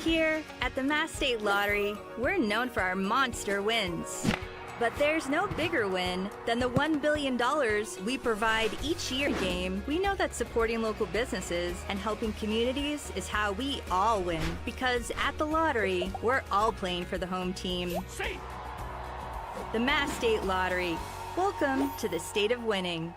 Here at the Mass State Lottery, we're known for our monster wins. But there's no bigger win than the $1 billion we provide each year game. We know that supporting local businesses and helping communities is how we all win. Because at the lottery, we're all playing for the home team. The Mass State Lottery. Welcome to the state of winning.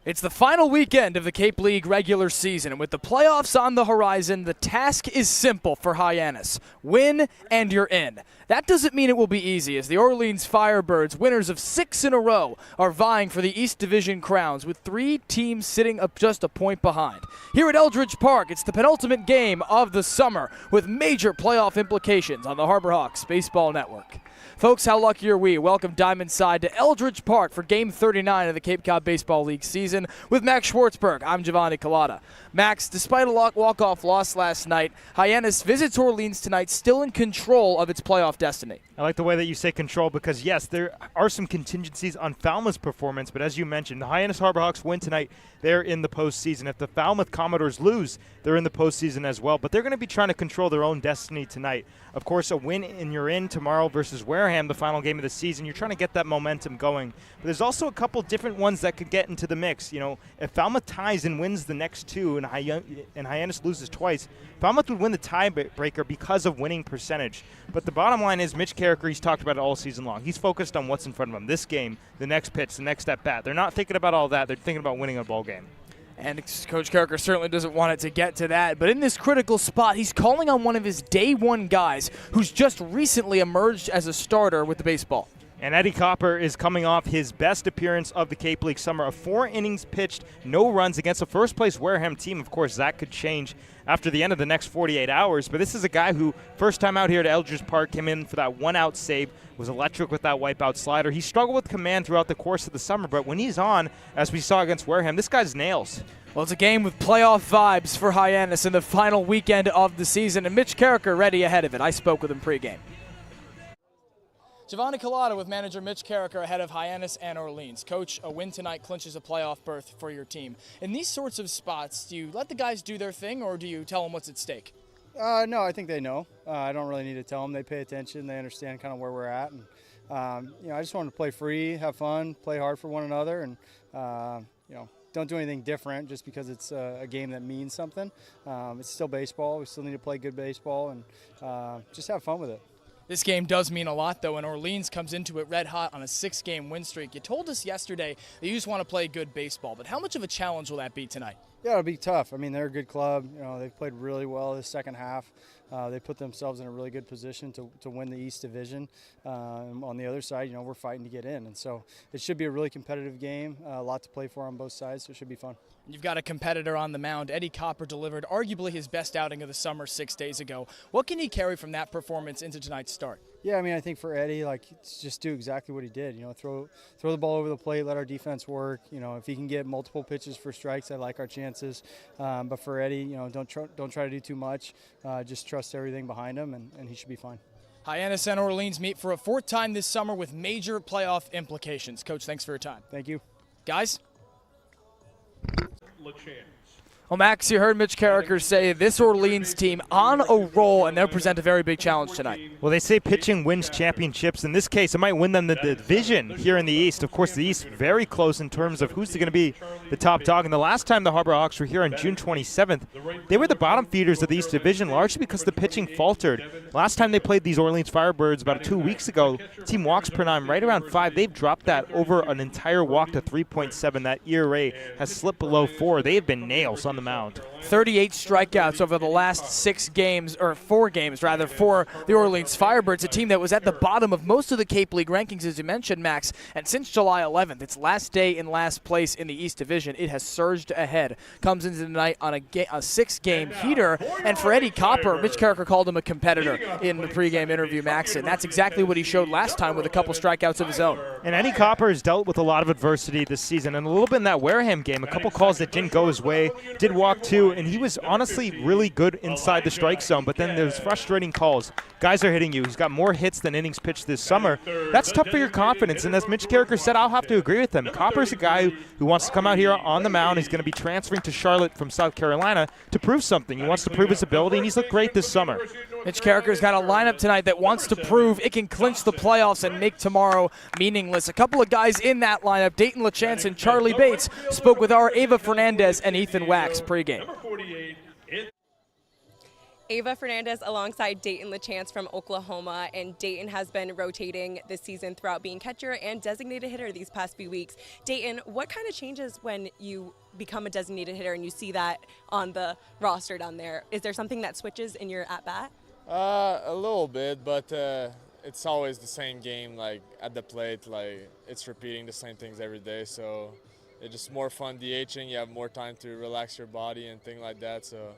It's the final weekend of the Cape League regular season, and with the playoffs on the horizon, the task is simple for Hyannis. Win, and you're in. That doesn't mean it will be easy, as the Orleans Firebirds, winners of 6 in a row, are vying for the East Division crowns, with 3 teams sitting up just a point behind. Here at Eldridge Park, it's the penultimate game of the summer, with major playoff implications on the Harbor Hawks Baseball Network. Folks, how lucky are we? Welcome Diamond Side to Eldridge Park for Game 39 of the Cape Cod Baseball League season with Max Schwartzberg. I'm Giovanni Collada. Max, despite a walk-off loss last night, Hyannis visits Orleans tonight still in control of its playoff destiny. I like the way that you say control because, yes, there are some contingencies on Falmouth's performance, but as you mentioned, the Hyannis Harbor Hawks win tonight. They're in the postseason. If the Falmouth Commodores lose, they're in the postseason as well, but they're going to be trying to control their own destiny tonight. Of course, a win and you're in tomorrow versus Wareham, the final game of the season. You're trying to get that momentum going. But there's also a couple different ones that could get into the mix. You know, if Falmouth ties and wins the next 2 and Hyannis loses twice, Falmouth would win the tiebreaker because of winning percentage. But the bottom line is Mitch Carricker, he's talked about it all season long. He's focused on what's in front of him. This game, the next pitch, the next at-bat. They're not thinking about all that. They're thinking about winning a ball game. And Coach Carricker certainly doesn't want it to get to that. But in this critical spot, he's calling on one of his day one guys who's just recently emerged as a starter with the baseball. And Eddie Copper is coming off his best appearance of the Cape League summer. 4 innings pitched, no runs against a first-place Wareham team. Of course, that could change after the end of the next 48 hours. But this is a guy who, first time out here to Eldridge Park, came in for that one-out save, was electric with that wipeout slider. He struggled with command throughout the course of the summer, but when he's on, as we saw against Wareham, this guy's nails. Well, it's a game with playoff vibes for Hyannis in the final weekend of the season, and Mitch Carricker ready ahead of it. I spoke with him pregame. Giovanni Collada with manager Mitch Carricker ahead of Hyannis and Orleans. Coach, a win tonight clinches a playoff berth for your team. In these sorts of spots, do you let the guys do their thing, or do you tell them what's at stake? No, I think they know. I don't really need to tell them. They pay attention. They understand kind of where we're at. And, I just want to play free, have fun, play hard for one another, and, don't do anything different just because it's a game that means something. It's still baseball. We still need to play good baseball and just have fun with it. This game does mean a lot, though, and Orleans comes into it red hot on a 6-game win streak. You told us yesterday that you just want to play good baseball, but how much of a challenge will that be tonight? Yeah, it'll be tough. I mean, they're a good club. They've played really well this second half. They put themselves in a really good position to win the East Division. On the other side, we're fighting to get in, and so it should be a really competitive game. A lot to play for on both sides, so it should be fun. You've got a competitor on the mound. Eddie Copper delivered arguably his best outing of the summer 6 days ago. What can he carry from that performance into tonight's start? Yeah, I think for Eddie, just do exactly what he did. Throw the ball over the plate, let our defense work. If he can get multiple pitches for strikes, I like our chances. But for Eddie, don't try to do too much. Just trust everything behind him, and he should be fine. Hyannis and Orleans meet for a 4th time this summer with major playoff implications. Coach, thanks for your time. Thank you. Guys? Well, Max, you heard Mitch Carricker say this Orleans team on a roll, and they'll present a very big challenge tonight. Well, they say pitching wins championships. In this case, it might win them the division here in the East. Of course, the East very close in terms of who's going to be the top dog. And the last time the Harbor Hawks were here on June 27th, they were the bottom feeders of the East Division, largely because the pitching faltered. Last time they played these Orleans Firebirds about 2 weeks ago, team walks per nine right around 5. They've dropped that over an entire walk to 3.7. That ERA has slipped below 4. They have been nails on the mound. 38 strikeouts over the last 6 games, or 4 games rather, for the Orleans Firebirds, a team that was at the bottom of most of the Cape League rankings, as you mentioned, Max. And since July 11th, its last day in last place in the East Division, it has surged ahead. Comes into tonight on a 6-game heater. And for Eddie Copper, Mitch Carricker called him a competitor in the pregame interview, Max. And that's exactly what he showed last time with a couple strikeouts of his own. And Eddie Copper has dealt with a lot of adversity this season, and a little bit in that Wareham game, a couple calls that didn't go his way, did walk 2, and he was honestly really good inside the strike zone, but then there's frustrating calls. Guys are hitting you. He's got more hits than innings pitched this summer. That's tough for your confidence, and as Mitch Carricker said, I'll have to agree with him. Copper's a guy who wants to come out here on the mound. He's going to be transferring to Charlotte from South Carolina to prove something. He wants to prove his ability, and he's looked great this summer. Mitch Carricker's got a lineup tonight that wants to prove it can clinch the playoffs and make tomorrow meaningless. A couple of guys in that lineup, Dayton LaChance and Charlie Bates, spoke with our Ava Fernandez and Ethan Wax pregame. Ava Fernandez alongside Dayton LaChance from Oklahoma, and Dayton has been rotating this season throughout being catcher and designated hitter these past few weeks. Dayton, what kind of changes when you become a designated hitter and you see that on the roster down there? Is there something that switches in your at-bat? A little bit, but it's always the same game, like at the plate, like it's repeating the same things every day, so it's just more fun DHing. You have more time to relax your body and things like that, so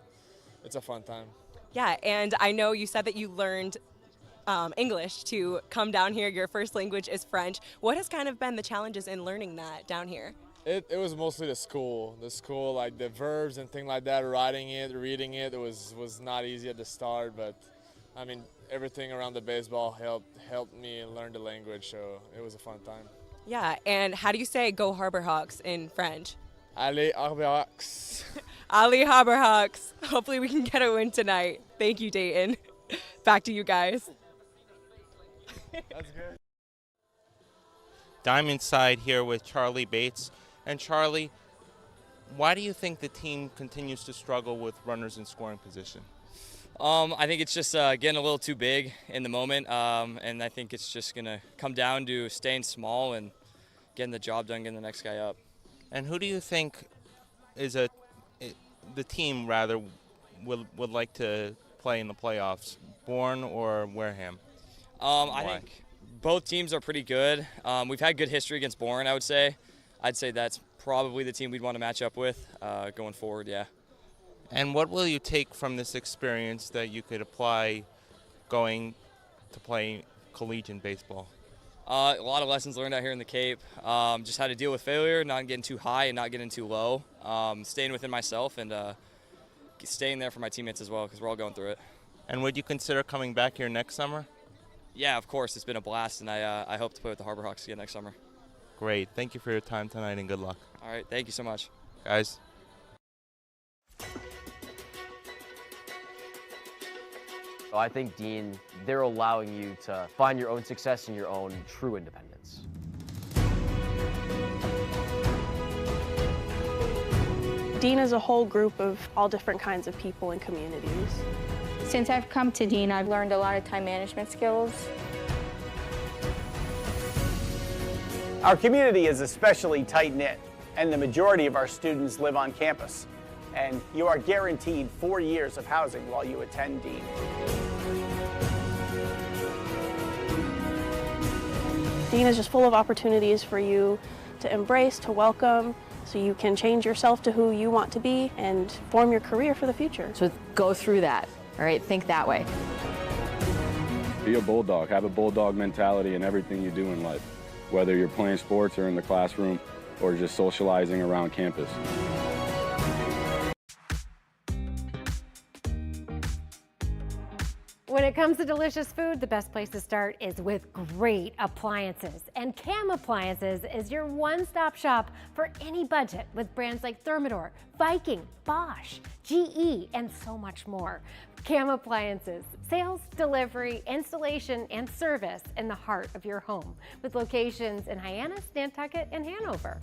it's a fun time. Yeah, and I know you said that you learned English to come down here. Your first language is French. What has kind of been the challenges in learning that down here? It was mostly the school, like the verbs and things like that, writing it, reading it. It was not easy at the start, but I mean, everything around the baseball helped me learn the language, so it was a fun time. Yeah, and how do you say "Go Harbor Hawks" in French? Allez Harbor Hawks. Ali Harbor Hawks. Hopefully we can get a win tonight. Thank you, Dayton. Back to you guys. That's good. Diamond side here with Charlie Bates. And Charlie, why do you think the team continues to struggle with runners in scoring position? I think it's just getting a little too big in the moment, and I think it's just going to come down to staying small and getting the job done, getting the next guy up. And who do you think is the team rather would like to play in the playoffs, Bourne or Wareham? I think both teams are pretty good. We've had good history against Bourne, I would say. I'd say that's probably the team we'd want to match up with going forward, yeah. And what will you take from this experience that you could apply going to play collegiate baseball? A lot of lessons learned out here in the Cape. Just how to deal with failure, not getting too high and not getting too low. Staying within myself and staying there for my teammates as well, because we're all going through it. And would you consider coming back here next summer? Yeah, of course. It's been a blast, and I hope to play with the Harbor Hawks again next summer. Great. Thank you for your time tonight, and good luck. All right. Thank you so much. Guys. I think, Dean, they're allowing you to find your own success and your own true independence. Dean is a whole group of all different kinds of people and communities. Since I've come to Dean, I've learned a lot of time management skills. Our community is especially tight-knit, and the majority of our students live on campus. And you are guaranteed 4 years of housing while you attend Dean. Dean is just full of opportunities for you to embrace, to welcome, so you can change yourself to who you want to be and form your career for the future. So go through that, all right? Think that way. Be a bulldog. Have a bulldog mentality in everything you do in life, whether you're playing sports or in the classroom or just socializing around campus. When it comes to delicious food, the best place to start is with great appliances. And Cam Appliances is your one-stop shop for any budget with brands like Thermador, Viking, Bosch, GE, and so much more. Cam Appliances, sales, delivery, installation, and service in the heart of your home with locations in Hyannis, Nantucket, and Hanover.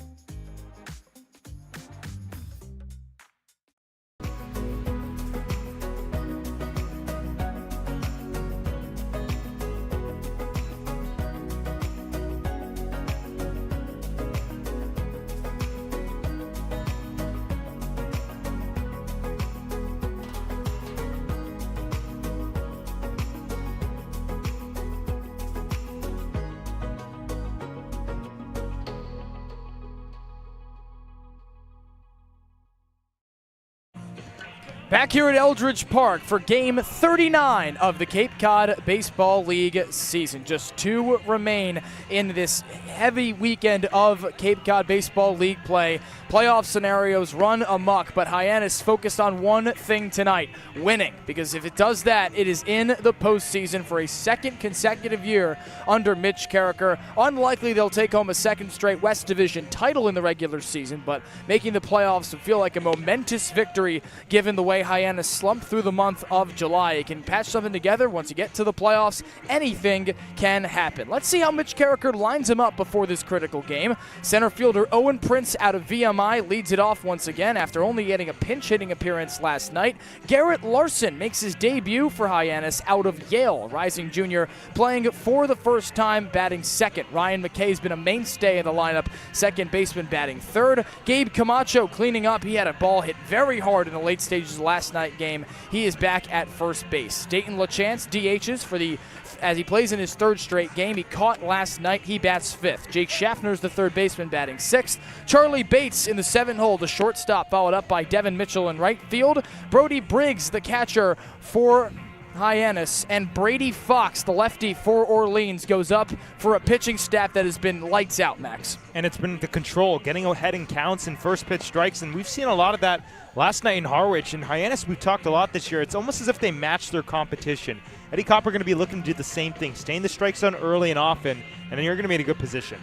Back here at Eldridge Park for game 39 of the Cape Cod Baseball League season. Just 2 remain in this heavy weekend of Cape Cod Baseball League play. Playoff scenarios run amok, but Hyannis focused on one thing tonight, winning. Because if it does that, it is in the postseason for a second consecutive year under Mitch Carricker. Unlikely they'll take home a second straight West Division title in the regular season, but making the playoffs feel like a momentous victory given the way Hyannis slumped through the month of July. It can patch something together. Once you get to the playoffs, anything can happen. Let's see how Mitch Carricker lines him up before this critical game. Center fielder Owen Prince out of VMI leads it off once again after only getting a pinch-hitting appearance last night. Garrett Larson makes his debut for Hyannis out of Yale. Rising junior playing for the first time, batting second. Ryan McKay's been a mainstay in the lineup, second baseman batting third. Gabe Camacho cleaning up. He had a ball hit very hard in the late stages of the last night game. He is back at first base. Dayton LaChance DHs as he plays in his third straight game. He caught last night. He bats fifth. Jake Schaffner's the third baseman batting sixth. Charlie Bates in the seventh hole, the shortstop, followed up by Devin Mitchell in right field. Brody Briggs, the catcher for Hyannis, and Brady Fox, the lefty for Orleans, goes up for a pitching staff that has been lights out, Max. And it's been the control, getting ahead in counts and first pitch strikes, and we've seen a lot of that last night in Harwich. And Hyannis, we've talked a lot this year. It's almost as if they match their competition. Eddie Copper going to be looking to do the same thing, stay in the strike zone early and often, and then you're going to be in a good position.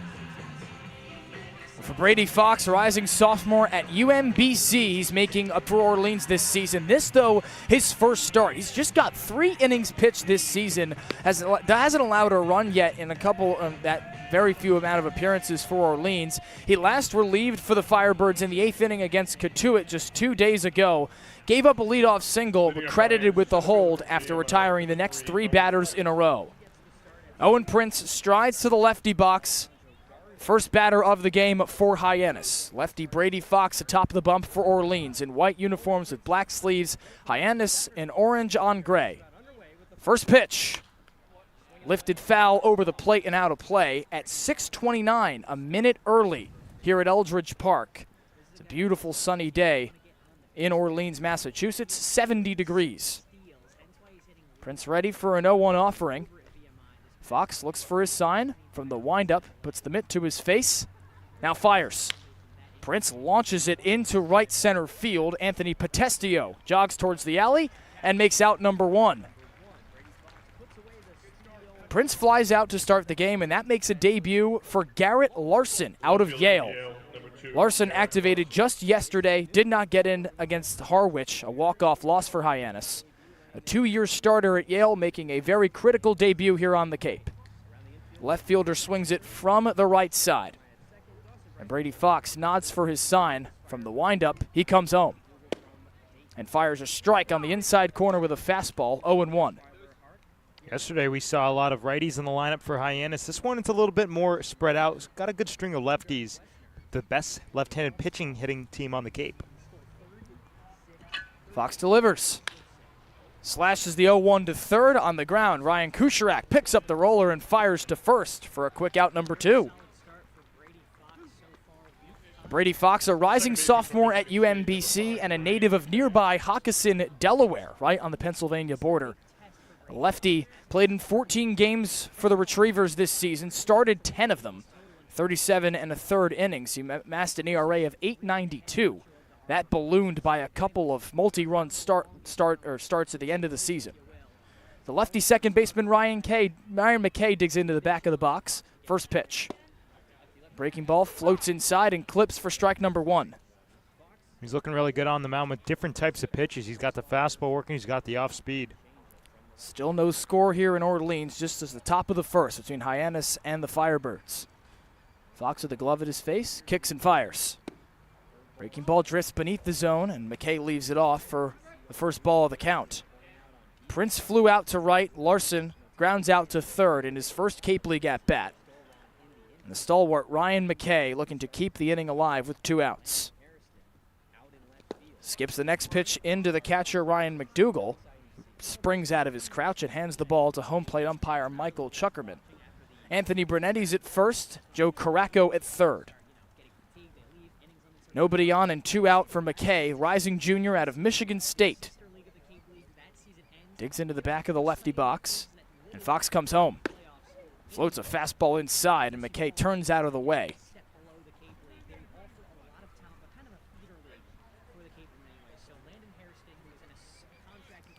For Brady Fox, rising sophomore at UMBC, he's making up for Orleans this season. This, though, his first start. He's just got 3 innings pitched this season. Hasn't allowed a run yet in a couple of that very few amount of appearances for Orleans. He last relieved for the Firebirds in the 8th inning against Cotuit just 2 days ago. Gave up a leadoff single, but credited with the hold after retiring the next 3 batters in a row. Owen Prince strides to the lefty box. First batter of the game for Hyannis. Lefty Brady Fox atop the bump for Orleans in white uniforms with black sleeves. Hyannis in orange on gray. First pitch. Lifted foul over the plate and out of play at 6:29, a minute early here at Eldridge Park. It's a beautiful sunny day in Orleans, Massachusetts, 70 degrees. Prince ready for an 0-1 offering. Fox looks for his sign from the windup, puts the mitt to his face, now fires. Prince launches it into right center field. Anthony Potestio jogs towards the alley and makes out number 1. Prince flies out to start the game, and that makes a debut for Garrett Larson out of Yale. Larson activated just yesterday, did not get in against Harwich, a walk-off loss for Hyannis. A 2-year starter at Yale, making a very critical debut here on the Cape. Left fielder swings it from the right side. And Brady Fox nods for his sign from the windup. He comes home and fires a strike on the inside corner with a fastball, 0-1. Yesterday we saw a lot of righties in the lineup for Hyannis. This one it's a little bit more spread out. It's got a good string of lefties. The best left-handed pitching hitting team on the Cape. Fox delivers. Slashes the 0-1 to third on the ground. Ryan Kucherak picks up the roller and fires to first for a quick out number 2. Brady Fox, a rising sophomore at UMBC and a native of nearby Hockessin, Delaware, right on the Pennsylvania border. The lefty played in 14 games for the Retrievers this season, started 10 of them, 37 1/3 innings. He amassed an ERA of 8.92. That ballooned by a couple of multi-run starts at the end of the season. The lefty second baseman Ryan McKay digs into the back of the box. First pitch. Breaking ball floats inside and clips for strike number 1. He's looking really good on the mound with different types of pitches. He's got the fastball working. He's got the off speed. Still no score here in Orleans, just as the top of the first between Hyannis and the Firebirds. Fox with the glove at his face, kicks and fires. Breaking ball drifts beneath the zone, and McKay leaves it off for the first ball of the count. Prince flew out to right. Larson grounds out to third in his first Cape League at-bat. And the stalwart Ryan McKay looking to keep the inning alive with 2 outs. Skips the next pitch into the catcher Ryan McDougall. Springs out of his crouch and hands the ball to home plate umpire Michael Chuckerman. Anthony Brunetti's at first, Joe Caraco at third. Nobody on and 2 out for McKay, rising junior out of Michigan State. Digs into the back of the lefty box, and Fox comes home. Floats a fastball inside, and McKay turns out of the way.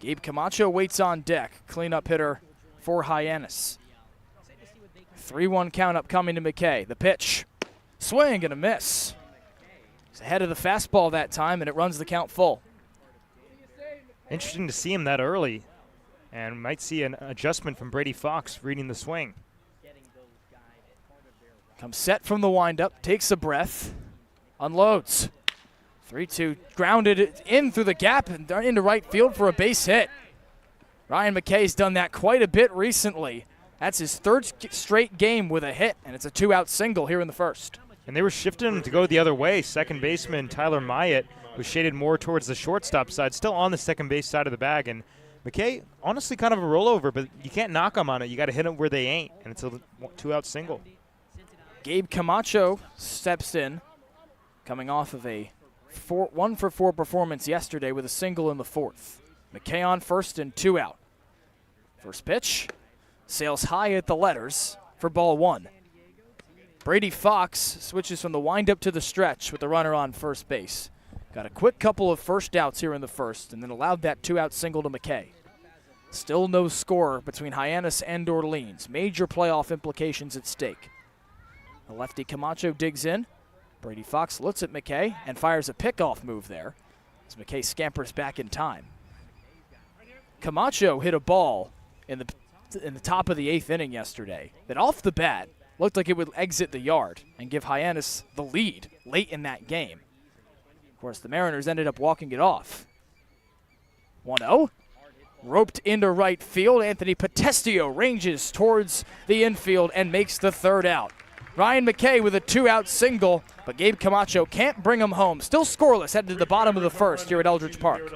Gabe Camacho waits on deck, cleanup hitter for Hyannis. 3-1 count upcoming to McKay. The pitch, swing and a miss. He's ahead of the fastball that time, and it runs the count full. Interesting to see him that early, and might see an adjustment from Brady Fox reading the swing. Comes set from the windup, takes a breath, unloads. 3-2, grounded in through the gap and into right field for a base hit. Ryan McKay's done that quite a bit recently. That's his 3rd straight game with a hit, and it's a 2-out single here in the first. And they were shifting him to go the other way. Second baseman Tyler Myatt was shaded more towards the shortstop side, still on the second base side of the bag. And McKay, honestly, kind of a rollover, but you can't knock him on it. You got to hit them where they ain't, and it's a 2-out single. Gabe Camacho steps in, coming off of a 1-for-4 performance yesterday with a single in the 4th. McKay on first and 2 out. First pitch sails high at the letters for ball 1. Brady Fox switches from the windup to the stretch with the runner on first base. Got a quick couple of first outs here in the first, and then allowed that 2-out single to McKay. Still no score between Hyannis and Orleans. Major playoff implications at stake. The lefty Camacho digs in. Brady Fox looks at McKay and fires a pickoff move there as McKay scampers back in time. Camacho hit a ball in the top of the 8th inning yesterday that off the bat looked like it would exit the yard and give Hyannis the lead late in that game. Of course, the Mariners ended up walking it off. 1-0. Roped into right field. Anthony Potestio ranges towards the infield and makes the 3rd out. Ryan McKay with a 2-out single, but Gabe Camacho can't bring him home. Still scoreless, headed to the bottom of the first here at Eldridge Park.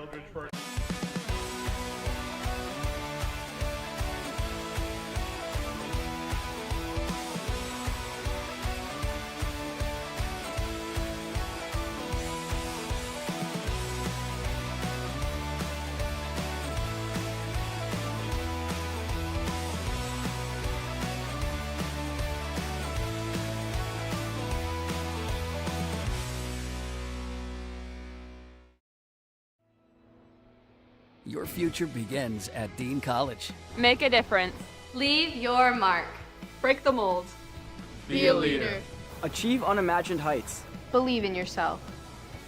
Your future begins at Dean College. Make a difference. Leave your mark. Break the mold. Be a leader. Achieve unimagined heights. Believe in yourself.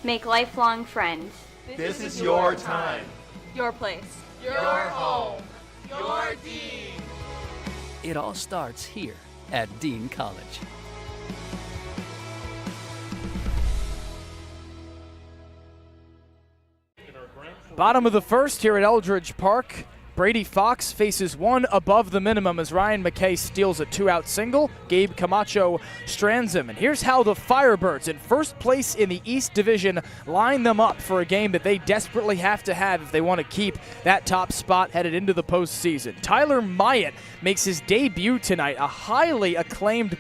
Make lifelong friends. This is your time. Your place. Your home. Your Dean. It all starts here at Dean College. Bottom of the first here at Eldridge Park. Brady Fox faces one above the minimum as Ryan McKay steals a 2-out single. Gabe Camacho strands him. And here's how the Firebirds, in first place in the East Division, line them up for a game that they desperately have to have if they want to keep that top spot headed into the postseason. Tyler Myatt makes his debut tonight, a highly acclaimed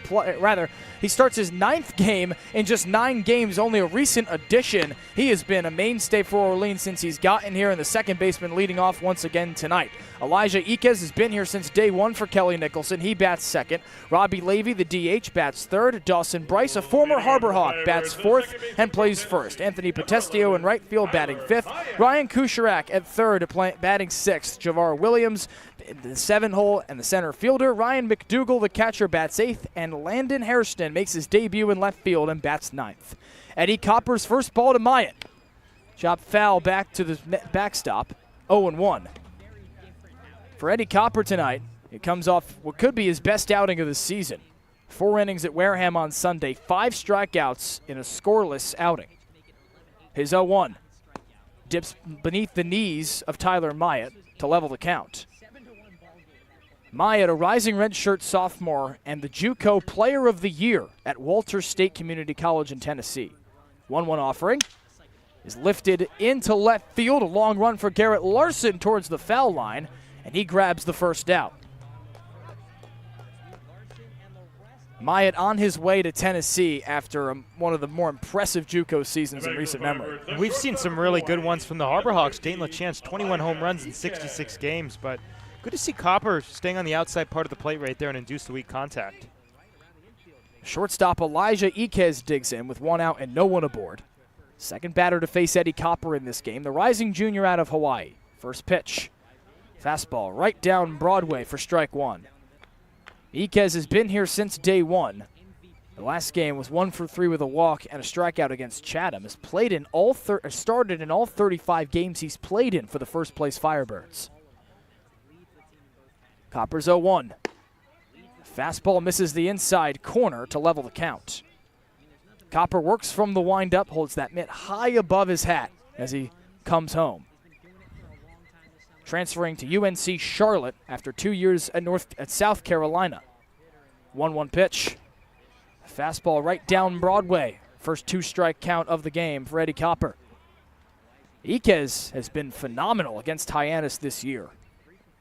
he starts his 9th game in just 9 games, only a recent addition. He has been a mainstay for Orleans since he's gotten here, and the second baseman leading off once again tonight. tonight. Elijah Iquez has been here since day one for Kelly Nicholson. He bats second. Robbie Levy, the DH, bats third. Dawson Bryce, a former Harbor Hawk, bats fourth and plays first. Anthony Potestio in right field batting fifth. Ryan Kucherak at third batting sixth. Javar Williams in the 7-hole and the center fielder. Ryan McDougall, the catcher, bats eighth. And Landon Hairston makes his debut in left field and bats ninth. Eddie Copper's first ball to Myatt. Chop foul back to the backstop. 0-1. For Eddie Copper tonight, it comes off what could be his best outing of the season. 4 innings at Wareham on Sunday, 5 strikeouts in a scoreless outing. His 0-1 dips beneath the knees of Tyler Myatt to level the count. Myatt, a rising redshirt sophomore and the JUCO Player of the Year at Walters State Community College in Tennessee. 1-1 offering is lifted into left field. A long run for Garrett Larson towards the foul line, and he grabs the first out. Myatt on his way to Tennessee after one of the more impressive JUCO seasons in recent memory. We've seen some really good ones from the Harbor Hawks. Dayton LaChance, 21 home runs in 66 games, but good to see Copper staying on the outside part of the plate right there and induce the weak contact. Shortstop Elijah Iquez digs in with 1 out and no one aboard. Second batter to face Eddie Copper in this game, the rising junior out of Hawaii. First pitch. Fastball right down Broadway for strike 1. Iquez has been here since day one. The last game was 1 for 3 with a walk and a strikeout against Chatham. Has played in started in all 35 games he's played in for the first place Firebirds. Copper's 0-1. Fastball misses the inside corner to level the count. Copper works from the windup, holds that mitt high above his hat as he comes home. Transferring to UNC Charlotte after 2 years at South Carolina. 1-1 pitch. Fastball right down Broadway. First 2-strike count of the game for Eddie Copper. Iquez has been phenomenal against Hyannis this year.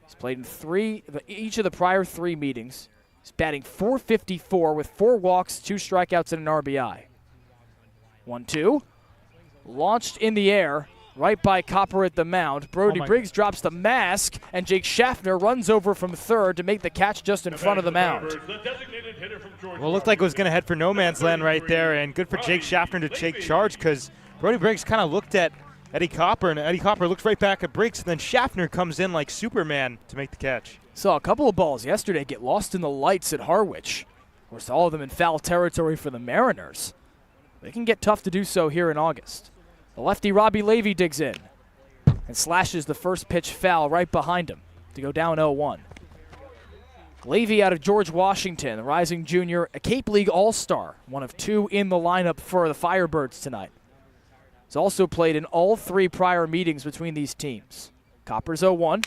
He's played in each of the prior 3 meetings. He's batting .454 with 4 walks, 2 strikeouts, and an RBI. 1-2. Launched in the air, right by Copper at the mound. Brody Briggs drops the mask, and Jake Schaffner runs over from third to make the catch just in front of the mound. Well, it looked like it was going to head for no man's land right there, and good for Jake Schaffner to take charge because Brody Briggs kind of looked at Eddie Copper, and Eddie Copper looks right back at Briggs, and then Schaffner comes in like Superman to make the catch. Saw a couple of balls yesterday get lost in the lights at Harwich. Of course, all of them in foul territory for the Mariners. They can get tough to do so here in August. The lefty Robbie Levy digs in and slashes the first pitch foul right behind him to go down 0-1. Levy out of George Washington, the rising junior, a Cape League All-Star, one of 2 in the lineup for the Firebirds tonight. He's also played in all 3 prior meetings between these teams. Copper's 0-1.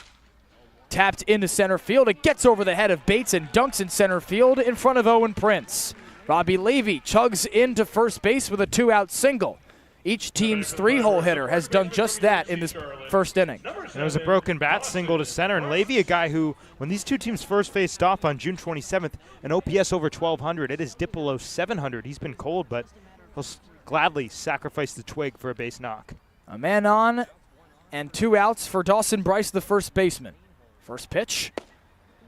Tapped into center field. It gets over the head of Bates and dunks in center field in front of Owen Prince. Robbie Levy chugs into first base with a 2-out single. Each team's 3-hole hitter has done just that in this first inning. And it was a broken bat single to center. And Levy, a guy who, when these 2 teams first faced off on June 27th, an OPS over 1,200. It is dipped below 700. He's been cold, but he'll gladly sacrifice the twig for a base knock. A man on and 2 outs for Dawson Bryce, the first baseman. First pitch.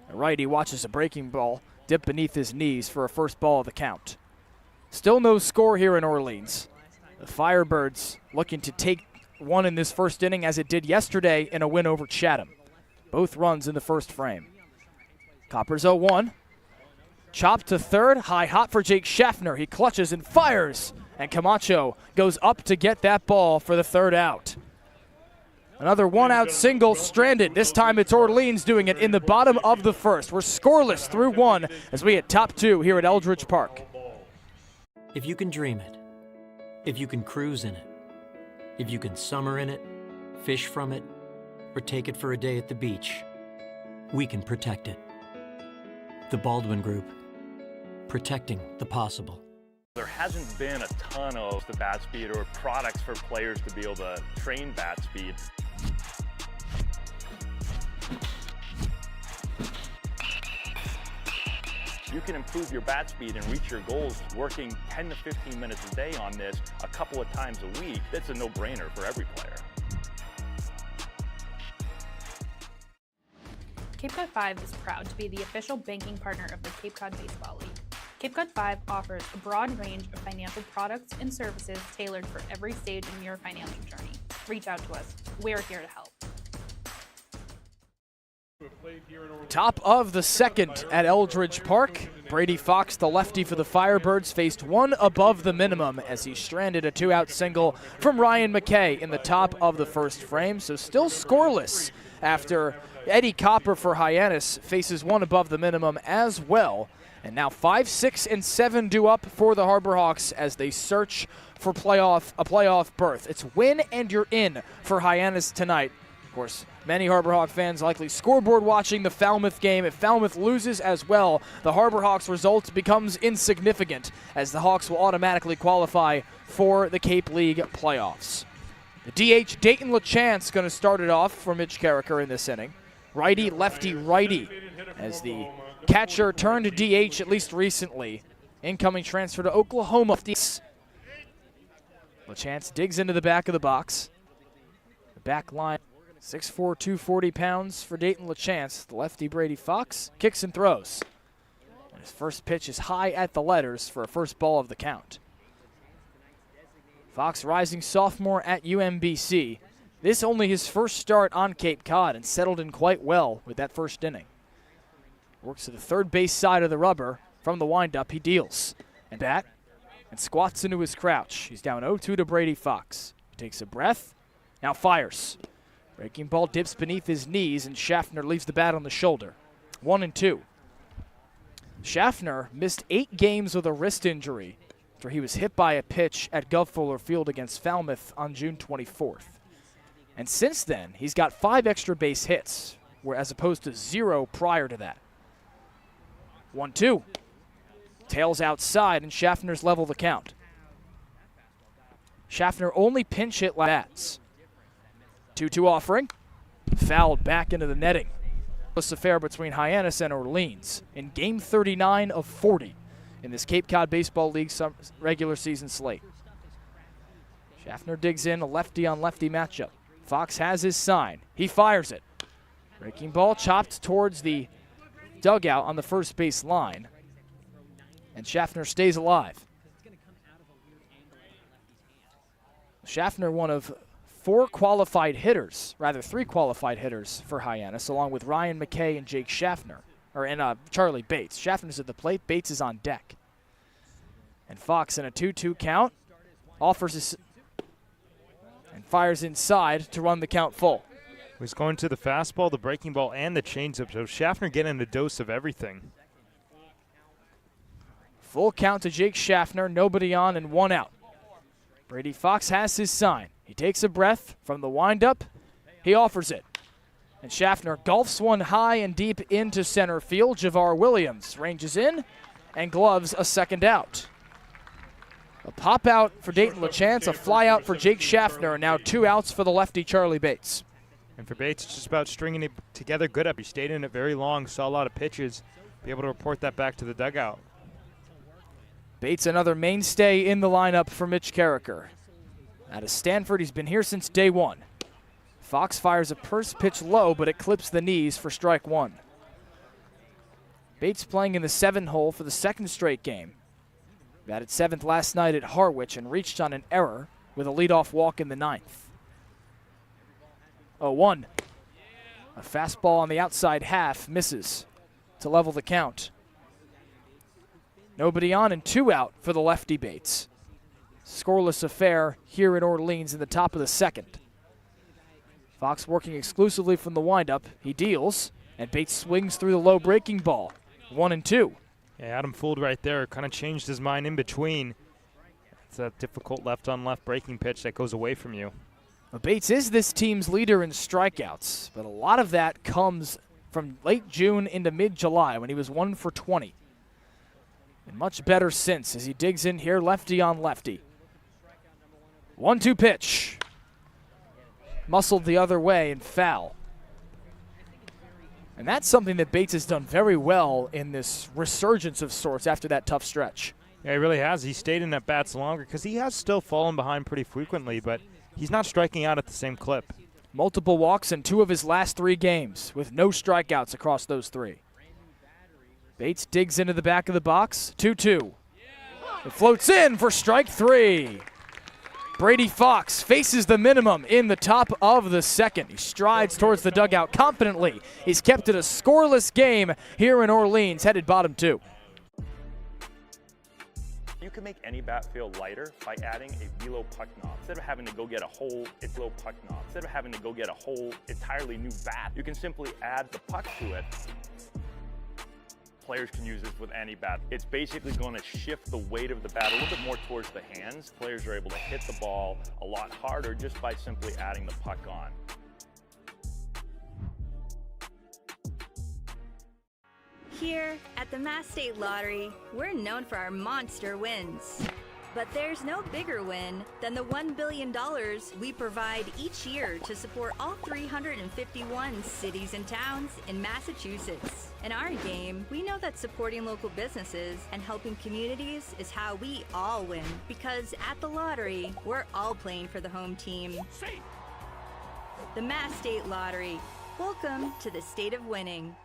The righty watches a breaking ball dip beneath his knees for a first ball of the count. Still no score here in Orleans. The Firebirds looking to take one in this first inning as it did yesterday in a win over Chatham. Both runs in the first frame. Copper's 0-1. Chopped to third, high hot for Jake Schaffner. He clutches and fires, and Camacho goes up to get that ball for the 3rd out. Another 1-out single stranded. This time it's Orleans doing it in the bottom of the 1st. We're scoreless through 1 as we hit top 2 here at Eldridge Park. If you can dream it, if you can cruise in it, if you can summer in it, fish from it, or take it for a day at the beach, we can protect it. The Baldwin Group, protecting the possible. There hasn't been a ton of the bat speed or products for players to be able to train bat speed. You can improve your bat speed and reach your goals working 10 to 15 minutes a day on this a couple of times a week. That's a no-brainer for every player. Cape Cod 5 is proud to be the official banking partner of the Cape Cod Baseball League. Cape Cod 5 offers a broad range of financial products and services tailored for every stage in your financial journey. Reach out to us. We're here to help. Top of the second at Eldridge Park. Brady Fox, the lefty for the Firebirds, faced one above the minimum as he stranded a 2-out single from Ryan McKay in the top of the first frame. So still scoreless after Eddie Copper for Hyannis faces one above the minimum as well. And now 5, 6, and 7 due up for the Harbor Hawks as they search for a playoff berth. It's win and you're in for Hyannis tonight. Of course, many Harbor Hawk fans likely scoreboard watching the Falmouth game. If Falmouth loses as well, the Harbor Hawks result becomes insignificant as the Hawks will automatically qualify for the Cape League playoffs. The DH, Dayton LaChance, going to start it off for Mitch Carricker in this inning. Righty, lefty, righty, as the catcher turned to DH at least recently. Incoming transfer to Oklahoma. LaChance digs into the back of the box. The back line, 6'4", 240 pounds for Dayton LaChance. The lefty Brady Fox kicks and throws. And his first pitch is high at the letters for a first ball of the count. Fox, rising sophomore at UMBC. This only his first start on Cape Cod and settled in quite well with that first inning. Works to the third base side of the rubber. From the windup, he deals. And bat, and squats into his crouch. He's down 0-2 to Brady Fox. He takes a breath, now fires. Breaking ball dips beneath his knees, and Schaffner leaves the bat on the shoulder. 1-2. Schaffner missed 8 games with a wrist injury after he was hit by a pitch at Gov Fuller Field against Falmouth on June 24th. And since then, he's got 5 extra base hits, as opposed to 0 prior to that. 1-2. Tails outside, and Schaffner's level the count. Schaffner only pinch hit bats. 2-2 offering. Fouled back into the netting. This affair between Hyannis and Orleans in Game 39 of 40 in this Cape Cod Baseball League regular season slate. Schaffner digs in, a lefty-on-lefty matchup. Fox has his sign. He fires it. Breaking ball chopped towards the dugout on the first base line. And Schaffner stays alive. Schaffner, one of 3 qualified hitters for Hyannis, along with Ryan McKay and Jake Schaffner, and Charlie Bates. Schaffner's at the plate, Bates is on deck. And Fox in a 2-2 count offers and fires inside to run the count full. He's going to the fastball, the breaking ball, and the changeup. So Schaffner getting a dose of everything. Full count to Jake Schaffner, nobody on and 1 out. Brady Fox has his sign. He takes a breath from the windup. He offers it. And Schaffner golfs one high and deep into center field. Javar Williams ranges in and gloves a second out. A pop out for Dayton LaChance, a fly out for Jake Schaffner, and now 2 outs for the lefty Charlie Bates. And for Bates, it's just about stringing it together good up. He stayed in it very long, saw a lot of pitches, be able to report that back to the dugout. Bates, another mainstay in the lineup for Mitch Carricker. Out of Stanford, he's been here since day 1. Fox fires a first pitch low, but it clips the knees for strike 1. Bates playing in the 7 hole for the 2nd straight game. Batted 7th last night at Harwich and reached on an error with a leadoff walk in the 9th. 0-1. A fastball on the outside half misses to level the count. Nobody on and 2 out for the lefty Bates. Scoreless affair here in Orleans in the top of the 2nd. Fox working exclusively from the windup. He deals, and Bates swings through the low breaking ball. 1-2. Yeah, Adam fooled right there. Kind of changed his mind in between. It's that difficult left-on-left breaking pitch that goes away from you. Well, Bates is this team's leader in strikeouts, but a lot of that comes from late June into mid-July when he was 1 for 20. And much better since as he digs in here lefty on lefty. 1-2 pitch. Muscled the other way and foul. And that's something that Bates has done very well in this resurgence of sorts after that tough stretch. Yeah, he really has. He stayed in at bats longer because he has still fallen behind pretty frequently, but he's not striking out at the same clip. Multiple walks in 2 of his last 3 games with no strikeouts across those 3. Bates digs into the back of the box, 2-2. It floats in for strike 3. Brady Fox faces the minimum in the top of the second. He strides towards the dugout confidently. He's kept it a scoreless game here in Orleans, headed bottom 2. You can make any bat feel lighter by adding a velo puck knob. Instead of having to go get a whole velo puck knob, instead of having to go get a whole entirely new bat, you can simply add the puck to it. Players can use this with any bat. It's basically going to shift the weight of the bat a little bit more towards the hands. Players are able to hit the ball a lot harder just by simply adding the puck on. Here at the Mass State Lottery, we're known for our monster wins. But there's no bigger win than the $1 billion we provide each year to support all 351 cities and towns in Massachusetts. In our game, we know that supporting local businesses and helping communities is how we all win. Because at the lottery, we're all playing for the home team. The Mass State Lottery. Welcome to the state of winning.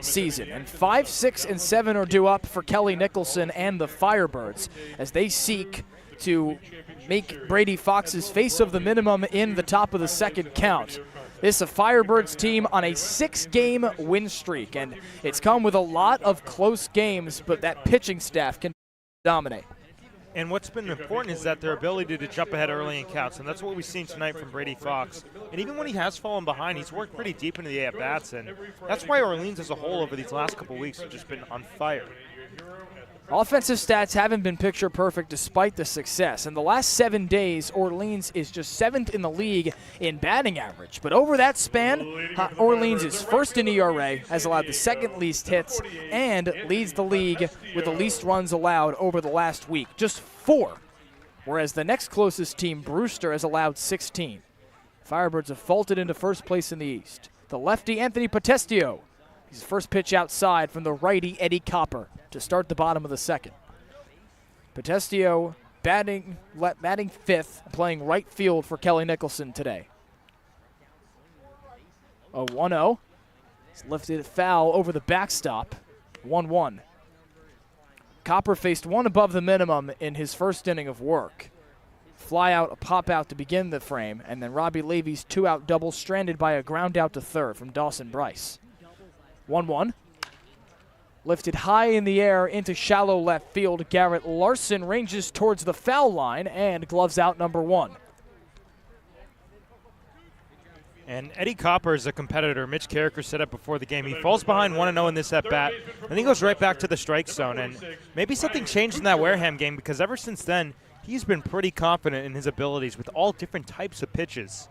Season, and 5, 6, and 7 are due up for Kelly Nicholson and the Firebirds as they seek to make Brady Fox's face of the minimum in the top of the second count. This is a Firebirds team on a 6-game win streak, and it's come with a lot of close games, but that pitching staff can dominate. And what's been important is that their ability to jump ahead early in counts, and that's what we've seen tonight from Brady Fox. And even when he has fallen behind, he's worked pretty deep into the at-bats, and that's why Orleans as a whole over these last couple weeks have just been on fire. Offensive stats haven't been picture perfect despite the success. In the last 7 days, Orleans is just 7th in the league in batting average. But over that span, Orleans is first in ERA, has allowed the 2nd least hits, and leads the league with the least runs allowed over the last week, just 4. Whereas the next closest team, Brewster, has allowed 16. Firebirds have vaulted into first place in the East. The lefty, Anthony Potestio. His first pitch outside from the righty, Eddie Copper, to start the bottom of the second. Potestio batting 5th, playing right field for Kelly Nicholson today. A 1-0. It's lifted foul over the backstop. 1-1. Copper faced 1 above the minimum in his first inning of work. Fly out, a pop out to begin the frame, and then Robbie Levy's 2-out double stranded by a ground out to third from Dawson Bryce. 1-1. Lifted high in the air into shallow left field. Garrett Larson ranges towards the foul line and gloves out number 1. And Eddie Copper is a competitor. Mitch Carricker said it before the game. He falls behind 1-0 in this at-bat, and he goes right back to the strike zone. And maybe something changed in that Wareham game because ever since then, he's been pretty confident in his abilities with all different types of pitches.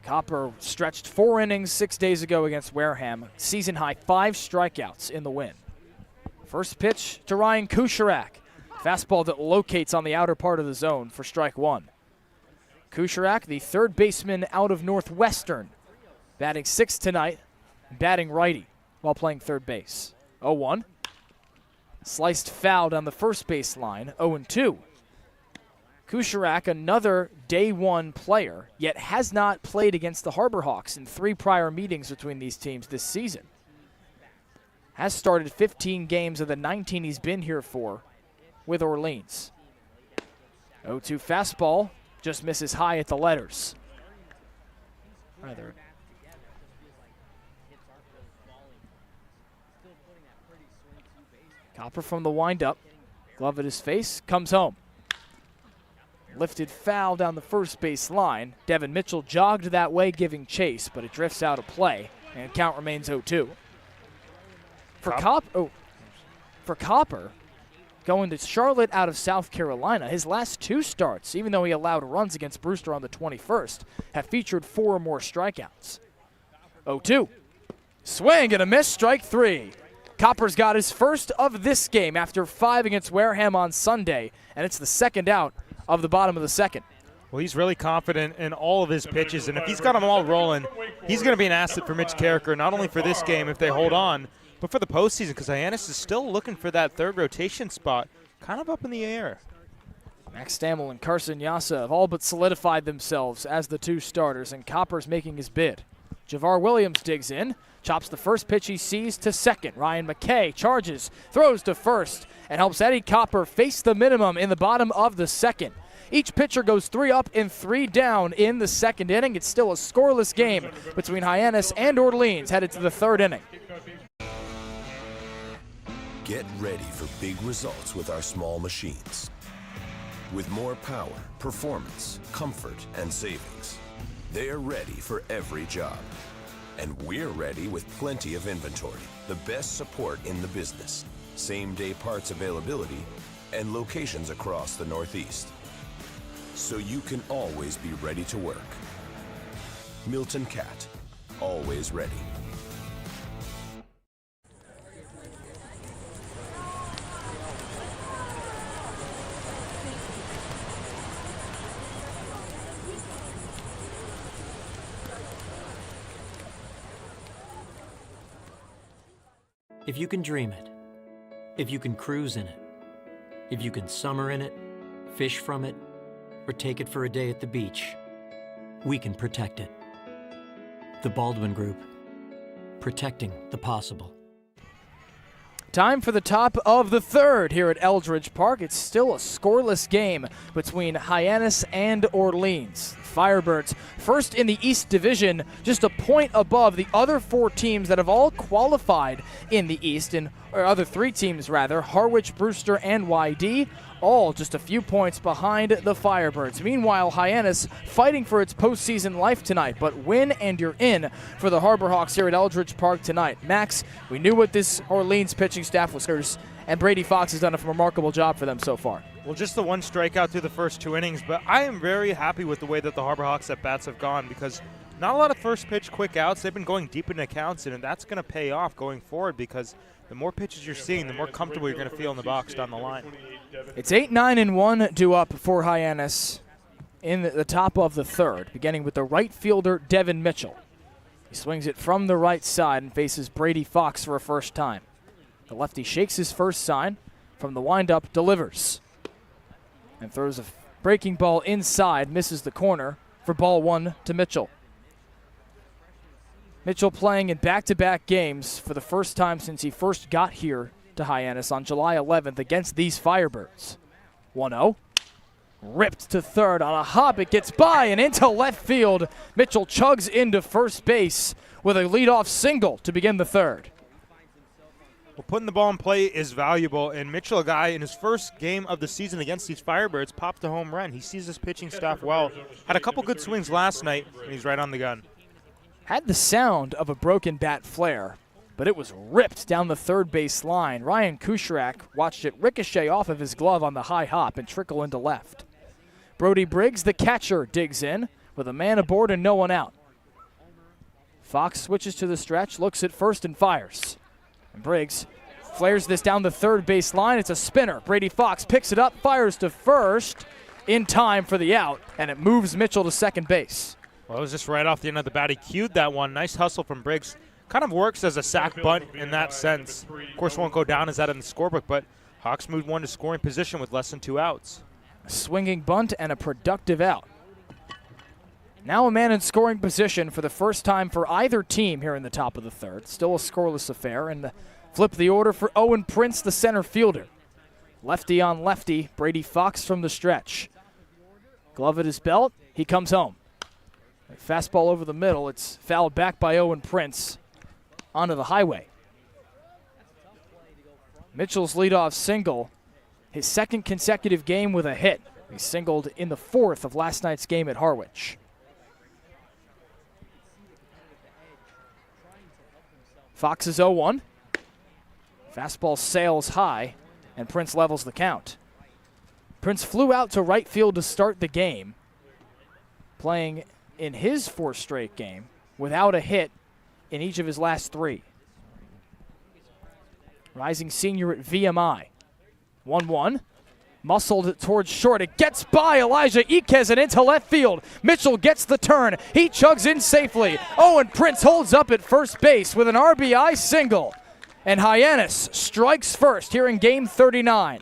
Copper stretched 4 innings 6 days ago against Wareham. Season-high 5 strikeouts in the win. First pitch to Ryan Kucherak. Fastball that locates on the outer part of the zone for strike 1. Kucherak, the third baseman out of Northwestern, batting 6th tonight, batting righty while playing third base. 0-1. Sliced foul down the first base line, 0-2. Kucherak, another day 1 player, yet has not played against the Harbor Hawks in 3 prior meetings between these teams this season. Has started 15 games of the 19 he's been here for with Orleans. 0-2 fastball, just misses high at the letters. Copper from the windup, glove at his face, comes home. Lifted foul down the first base line. Devin Mitchell jogged that way, giving chase, but it drifts out of play, and count remains 0-2. For Copper, going to Charlotte out of South Carolina, his last 2 starts, even though he allowed runs against Brewster on the 21st, have featured 4 or more strikeouts. 0-2. Swing and a miss, strike 3. Copper's got his first of this game after 5 against Wareham on Sunday, and it's the 2nd out of the bottom of the second. Well, he's really confident in all of his pitches, and if he's got them all rolling, he's going to be an asset for Mitch Carricker, not only for this game if they hold on, but for the postseason, because Hyannis is still looking for that third rotation spot, kind of up in the air. Max Stammel and Carson Yassa have all but solidified themselves as the two starters, and Copper's making his bid. Javar Williams digs in, chops the first pitch he sees to second. Ryan McKay charges, throws to first, and helps Eddie Copper face the minimum in the bottom of the second. Each pitcher goes 3 up and 3 down in the second inning. It's still a scoreless game between Hyannis and Orleans headed to the third inning. Get ready for big results with our small machines. With more power, performance, comfort, and savings. They're ready for every job. And we're ready with plenty of inventory, the best support in the business, same-day parts availability, and locations across the Northeast. So you can always be ready to work. Milton Cat, always ready. If you can dream it, if you can cruise in it, if you can summer in it, fish from it, or take it for a day at the beach, we can protect it. The Baldwin Group, protecting the possible. Time for the top of the third here at Eldridge Park. It's still a scoreless game between Hyannis and Orleans. Firebirds first in the East Division, just a point above the other 4 teams that have all qualified in the East, or other 3 teams rather, Harwich, Brewster, and YD, all just a few points behind the Firebirds. Meanwhile, Hyannis fighting for its postseason life tonight, but win and you're in for the Harbor Hawks here at Eldridge Park tonight. Max, we knew what this Orleans pitching staff was, and Brady Fox has done a remarkable job for them so far. Well, just the 1 strikeout through the first 2 innings, but I am very happy with the way that the Harbor Hawks at-bats have gone, because not a lot of first pitch quick outs. They've been going deep into counts, and that's going to pay off going forward, because the more pitches you're seeing, the more comfortable you're going to feel in the box down the line. It's 8-9-1 due up for Hyannis in the top of the third, beginning with the right fielder, Devin Mitchell. He swings it from the right side and faces Brady Fox for a first time. The lefty shakes his first sign, from the windup, delivers, and throws a breaking ball inside, misses the corner for ball 1 to Mitchell. Mitchell playing in back-to-back games for the first time since he first got here to Hyannis on July 11th against these Firebirds. 1-0. Ripped to third on a hop. It gets by and into left field. Mitchell chugs into first base with a leadoff single to begin the third. Well, putting the ball in play is valuable, and Mitchell, a guy in his first game of the season against these Firebirds, popped a home run. He sees his pitching staff well. Had a couple good swings last night, and he's right on the gun. Had the sound of a broken bat flare, but it was ripped down the third base line. Ryan Kucherak watched it ricochet off of his glove on the high hop and trickle into left. Brody Briggs, the catcher, digs in with a man aboard and no one out. Fox switches to the stretch, looks at first and fires. And Briggs flares this down the third base line. It's a spinner. Brady Fox picks it up, fires to first in time for the out, and it moves Mitchell to second base. Well, it was just right off the end of the bat. He cued that one. Nice hustle from Briggs. Kind of works as a sack bunt in that sense. Of course, won't go down as that in the scorebook, but Hawks moved 1 to scoring position with less than 2 outs. A swinging bunt and a productive out. Now a man in scoring position for the first time for either team here in the top of the third. Still a scoreless affair, and flip the order for Owen Prince, the center fielder. Lefty on lefty, Brady Fox from the stretch. Glove at his belt, he comes home. A fastball over the middle, it's fouled back by Owen Prince onto the highway. Mitchell's leadoff single, his second consecutive game with a hit. He singled in the 4th of last night's game at Harwich. Fox is 0-1. Fastball sails high, and Prince levels the count. Prince flew out to right field to start the game, playing in his 4th straight game without a hit in each of his last 3. Rising senior at VMI. 1-1. Muscled towards short. It gets by Elijah Iquez and into left field. Mitchell gets the turn. He chugs in safely. Owen Prince holds up at first base with an RBI single. And Hyannis strikes first here in game 39.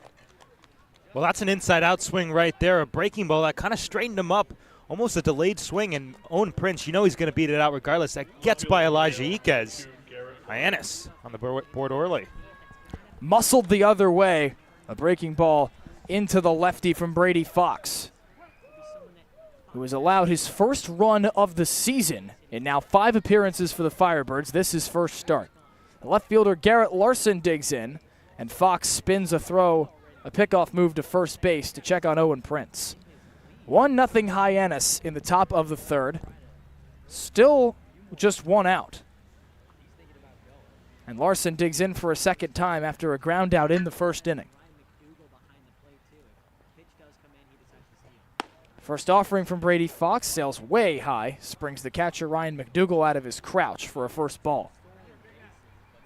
Well, that's an inside-out swing right there, a breaking ball that kind of straightened him up. Almost a delayed swing, and Owen Prince, you know he's going to beat it out regardless. That gets by Elijah Iquez. Hyannis on the board early. Muscled the other way. A breaking ball into the lefty from Brady Fox, who has allowed his first run of the season in now 5 appearances for the Firebirds. This is first start. The left fielder Garrett Larson digs in, and Fox spins a throw, a pickoff move to first base to check on Owen Prince. 1-0 Hyannis in the top of the third. Still just 1 out. And Larson digs in for a second time after a ground out in the first inning. First offering from Brady Fox sails way high, springs the catcher Ryan McDougall out of his crouch for a first ball.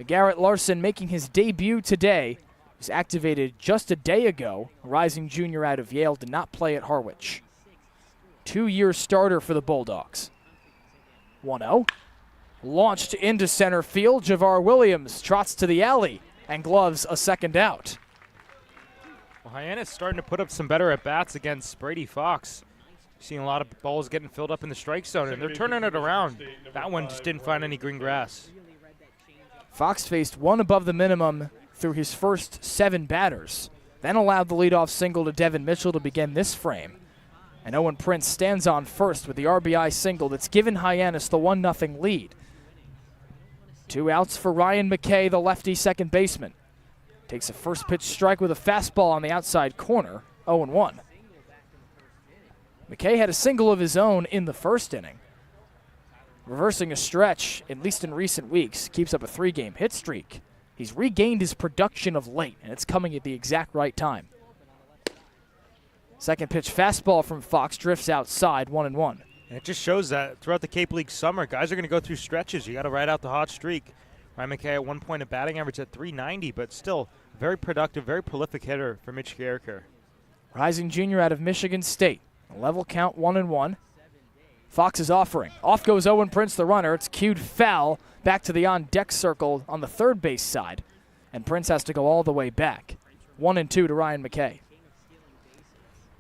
Garrett Larson making his debut today. Was activated just a day ago. A rising junior out of Yale, did not play at Harwich. 2-year starter for the Bulldogs. 1-0. Launched into center field. Javar Williams trots to the alley and gloves a second out. Well, Hyannis starting to put up some better at-bats against Brady Fox. Seeing a lot of balls getting filled up in the strike zone, and they're turning it around. That one just didn't find any green grass. Fox faced 1 above the minimum through his first 7 batters, then allowed the leadoff single to Devin Mitchell to begin this frame. And Owen Prince stands on first with the RBI single that's given Hyannis the 1-0 lead. 2 outs for Ryan McKay, the lefty second baseman. Takes a first pitch strike with a fastball on the outside corner, 0-1. McKay had a single of his own in the first inning. Reversing a stretch, at least in recent weeks, keeps up a 3-game hit streak. He's regained his production of late, and it's coming at the exact right time. Second pitch fastball from Fox drifts outside, 1-1. And it just shows that throughout the Cape League summer, guys are going to go through stretches. You got to ride out the hot streak. Ryan McKay at 1 point of batting average at .390, but still very productive, very prolific hitter for Mitch Garricker. Rising junior out of Michigan State. A level count, 1-1. Fox is offering. Off goes Owen Prince, the runner. It's cued foul back to the on-deck circle on the third base side. And Prince has to go all the way back. 1-2 to Ryan McKay.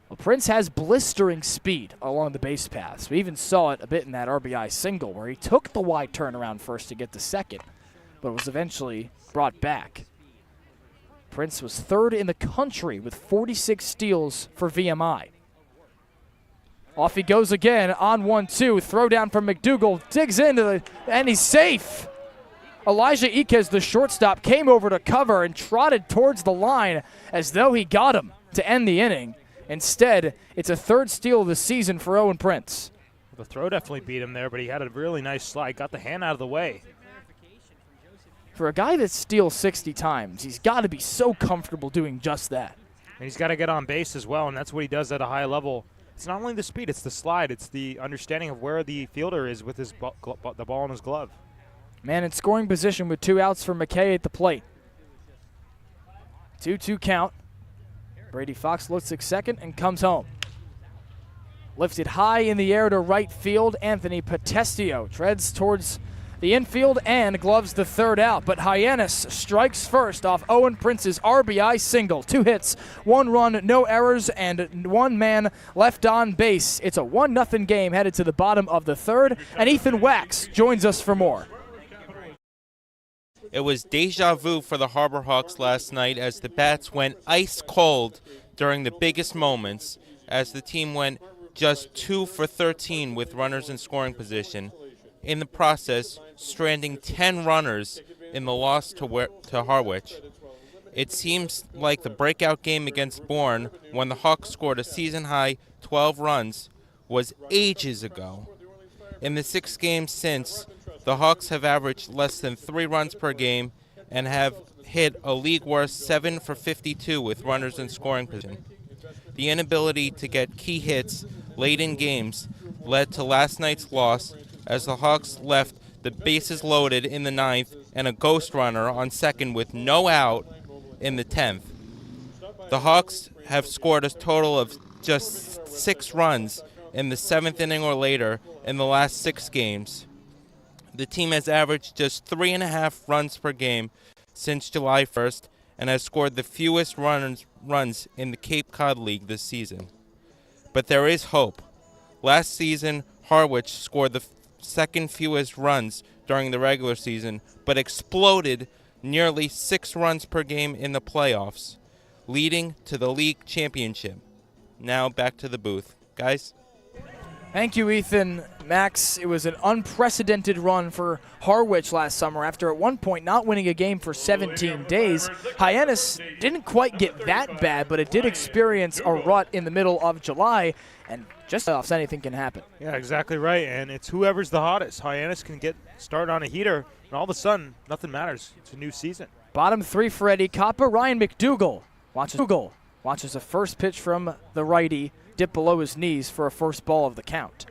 Well, Prince has blistering speed along the base paths. We even saw it a bit in that RBI single where he took the wide turnaround first to get to second, but was eventually brought back. Prince was 3rd in the country with 46 steals for VMI. Off he goes again on 1-2. Throw down from McDougall. Digs into and he's safe. Elijah Iquez, the shortstop, came over to cover and trotted towards the line as though he got him to end the inning. Instead, it's a 3rd steal of the season for Owen Prince. The throw definitely beat him there, but he had a really nice slide. Got the hand out of the way. For a guy that steals 60 times, he's got to be so comfortable doing just that. And he's got to get on base as well, and that's what he does at a high level. It's not only the speed, it's the slide. It's the understanding of where the fielder is with his the ball in his glove. Man in scoring position with 2 outs for McKay at the plate. 2-2 count. Brady Fox looks at second and comes home. Lifted high in the air to right field. Anthony Potestio treads towards the infield and gloves the 3rd out. But Hyannis strikes first off Owen Prince's RBI single. 2 hits, 1 run, no errors, and 1 man left on base. It's a 1-0 game headed to the bottom of the 3rd. And Ethan Wax joins us for more. It was deja vu for the Harbor Hawks last night as the bats went ice cold during the biggest moments, as the team went just 2 for 13 with runners in scoring position, in the process stranding 10 runners in the loss to Harwich. It seems like the breakout game against Bourne, when the Hawks scored a season-high 12 runs, was ages ago. In the 6 games since, the Hawks have averaged less than 3 runs per game and have hit a league-worst 7 for 52 with runners in scoring position. The inability to get key hits late in games led to last night's loss, as the Hawks left the bases loaded in the 9th and a ghost runner on second with no out in the 10th. The Hawks have scored a total of just 6 runs in the 7th inning or later in the last 6 games. The team has averaged just 3.5 runs per game since July 1st and has scored the fewest runs in the Cape Cod League this season. But there is hope. Last season, Harwich scored the second fewest runs during the regular season, but exploded nearly 6 runs per game in the playoffs, leading to the league championship. Now back to the booth. Guys? Thank you, Ethan. Max, it was an unprecedented run for Harwich last summer after at one point not winning a game for 17 days. Hyannis didn't quite get that bad, but it did experience a rut in the middle of July, and just off anything can happen. Yeah, exactly right, and it's whoever's the hottest. Hyannis can get started on a heater, and all of a sudden, nothing matters. It's a new season. Bottom 3 for Eddie Coppa. Ryan McDougall watches a first pitch from the righty dip below his knees for a first ball of the count.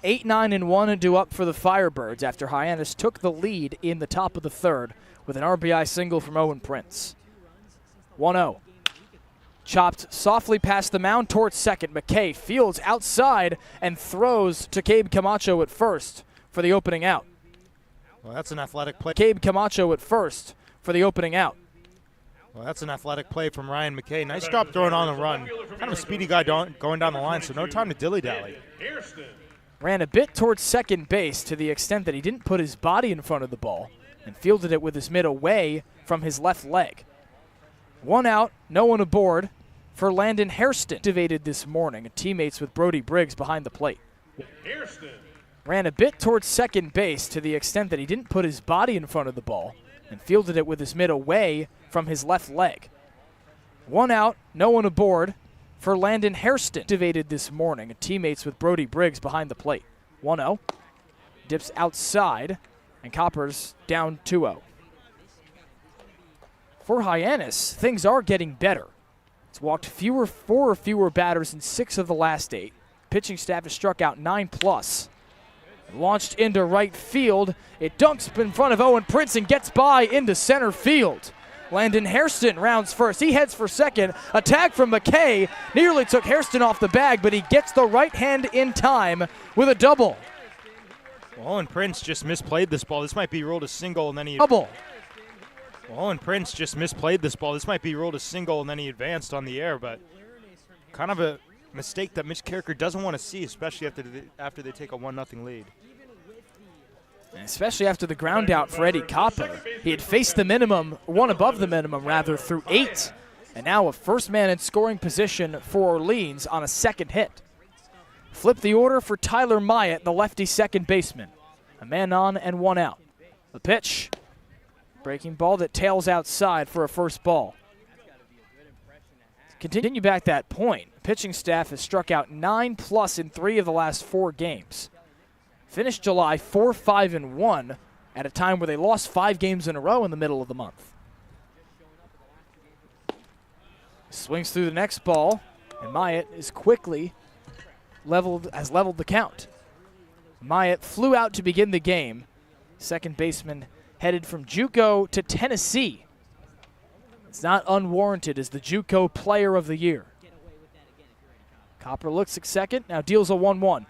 8-9-1 due up for the Firebirds after Hyannis took the lead in the top of the third with an RBI single from Owen Prince. 1-0. Chopped softly past the mound towards second. McKay fields outside and throws to Cabe Camacho at first for the opening out. Well, that's an athletic play. Cabe Camacho at first for the opening out. Well, that's an athletic play from Ryan McKay. Nice job throwing on the run. Kind of a speedy guy going down the line, so no time to dilly-dally. Ran a bit towards second base to the extent that he didn't put his body in front of the ball and fielded it with his mitt away from his left leg. 1 out, no one aboard for Landon Hairston. Activated this morning, teammates with Brody Briggs behind the plate. Ran a bit towards second base to the extent that he didn't put his body in front of the ball and fielded it with his mitt away from his left leg. 1 out, no one aboard for Landon Hairston. Activated this morning, teammates with Brody Briggs behind the plate. 1-0, dips outside, and Copper's down 2-0. For Hyannis, things are getting better. It's walked 4 or fewer batters in 6 of the last 8. Pitching staff has struck out 9+. Launched into right field. It dunks in front of Owen Prince and gets by into center field. Landon Hairston rounds first. He heads for second. A tag from McKay nearly took Hairston off the bag, but he gets the right hand in time with a double. Well, Owen Prince just misplayed this ball. This might be ruled a single, and then he... Double. Well, Owen Prince just misplayed this ball. This might be ruled a single, and then he advanced on the air, but kind of a mistake that Mitch Carricker doesn't want to see, especially after they take a 1-0 lead. And especially after the ground out for Eddie Copper. He had faced the minimum, one above the minimum rather, through 8. And now a first man in scoring position for Orleans on a second hit. Flip the order for Tyler Myatt, the lefty second baseman. A man on and 1 out. The pitch. Breaking ball that tails outside for a first ball. To continue back that point, pitching staff has struck out 9+ in 3 of the last 4 games. Finished July 4-5-1 at a time where they lost 5 games in a row in the middle of the month. Swings through the next ball, and Myatt is quickly leveled the count. Myatt flew out to begin the game. Second baseman headed from JUCO to Tennessee. It's not unwarranted as the JUCO Player of the Year. Copper looks at second, now deals a 1-1.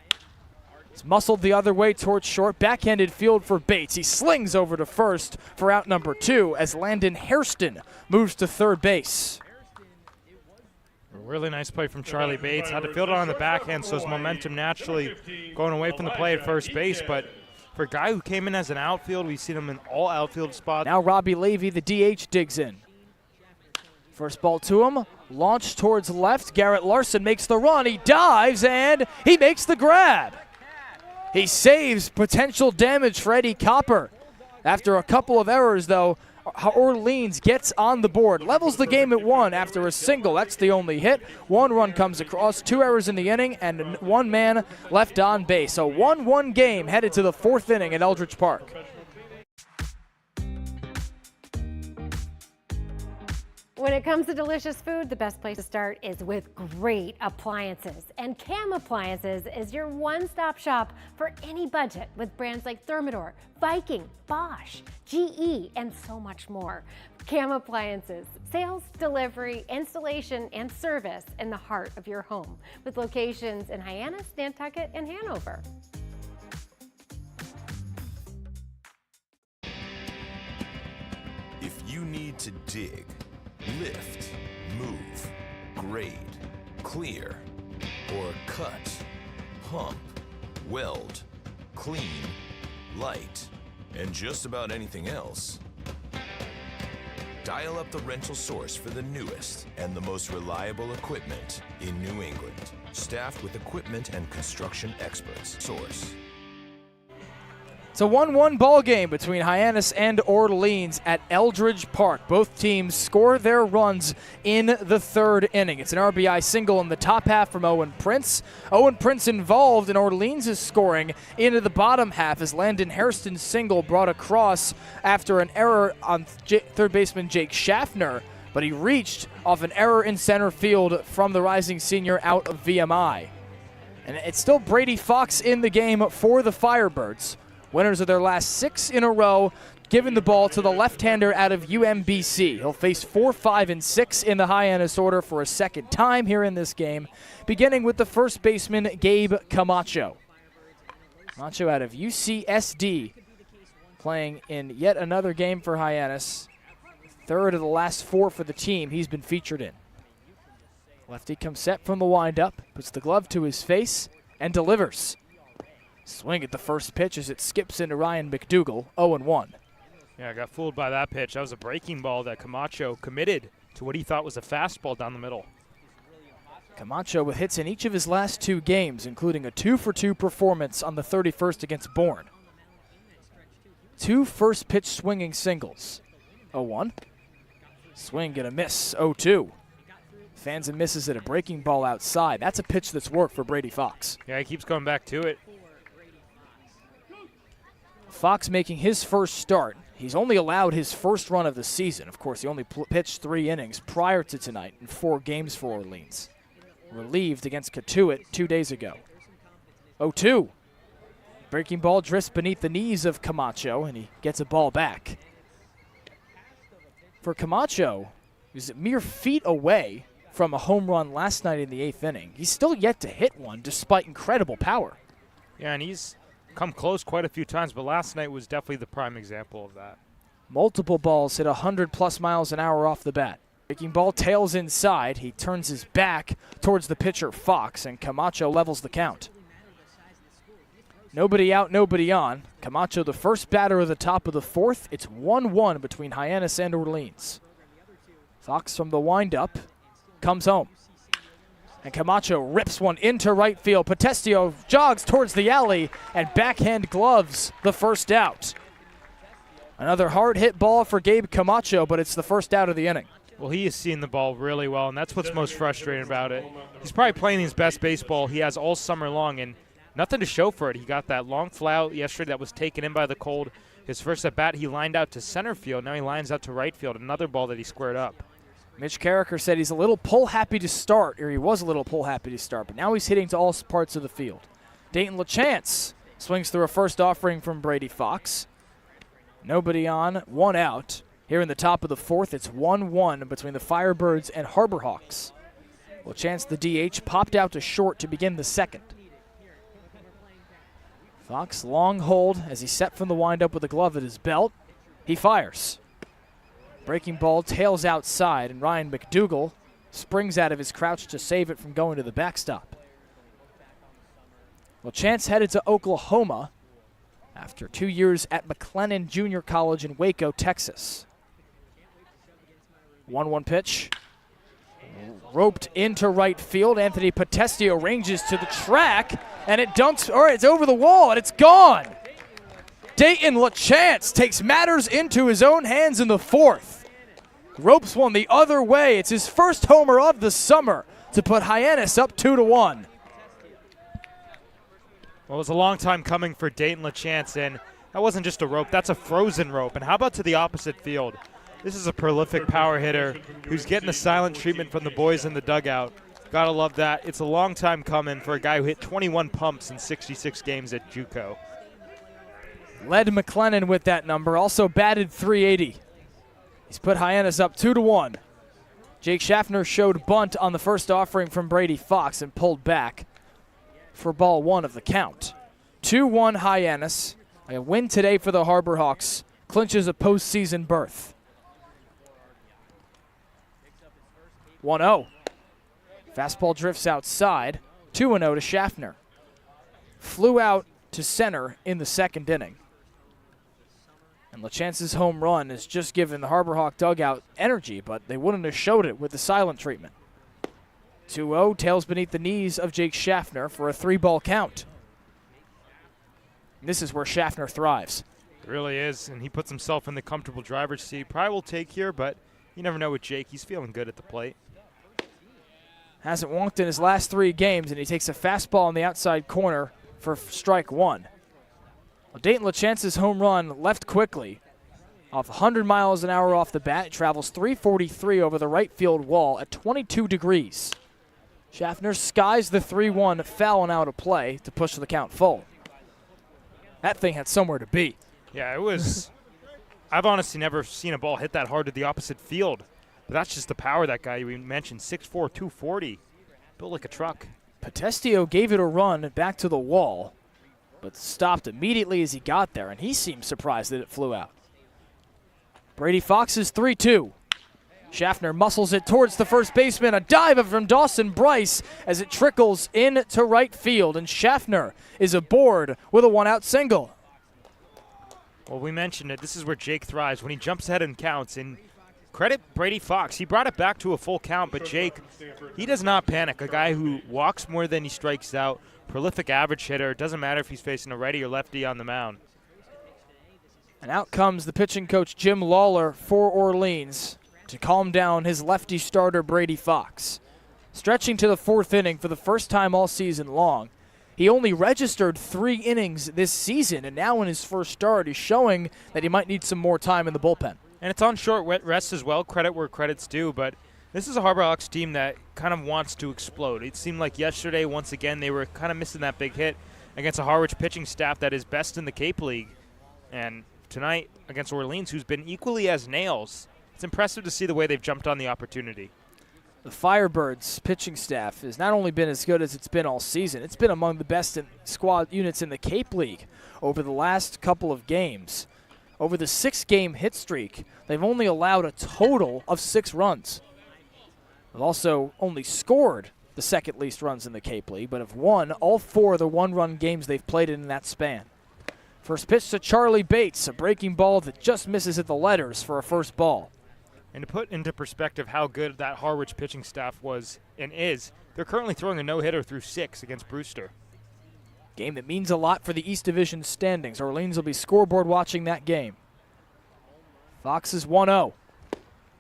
It's muscled the other way towards short. Backhanded field for Bates. He slings over to first for out number 2 as Landon Hairston moves to third base. A really nice play from Charlie Bates. Had to field it on the backhand, so his momentum naturally going away from the play at first base. But for a guy who came in as an outfield, we've seen him in all outfield spots. Now Robbie Levy, the DH, digs in. First ball to him. Launched towards left. Garrett Larson makes the run. He dives, and he makes the grab. He saves potential damage for Eddie Copper. After a couple of errors, though, Orleans gets on the board. Levels the game at 1 after a single. That's the only hit. 1 run comes across, 2 errors in the inning, and 1 man left on base. A 1-1 game headed to the 4th inning at Eldridge Park. When it comes to delicious food, the best place to start is with great appliances. And Cam Appliances is your one-stop shop for any budget with brands like Thermador, Viking, Bosch, GE, and so much more. Cam Appliances, sales, delivery, installation, and service in the heart of your home with locations in Hyannis, Nantucket, and Hanover. If you you need to dig, lift, move, grade, clear, or cut, pump, weld, clean, light, and just about anything else, dial up the rental source for the newest and the most reliable equipment in New England. Staffed with equipment and construction experts. Source. It's a 1-1 ball game between Hyannis and Orleans at Eldridge Park. Both teams score their runs in the third inning. It's an RBI single in the top half from Owen Prince. Owen Prince involved in Orleans' scoring into the bottom half as Landon Hairston's single brought across after an error on third baseman Jake Schaffner, but he reached off an error in center field from the rising senior out of VMI. And it's still Brady Fox in the game for the Firebirds. Winners of their last 6 in a row, giving the ball to the left-hander out of UMBC. He'll face 4, 5, and 6 in the Hyannis order for a second time here in this game, beginning with the first baseman, Gabe Camacho. Camacho out of UCSD, playing in yet another game for Hyannis. Third of the last 4 for the team he's been featured in. Lefty comes set from the windup, puts the glove to his face, and delivers. Swing at the first pitch as it skips into Ryan McDougal, 0-1. Yeah, I got fooled by that pitch. That was a breaking ball that Camacho committed to what he thought was a fastball down the middle. Camacho with hits in each of his last 2 games, including a 2-for-2 performance on the 31st against Bourne. 2 first pitch swinging singles, 0-1. Swing and a miss, 0-2. Fans and misses at a breaking ball outside. That's a pitch that's worked for Brady Fox. Yeah, he keeps going back to it. Fox making his first start. He's only allowed his first run of the season. Of course, he only pitched 3 innings prior to tonight in 4 games for Orleans. Relieved against Catuit 2 days ago. 0-2. Breaking ball drifts beneath the knees of Camacho, and he gets a ball back. For Camacho, he was mere feet away from a home run last night in the 8th inning. He's still yet to hit one, despite incredible power. Yeah, and he's come close quite a few times, but last night was definitely the prime example of that. Multiple balls hit 100+ miles an hour off the bat. Breaking ball tails inside. He turns his back towards the pitcher, Fox, and Camacho levels the count. Nobody out, nobody on. Camacho, the first batter of the top of the 4th. It's 1-1 between Hyannis and Orleans. Fox from the windup comes home. And Camacho rips one into right field. Potestio jogs towards the alley and backhand gloves the first out. Another hard hit ball for Gabe Camacho, but it's the first out of the inning. Well, he is seeing the ball really well, and that's what's most frustrating about it. He's probably playing his best baseball he has all summer long, and nothing to show for it. He got that long fly out yesterday that was taken in by the cold. His first at bat, he lined out to center field. Now he lines out to right field. Another ball that he squared up. Mitch Carricker said he's a little pull happy to start, or he was a little pull happy to start, but now he's hitting to all parts of the field. Dayton LaChance swings through a first offering from Brady Fox. Nobody on, 1 out. Here in the top of the 4th, it's 1-1 between the Firebirds and Harbor Hawks. LaChance, the DH, popped out to short to begin the 2nd. Fox, long hold as he's set from the windup with a glove at his belt. He fires. Breaking ball tails outside, and Ryan McDougal springs out of his crouch to save it from going to the backstop. LaChance headed to Oklahoma after 2 years at McLennan Junior College in Waco, Texas. 1-1 pitch. Roped into right field. Anthony Potestio ranges to the track, and it dunks, or it's over the wall, and it's gone. Dayton LaChance takes matters into his own hands in the 4th. Ropes one the other way. It's his first homer of the summer to put Hyannis up 2-1. Well, it was a long time coming for Dayton LaChance, and that wasn't just a rope. That's a frozen rope. And how about to the opposite field? This is a prolific power hitter who's getting the silent treatment from the boys in the dugout. Gotta love that. It's a long time coming for a guy who hit 21 pumps in 66 games at JUCO. Led McLennan with that number, also batted .380. He's put Hyannis up 2-1. Jake Schaffner showed bunt on the first offering from Brady Fox and pulled back for ball 1 of the count. 2-1 Hyannis. A win today for the Harbor Hawks clinches a postseason berth. 1-0. Fastball drifts outside. 2-0 to Schaffner. Flew out to center in the second inning. And LaChance's home run has just given the Harbor Hawk dugout energy, but they wouldn't have showed it with the silent treatment. 2-0, tails beneath the knees of Jake Schaffner for a 3-ball count. And this is where Schaffner thrives. It really is, and he puts himself in the comfortable driver's seat. Probably will take here, but you never know with Jake. He's feeling good at the plate. Hasn't walked in his last 3 games, and he takes a fastball in the outside corner for strike 1. Well, Dayton LaChance's home run left quickly. Off 100 miles an hour off the bat, it travels 343 over the right field wall at 22 degrees. Schaffner skies the 3-1 foul and out of play to push the count full. That thing had somewhere to be. Yeah, it was. I've honestly never seen a ball hit that hard to the opposite field. But that's just the power of that guy we mentioned, 6'4", 240. Built like a truck. Potestio gave it a run back to the wall, but stopped immediately as he got there, and he seemed surprised that it flew out. Brady Fox is 3-2. Schaffner muscles it towards the first baseman. A dive from Dawson Bryce as it trickles into right field, and Schaffner is aboard with a 1-out single. Well, we mentioned it. This is where Jake thrives when he jumps ahead and counts. And credit Brady Fox. He brought it back to a full count, but Jake, he does not panic. A guy who walks more than he strikes out, prolific average hitter. It doesn't matter if he's facing a righty or lefty on the mound. And out comes the pitching coach, Jim Lawler, for Orleans to calm down his lefty starter, Brady Fox. Stretching to the 4th inning for the first time all season long. He only registered 3 innings this season, and now in his first start, he's showing that he might need some more time in the bullpen. And it's on short rest as well, credit where credit's due, but this is a Harbor Hawks team that kind of wants to explode. It seemed like yesterday, once again, they were kind of missing that big hit against a Harwich pitching staff that is best in the Cape League. And tonight, against Orleans, who's been equally as nails, it's impressive to see the way they've jumped on the opportunity. The Firebirds pitching staff has not only been as good as it's been all season, it's been among the best squad units in the Cape League over the last couple of games. Over the 6-game hit streak, they've only allowed a total of 6 runs. They've also only scored the second least runs in the Cape League, but have won all 4 of the 1-run games they've played in that span. First pitch to Charlie Bates, a breaking ball that just misses at the letters for a first ball. And to put into perspective how good that Harwich pitching staff was and is, they're currently throwing a no-hitter through 6 against Brewster. Game that means a lot for the East Division standings. Orleans will be scoreboard watching that game. Fox is 1-0.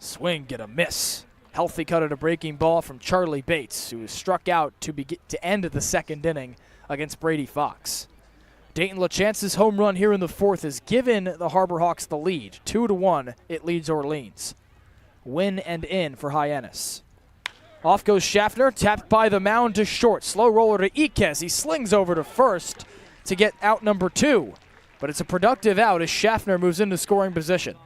Swing, get a miss. Healthy cut at a breaking ball from Charlie Bates, who was struck out to end the second inning against Brady Fox. Dayton LaChance's home run here in the 4th has given the Harbor Hawks the lead. 2-1, it leads Orleans. Win and in for Hyannis. Off goes Schaffner, tapped by the mound to short. Slow roller to Iquez. He slings over to first to get out number 2. But it's a productive out as Schaffner moves into scoring position.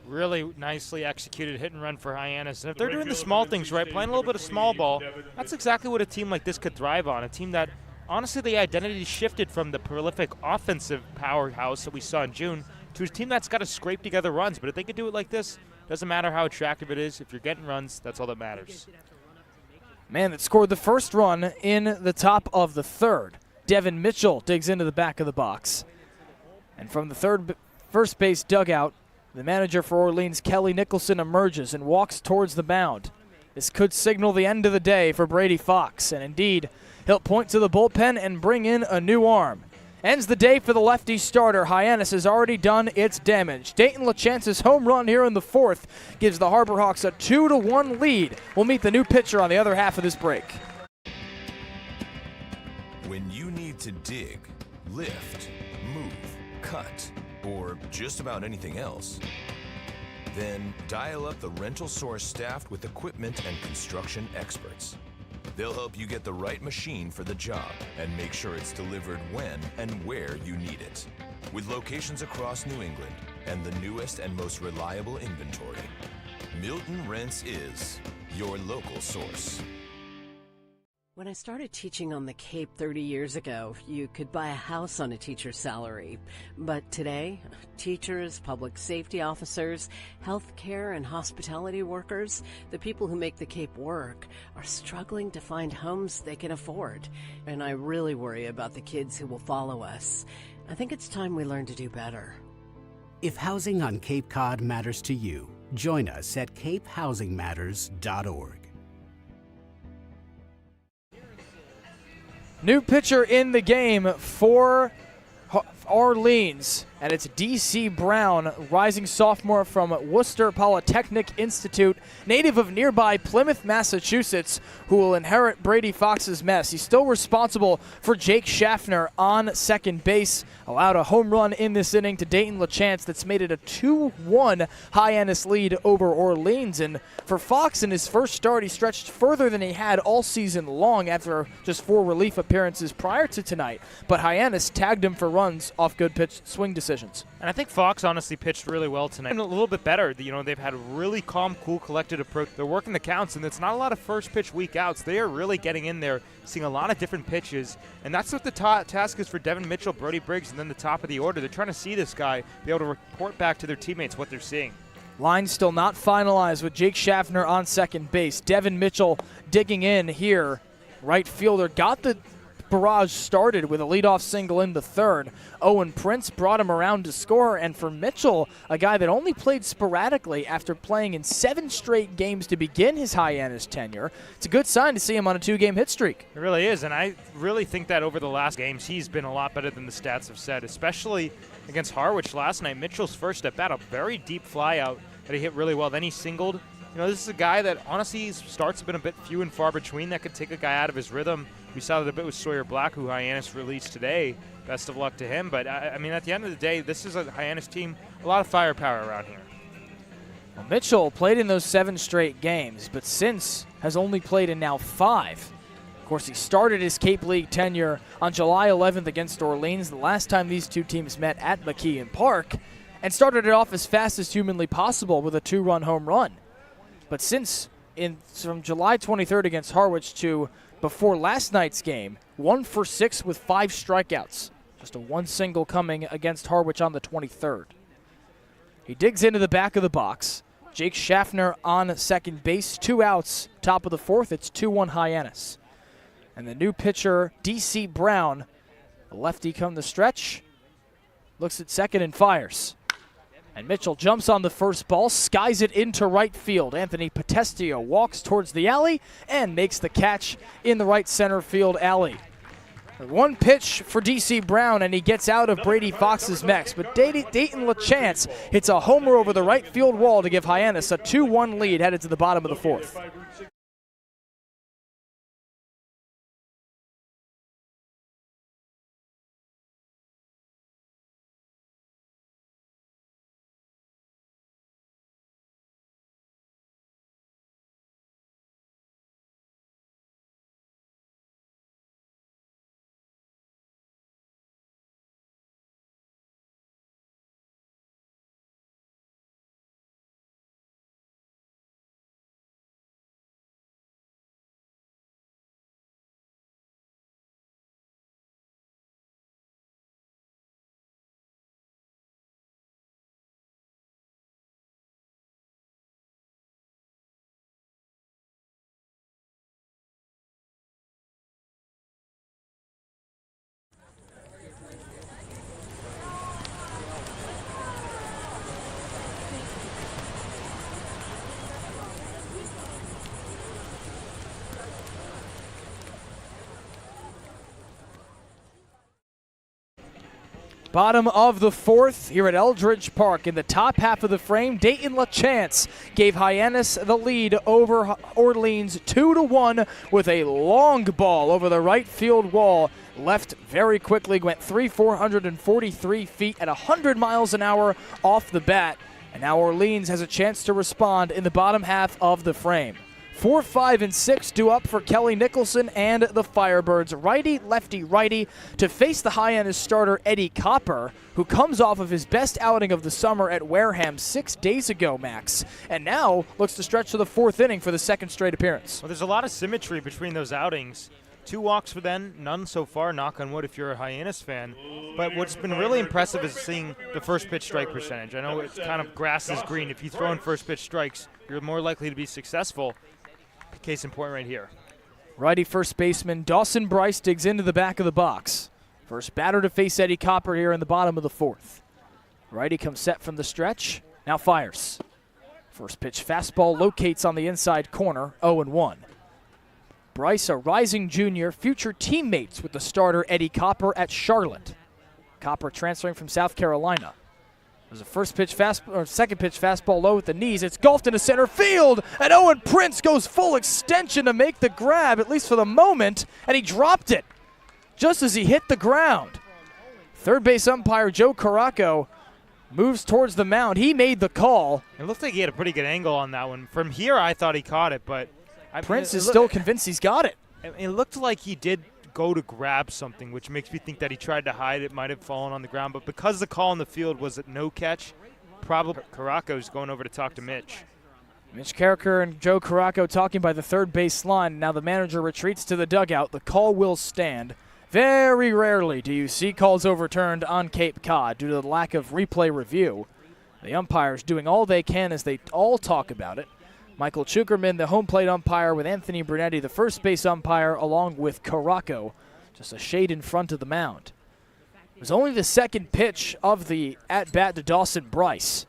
Really nicely executed hit and run for Hyannis. And if they're doing the small things right, playing a little bit of small ball, that's exactly what a team like this could thrive on. A team that, honestly, the identity shifted from the prolific offensive powerhouse that we saw in June to a team that's got to scrape together runs. But if they could do it like this, doesn't matter how attractive it is. If you're getting runs, that's all that matters. Man that scored the first run in the top of the 3rd. Devin Mitchell digs into the back of the box. And from the first base dugout, the manager for Orleans, Kelly Nicholson, emerges and walks towards the mound. This could signal the end of the day for Brady Fox. And indeed, he'll point to the bullpen and bring in a new arm. Ends the day for the lefty starter. Hyannis has already done its damage. Dayton LaChance's home run here in the 4th gives the Harbor Hawks a 2-1 lead. We'll meet the new pitcher on the other half of this break. When you need to dig, lift, move, cut, or just about anything else, then dial up the Rental Source staffed with equipment and construction experts. They'll help you get the right machine for the job and make sure it's delivered when and where you need it. With locations across New England and the newest and most reliable inventory, Milton Rents is your local source. When I started teaching on the Cape 30 years ago, you could buy a house on a teacher's salary. But today, teachers, public safety officers, healthcare and hospitality workers, the people who make the Cape work, are struggling to find homes they can afford. And I really worry about the kids who will follow us. I think it's time we learn to do better. If housing on Cape Cod matters to you, join us at capehousingmatters.org. New pitcher in the game for Orleans, and it's D.C. Brown, rising sophomore from Worcester Polytechnic Institute, native of nearby Plymouth, Massachusetts, who will inherit Brady Fox's mess. He's still responsible for Jake Schaffner on second base. Allowed a home run in this inning to Dayton LaChance that's made it a 2-1 Hyannis lead over Orleans. And for Fox in his first start, he stretched further than he had all season long after just 4 relief appearances prior to tonight. But Hyannis tagged him for runs off good pitch swing decisions. And I think Fox honestly pitched really well tonight. And a little bit better. You know, they've had a really calm, cool, collected approach. They're working the counts, and it's not a lot of first pitch weak outs. They are really getting in there, seeing a lot of different pitches. And that's what the task is for Devin Mitchell, Brody Briggs, and then the top of the order. They're trying to see this guy be able to report back to their teammates what they're seeing. Line still not finalized with Jake Schaffner on second base. Devin Mitchell digging in here. Right fielder got the barrage started with a leadoff single in the third. Owen Prince brought him around to score, and for Mitchell, a guy that only played sporadically after playing in 7 straight games to begin his Hyannis tenure, it's a good sign to see him on a 2-game hit streak. It really is, and I really think that over the last games, he's been a lot better than the stats have said, especially against Harwich last night. Mitchell's first at bat, a very deep fly out that he hit really well. Then he singled. You know, this is a guy that, honestly, his starts have been a bit few and far between that could take a guy out of his rhythm. We saw that a bit with Sawyer Black, who Hyannis released today. Best of luck to him. But, I mean, at the end of the day, this is a Hyannis team, a lot of firepower around here. Well, Mitchell played in those 7 straight games, but since has only played in now 5. Of course, he started his Cape League tenure on July 11th against Orleans, the last time these two teams met at McKeon Park, and started it off as fast as humanly possible with a 2-run home run. But since from July 23rd against Harwich to before last night's game, 1 for 6 with 5 strikeouts. Just a 1 single coming against Harwich on the 23rd. He digs into the back of the box. Jake Schaffner on second base, 2 outs, top of the 4th. It's 2-1 Hyannis. And the new pitcher, D.C. Brown, the lefty come the stretch, looks at second and fires. And Mitchell jumps on the first ball, skies it into right field. Anthony Potestio walks towards the alley and makes the catch in the right center field alley. 1 pitch for D.C. Brown, and he gets out of Brady Fox's mix. But Dayton LaChance hits a homer over the right field wall to give Hyannis a 2-1 lead headed to the bottom of the 4th. Bottom of the 4th here at Eldridge Park. In the top half of the frame, Dayton LaChance gave Hyannis the lead over Orleans 2-1 with a long ball over the right field wall. Left very quickly, went 443 feet at 100 miles an hour off the bat. And now Orleans has a chance to respond in the bottom half of the frame. 4, 5, and 6 due up for Kelly Nicholson and the Firebirds. Righty, lefty, righty to face the Hyannis starter Eddie Copper, who comes off of his best outing of the summer at Wareham 6 days ago, Max, and now looks to stretch to the 4th inning for the 2nd straight appearance. Well, there's a lot of symmetry between those outings. 2 walks for them, none so far, knock on wood if you're a Hyannis fan. But what's been really impressive is seeing the first pitch strike percentage. I know it's kind of grass is green. If you throw in first pitch strikes, you're more likely to be successful. Case in point right here. Righty first baseman Dawson Bryce digs into the back of the box. First batter to face Eddie Copper here in the bottom of the 4th. Righty comes set from the stretch, now fires. First pitch fastball locates on the inside corner, 0-1. Bryce, a rising junior, future teammates with the starter Eddie Copper at Charlotte. Copper transferring from South Carolina. There's a second pitch fastball low with the knees. It's golfed into center field, and Owen Prince goes full extension to make the grab, at least for the moment, and he dropped it just as he hit the ground. Third base umpire Joe Caraco moves towards the mound. He made the call. It looked like he had a pretty good angle on that one. From here, I thought he caught it, but Prince is still convinced he's got it. It looked like he did go to grab something, which makes me think that he tried to hide it, might have fallen on the ground. But because the call in the field was at no catch, probably Caraco's going over to talk to Mitch. Mitch Carricker and Joe Caraco talking by the third base line. Now the manager retreats to the dugout. The call will stand. Very rarely do you see calls overturned on Cape Cod due to the lack of replay review. The umpires doing all they can as they all talk about it. Michael Chukerman, the home plate umpire, with Anthony Brunetti, the first base umpire, along with Caraco, just a shade in front of the mound. It was only the second pitch of the at-bat to Dawson Bryce,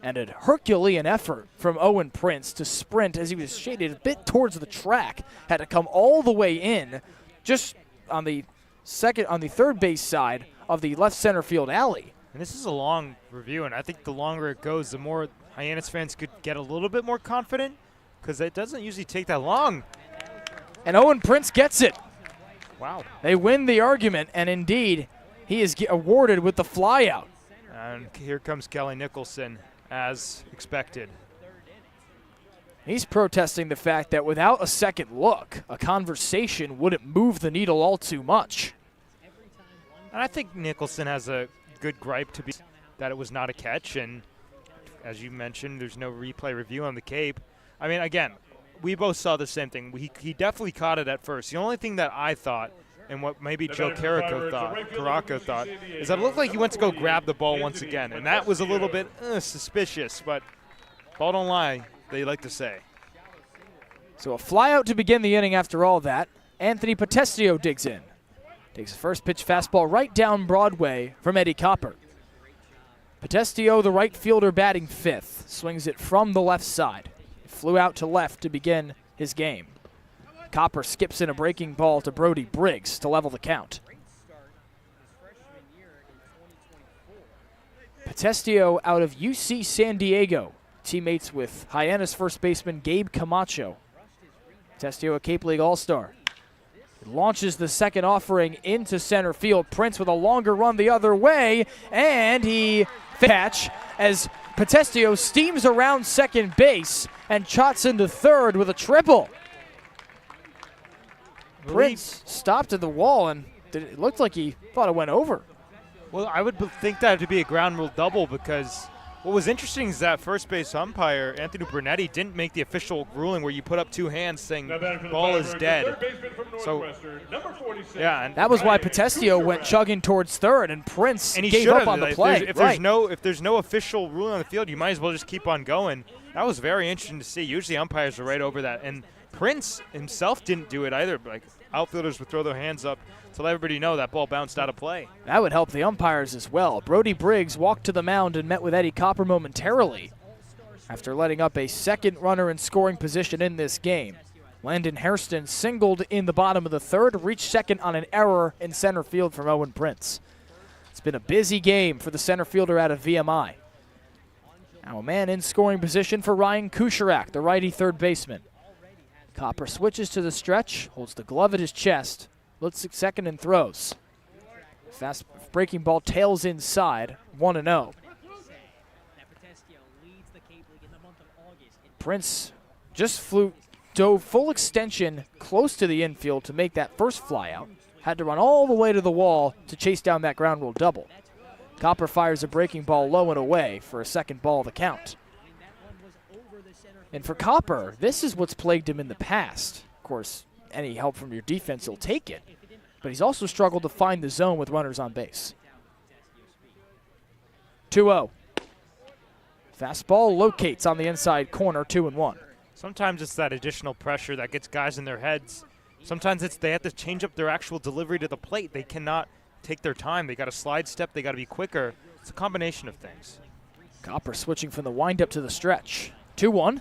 and a Herculean effort from Owen Prince to sprint as he was shaded a bit towards the track. Had to come all the way in, just on the third base side of the left center field alley. And this is a long review, and I think the longer it goes, the more Hyannis fans could get a little bit more confident, because it doesn't usually take that long. And Owen Prince gets it. Wow. They win the argument, and indeed, he is awarded with the flyout. And here comes Kelly Nicholson, as expected. He's protesting the fact that without a second look, a conversation wouldn't move the needle all too much. And I think Nicholson has a good gripe to be that it was not a catch, and as you mentioned, there's no replay review on the Cape. I mean, again, we both saw the same thing. He definitely caught it at first. The only thing that I thought, and what maybe Joe Caraco thought, is that it looked like he went to go grab the ball once again, and that was a little bit suspicious, but ball don't lie, they like to say. So a flyout to begin the inning after all that. Anthony Potestio digs in. Takes the first pitch fastball right down Broadway from Eddie Copper. Potestio, the right fielder, batting 5th, swings it from the left side. It flew out to left to begin his game. Copper skips in a breaking ball to Brody Briggs to level the count. Potestio out of UC San Diego, teammates with Hyannis first baseman Gabe Camacho. Potestio, a Cape League All-Star. Launches the second offering into center field. Prince with a longer run the other way, and he catch as Potestio steams around second base and trots into third with a triple. Prince stopped at the wall, and it looked like he thought it went over. Well, I would think that to be a ground rule double, because what was interesting is that first base umpire, Anthony Brunetti, didn't make the official ruling where you put up 2 hands saying ball is dead. So, yeah. And that was why Potestio went chugging towards third, and Prince and he gave up on the play. If there's no official ruling on the field, you might as well just keep on going. That was very interesting to see. Usually umpires are right over that. And Prince himself didn't do it either. Like, outfielders would throw their hands up to let everybody know that ball bounced out of play. That would help the umpires as well. Brody Briggs walked to the mound and met with Eddie Copper momentarily after letting up a second runner in scoring position in this game. Landon Hairston singled in the bottom of the 3rd, reached second on an error in center field from Owen Prince. It's been a busy game for the center fielder out of VMI. Now a man in scoring position for Ryan Kucherak, the righty third baseman. Copper switches to the stretch, holds the glove at his chest, looks at second and throws. Fast breaking ball tails inside, 1-0. Prince just dove full extension close to the infield to make that first flyout. Had to run all the way to the wall to chase down that ground rule double. Copper fires a breaking ball low and away for a second ball of the count. And for Copper, this is what's plagued him in the past. Of course, any help from your defense, you'll take it. But he's also struggled to find the zone with runners on base. 2-0. Fastball locates on the inside corner, 2-1. Sometimes it's that additional pressure that gets guys in their heads. Sometimes they have to change up their actual delivery to the plate. They cannot take their time. They got to slide step. They got to be quicker. It's a combination of things. Copper switching from the windup to the stretch. 2-1.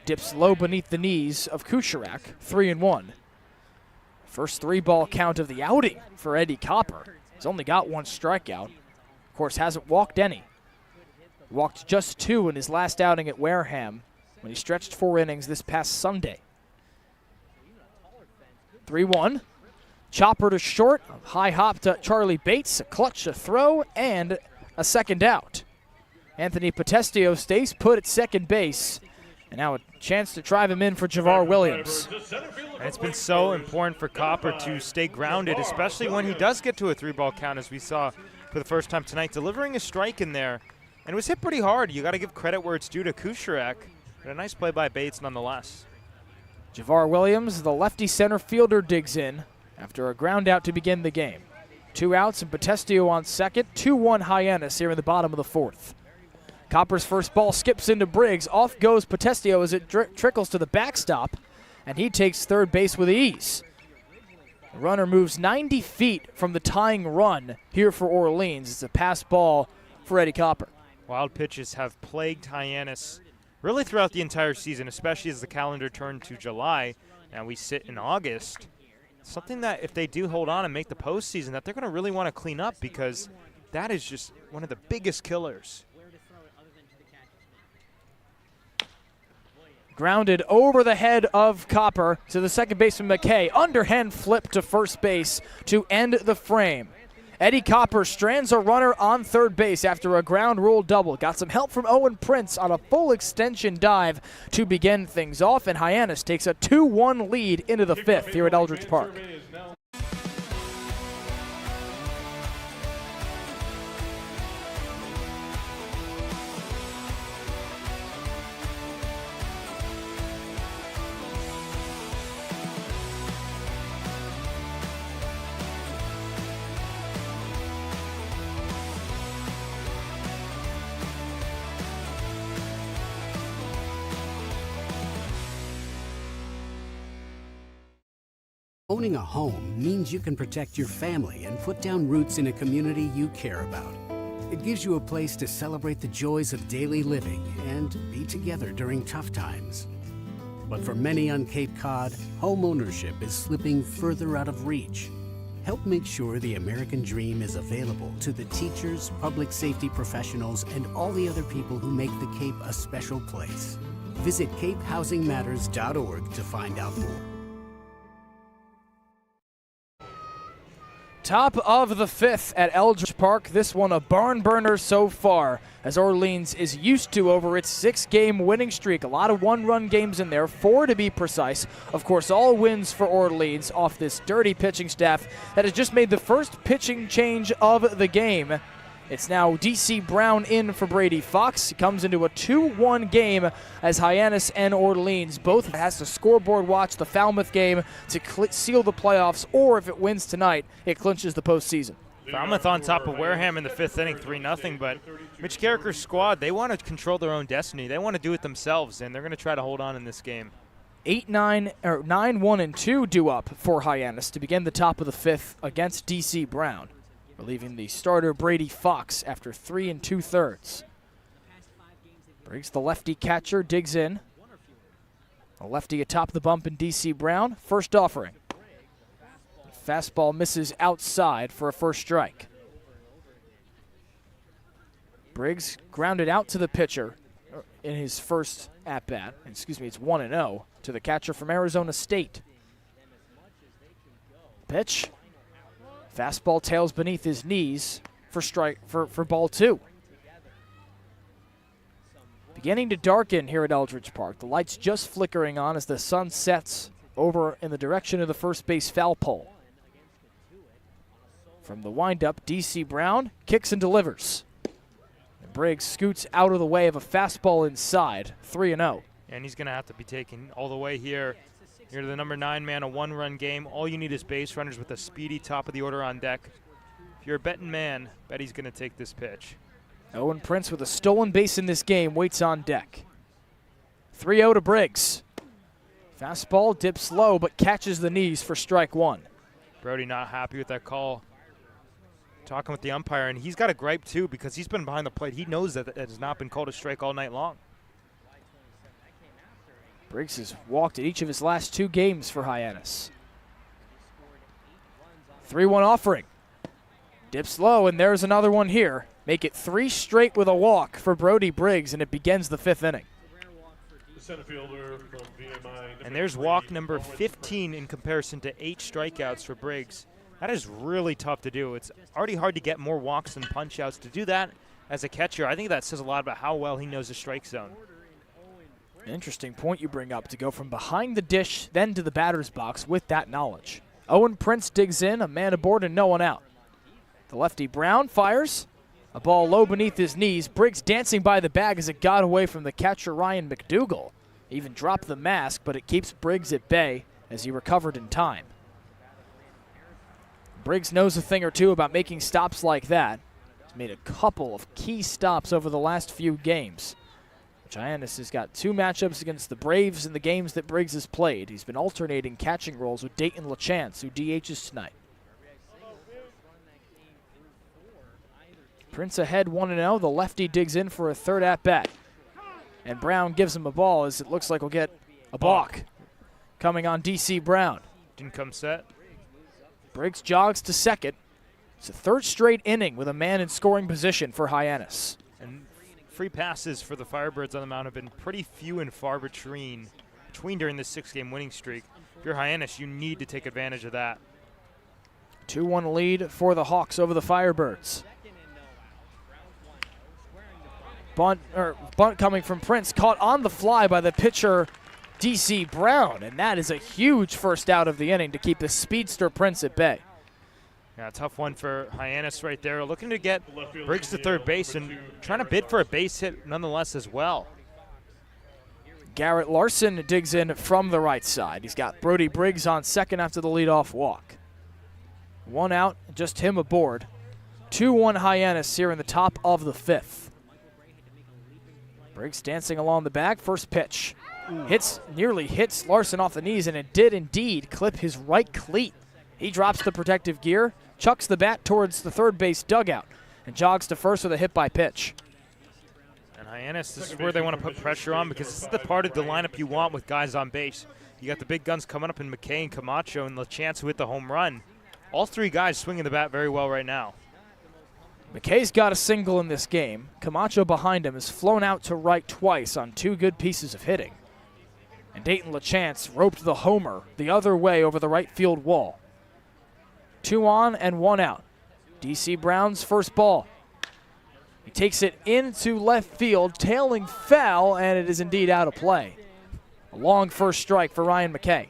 Dips low beneath the knees of Kucherak, 3-1. First 3-ball count of the outing for Eddie Copper. He's only got 1 strikeout. Of course, hasn't walked any. He walked just 2 in his last outing at Wareham when he stretched 4 innings this past Sunday. 3-1. Chopper to short. High hop to Charlie Bates. A clutch to throw and a second out. Anthony Potestio stays put at second base. And now a chance to drive him in for Javar Williams. And it's been so important for Copper to stay grounded, especially when he does get to a 3-ball count, as we saw for the first time tonight. Delivering a strike in there. And it was hit pretty hard. You got to give credit where it's due to Kucherak. But a nice play by Bates nonetheless. Javar Williams, the lefty center fielder, digs in after a ground out to begin the game. 2 outs and Potestio on second. 2-1 Hyannis here in the bottom of the 4th. Copper's first ball skips into Briggs. Off goes Potestio as it trickles to the backstop, and he takes third base with ease. The runner moves 90 feet from the tying run here for Orleans. It's a pass ball for Eddie Copper. Wild pitches have plagued Hyannis really throughout the entire season, especially as the calendar turned to July and we sit in August. Something that if they do hold on and make the postseason, that they're going to really want to clean up, because that is just one of the biggest killers. Grounded over the head of Copper to the second baseman McKay. Underhand flip to first base to end the frame. Eddie Copper strands a runner on third base after a ground rule double. Got some help from Owen Prince on a full extension dive to begin things off, and Hyannis takes a 2-1 lead into the 5th here at Eldridge Park. Owning a home means you can protect your family and put down roots in a community you care about. It gives you a place to celebrate the joys of daily living and be together during tough times. But for many on Cape Cod, home ownership is slipping further out of reach. Help make sure the American dream is available to the teachers, public safety professionals, and all the other people who make the Cape a special place. Visit capehousingmatters.org to find out more. Top of the 5th at Eldridge Park. This one a barn burner so far, as Orleans is used to over its 6-game winning streak. A lot of one-run games in there, 4 to be precise. Of course, all wins for Orleans off this dirty pitching staff that has just made the first pitching change of the game. It's now D.C. Brown in for Brady Fox. He comes into a 2-1 game as Hyannis and Orleans both has to scoreboard watch the Falmouth game to seal the playoffs, or if it wins tonight, it clinches the postseason. Falmouth on top of Wareham in the 5th inning, 3-0, but Mitch Carricker's squad, they want to control their own destiny. They want to do it themselves, and they're going to try to hold on in this game. 9-1-2 due up for Hyannis to begin the top of the 5th against D.C. Brown, relieving the starter Brady Fox after 3 2/3. Briggs, the lefty catcher, digs in. A lefty atop the bump in D.C. Brown. First offering. Fastball misses outside for a first strike. Briggs grounded out to the pitcher in his first at-bat. Excuse me, it's 1-0 to the catcher from Arizona State. Pitch. Fastball tails beneath his knees for ball 2. Beginning to darken here at Eldridge Park. The lights just flickering on as the sun sets over in the direction of the first base foul pole. From the windup, D.C. Brown kicks and delivers. And Briggs scoots out of the way of a fastball inside, 3-0. And he's going to have to be taken all the way here. You're the number 9 man, a 1-run game. All you need is base runners with a speedy top of the order on deck. If you're a betting man, bet he's going to take this pitch. Owen Prince with a stolen base in this game waits on deck. 3-0 to Briggs. Fastball dips low but catches the knees for strike 1. Brody not happy with that call. Talking with the umpire, and he's got a gripe too because he's been behind the plate. He knows that it has not been called a strike all night long. Briggs has walked at each of his last 2 games for Hyannis. 3-1 offering. Dips low, and there's another one here. Make it 3 straight with a walk for Brody Briggs, and it begins the 5th inning. And there's walk number 15 in comparison to 8 strikeouts for Briggs. That is really tough to do. It's already hard to get more walks than punch-outs. To do that as a catcher, I think that says a lot about how well he knows the strike zone. Interesting point you bring up, to go from behind the dish then to the batter's box with that knowledge. Owen Prince digs in, a man aboard and no one out. The lefty Brown fires. A ball low beneath his knees. Briggs dancing by the bag as it got away from the catcher Ryan McDougal. Even dropped the mask, but it keeps Briggs at bay as he recovered in time. Briggs knows a thing or two about making stops like that. He's made a couple of key stops over the last few games. Hyannis has got 2 matchups against the Braves in the games that Briggs has played. He's been alternating catching roles with Dayton LaChance, who DHs tonight. Prince ahead 1-0. The lefty digs in for a 3rd at-bat. And Brown gives him a ball as it looks like we'll get a balk coming on DC Brown. Didn't come set. Briggs jogs to second. It's a 3rd straight inning with a man in scoring position for Hyannis. And free passes for the Firebirds on the mound have been pretty few and far between during this 6-game winning streak. If you're Hyannis, you need to take advantage of that. 2-1 lead for the Hawks over the Firebirds. Bunt coming from Prince, caught on the fly by the pitcher DC Brown, and that is a huge first out of the inning to keep the speedster Prince at bay. Yeah, tough one for Hyannis right there. Looking to get Briggs to 3rd base and trying to bid for a base hit nonetheless as well. Garrett Larson digs in from the right side. He's got Brody Briggs on second after the leadoff walk. 1 out, just him aboard. 2-1 Hyannis here in the top of the 5th. Briggs dancing along the bag. First pitch. Nearly hits Larson off the knees, and it did indeed clip his right cleat. He drops the protective gear, chucks the bat towards the 3rd base dugout, and jogs to first with a hit by pitch. And Hyannis, this is where they want to put pressure on, because this is the part of the lineup you want with guys on base. You got the big guns coming up in McKay and Camacho, and LaChance who hit the home run. All 3 guys swinging the bat very well right now. McKay's got a single in this game. Camacho behind him has flown out to right twice on 2 good pieces of hitting. And Dayton LaChance roped the homer the other way over the right field wall. 2 on and 1 out. DC Brown's first ball. He takes it into left field, tailing foul, and it is indeed out of play. A long first strike for Ryan McKay.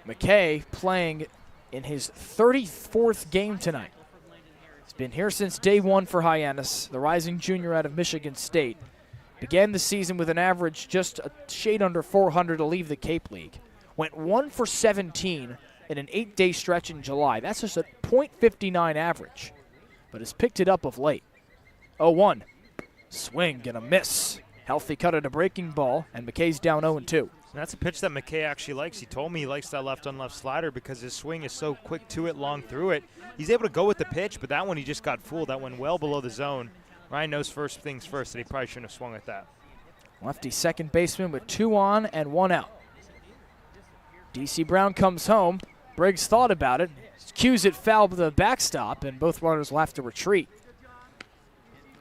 McKay playing in his 34th game tonight. He's been here since day 1 for Hyannis, the rising junior out of Michigan State. Began the season with an average just a shade under 400 to leave the Cape League. Went 1 for 17 in an 8-day stretch in July. That's just a .59 average, but has picked it up of late. 0-1. Swing and a miss. Healthy cut at a breaking ball, and McKay's down 0-2. And that's a pitch that McKay actually likes. He told me he likes that left-on-left slider because his swing is so quick to it, long through it. He's able to go with the pitch, but that one he just got fooled. That went well below the zone. Ryan knows first things first, that he probably shouldn't have swung at that. Lefty second baseman with 2 on and 1 out. DC Brown comes home. Briggs thought about it. Cues it foul to the backstop, and both runners will have to retreat.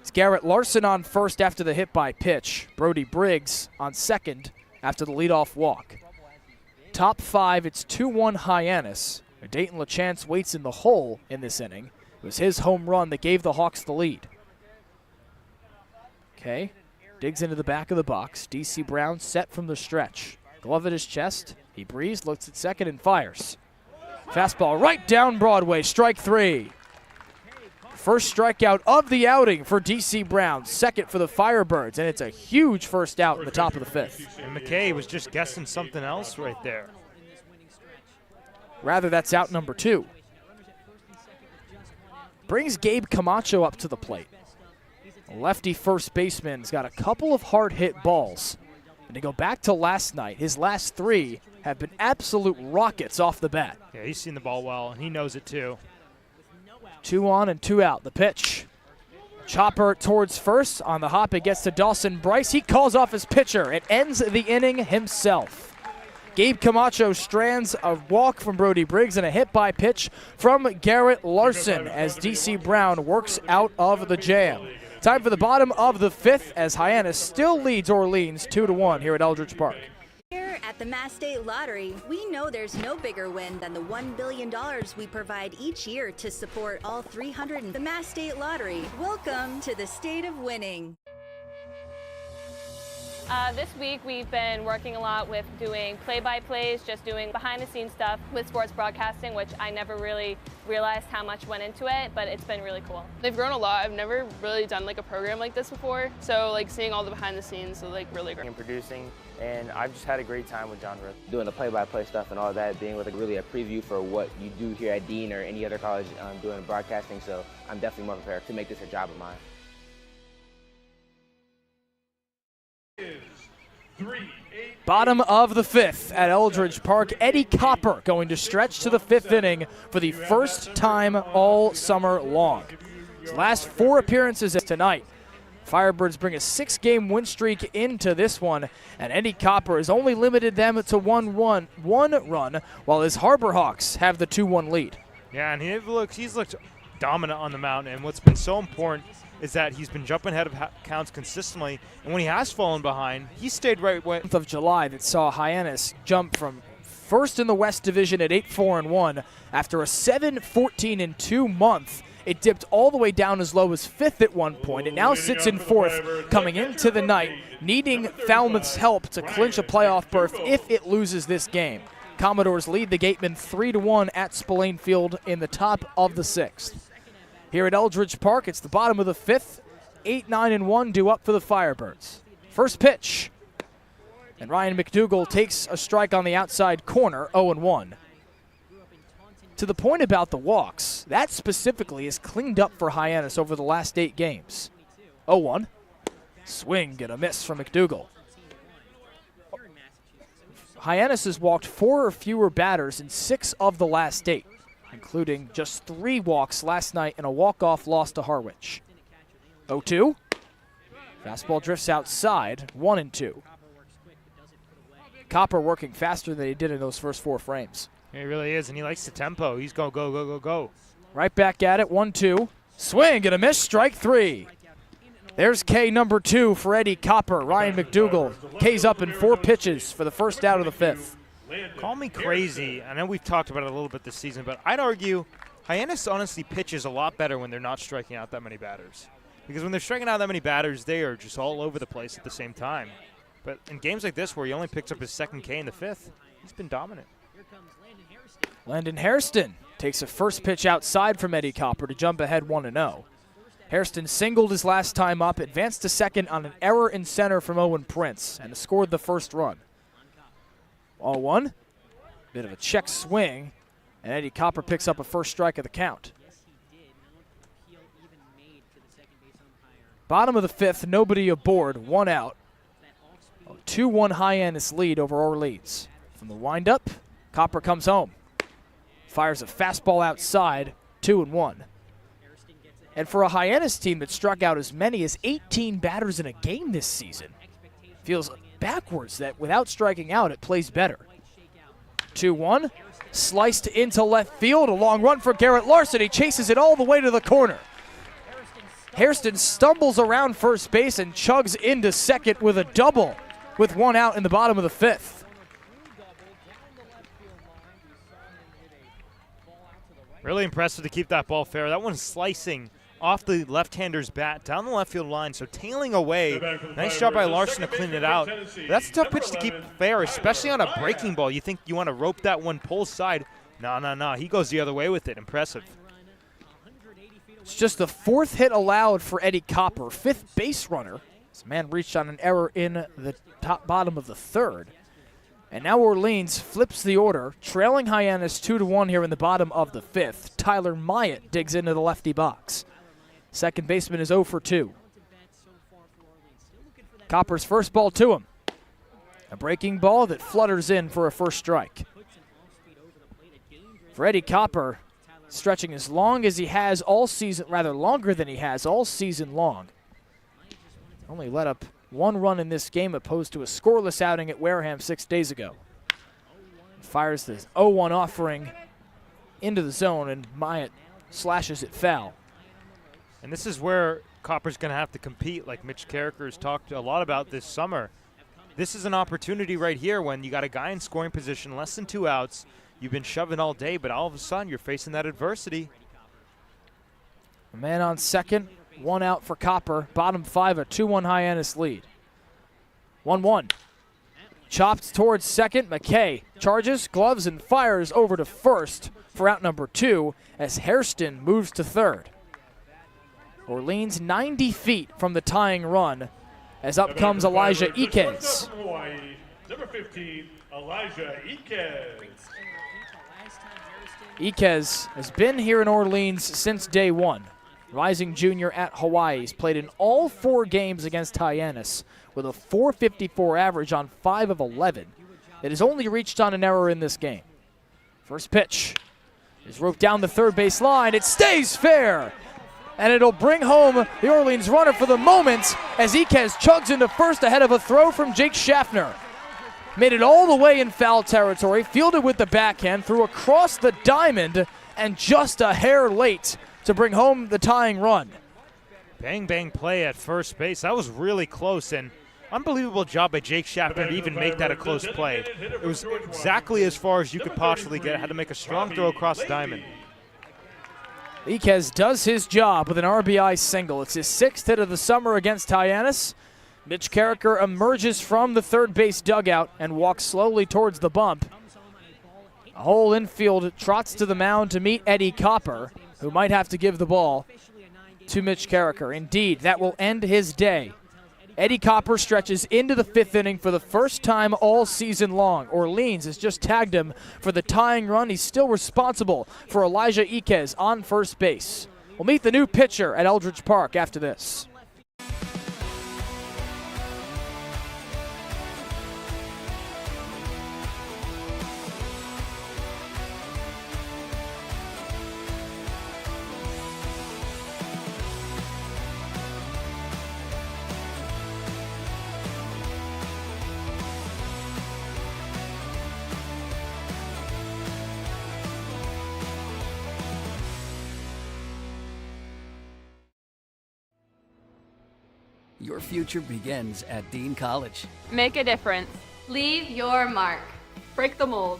It's Garrett Larson on first after the hit by pitch. Brody Briggs on second after the leadoff walk. Top 5, it's 2-1 Hyannis. Dayton LaChance waits in the hole in this inning. It was his home run that gave the Hawks the lead. Okay, digs into the back of the box. DC Brown set from the stretch. Glove at his chest. He breathes, looks at second, and fires. Fastball right down Broadway, strike 3. First strikeout of the outing for DC Brown, second for the Firebirds, and it's a huge first out in the top of the fifth. And McKay was just guessing something else right there. Rather, that's out number 2. Brings Gabe Camacho up to the plate. A lefty first baseman's got a couple of hard-hit balls. And to go back to last night, his last 3 have been absolute rockets off the bat. Yeah, he's seen the ball well, and he knows it too. 2 on and 2 out. The pitch. Chopper towards first. On the hop, it gets to Dawson Bryce. He calls off his pitcher. It ends the inning himself. Gabe Camacho strands a walk from Brody Briggs and a hit by pitch from Garrett Larson as DC Brown works out of the jam. Time for the bottom of the 5th as Hyannis still leads Orleans 2-1 here at Eldridge Park. Here at the Mass State Lottery, we know there's no bigger win than the $1 billion we provide each year to support all 300. The Mass State Lottery, welcome to the state of winning. This week we've been working a lot with doing play-by-plays, just doing behind-the-scenes stuff with sports broadcasting, which I never really realized how much went into it, but it's been really cool. They've grown a lot. I've never really done like a program like this before, so like seeing all the behind-the-scenes is like really great. And producing, and I've just had a great time with John Rick. Doing the play-by-play stuff and all that, being with really a preview for what you do here at Dean or any other college doing broadcasting, so I'm definitely more prepared to make this a job of mine. Bottom of the 5th at Eldridge Park. Eddie Copper going to stretch to the 5th inning for the first time all summer long. His last 4 appearances tonight. Firebirds bring a 6-game win streak into this one, and Eddie Copper has only limited them to one run, while his Harbor Hawks have the 2-1 lead. Yeah, and he's looked dominant on the mound, and what's been so important is that he's been jumping ahead of counts consistently, and when he has fallen behind, he stayed right where. Month of July that saw Hyannis jump from first in the West Division at 8-4-1 after a 7-14-2 month. It dipped all the way down as low as 5th at one point. It now sits in 4th, coming into the night, needing Falmouth's help to clinch a playoff berth if it loses this game. Commodores lead the Gatemen 3-1 at Spillane Field in the top of the 6th. Here at Eldridge Park, it's the bottom of the 5th. 8-9-1 due up for the Firebirds. First pitch. And Ryan McDougall takes a strike on the outside corner, 0-1. To the point about the walks, that specifically is cleaned up for Hyannis over the last 8 games. 0-1. Swing and a miss from McDougall. Hyannis has walked 4 or fewer batters in 6 of the last 8. Including just 3 walks last night and a walk-off loss to Harwich. 0-2. Fastball drifts outside, 1-2. Copper working faster than he did in those first 4 frames. Yeah, he really is, and he likes the tempo. He's go, go, go, go, go. Right back at it, 1-2. Swing and a miss, strike 3. There's K number 2 for Eddie Copper. Ryan McDougall K's up in 4 pitches for the first out of the 5th. Call me crazy. I know we've talked about it a little bit this season, but I'd argue Hyannis honestly pitches a lot better when they're not striking out that many batters. Because when they're striking out that many batters, they are just all over the place at the same time. But in games like this where he only picks up his 2nd K in the 5th, he's been dominant. Landon Hairston takes a first pitch outside from Eddie Copper to jump ahead 1-0. Hairston singled his last time up, advanced to second on an error in center from Owen Prince, and scored the first run. 0-1. Bit of a check swing, and Eddie Copper picks up a first strike of the count. Bottom of the 5th, nobody aboard, 1 out. 2-1 Hyannis lead over Orleans. From the windup, Copper comes home. Fires a fastball outside, 2-1. And for a Hyannis team that struck out as many as 18 batters in a game this season, feels backwards that without striking out, it plays better. 2-1, sliced into left field, a long run for Garrett Larson. He chases it all the way to the corner. Hairston stumbles around first base and chugs into second with a double with 1 out in the bottom of the 5th. Really impressive to keep that ball fair. That one's slicing off the left-hander's bat down the left field line, so tailing away. Nice job by Larson to clean it out. That's a tough pitch to keep fair, especially on a breaking ball. You think you want to rope that one pull side. No. He goes the other way with it. Impressive. It's just the 4th hit allowed for Eddie Copper, 5th base runner. This man reached on an error in the bottom of the 3rd. And now Orleans flips the order, trailing Hyannis 2-1 here in the bottom of the 5th. Tyler Myatt digs into the lefty box. Second baseman is 0 for 2. Copper's first ball to him. A breaking ball that flutters in for a first strike. For Eddie Copper, stretching as long as he has all season, rather longer than he has all season long. Only let up 1 run in this game opposed to a scoreless outing at Wareham 6 days ago. Fires the 0-1 offering into the zone, and Myatt slashes it foul. And this is where Copper's going to have to compete, like Mitch Carricker has talked a lot about this summer. This is an opportunity right here when you got a guy in scoring position, less than 2 outs. You've been shoving all day, but all of a sudden you're facing that adversity. A man on second, 1 out for Copper. Bottom 5, a 2-1 Hyannis lead. 1-1. Chopped towards second. McKay charges, gloves, and fires over to first for out number 2 as Hairston moves to third. Orleans 90 feet from the tying run as up comes Elijah Iquez. Number 15, Elijah Iquez. Iquez has been here in Orleans since day 1. Rising junior at Hawaii. He's played in all 4 games against Hyannis with a .454 average on 5 of 11. It has only reached on an error in this game. First pitch is roped down the third base line. It stays fair. And it'll bring home the Orleans runner for the moment as Iquez chugs into first ahead of a throw from Jake Schaffner. Made it all the way in foul territory, fielded with the backhand, threw across the diamond, and just a hair late to bring home the tying run. Bang, bang play at first base. That was really close, and unbelievable job by Jake Schaffner to even make that a close play. It was exactly as far as you could possibly get. Had to make a strong throw across the diamond. Iquez does his job with an RBI single. It's his 6th hit of the summer against Hyannis. Mitch Carricker emerges from the third base dugout and walks slowly towards the bump. A whole infield trots to the mound to meet Eddie Copper, who might have to give the ball to Mitch Carricker. Indeed, that will end his day. Eddie Copper stretches into the 5th inning for the first time all season long. Orleans has just tagged him for the tying run. He's still responsible for Elijah Iquez on first base. We'll meet the new pitcher at Eldridge Park after this. Your future begins at Dean College. Make a difference. Leave your mark. Break the mold.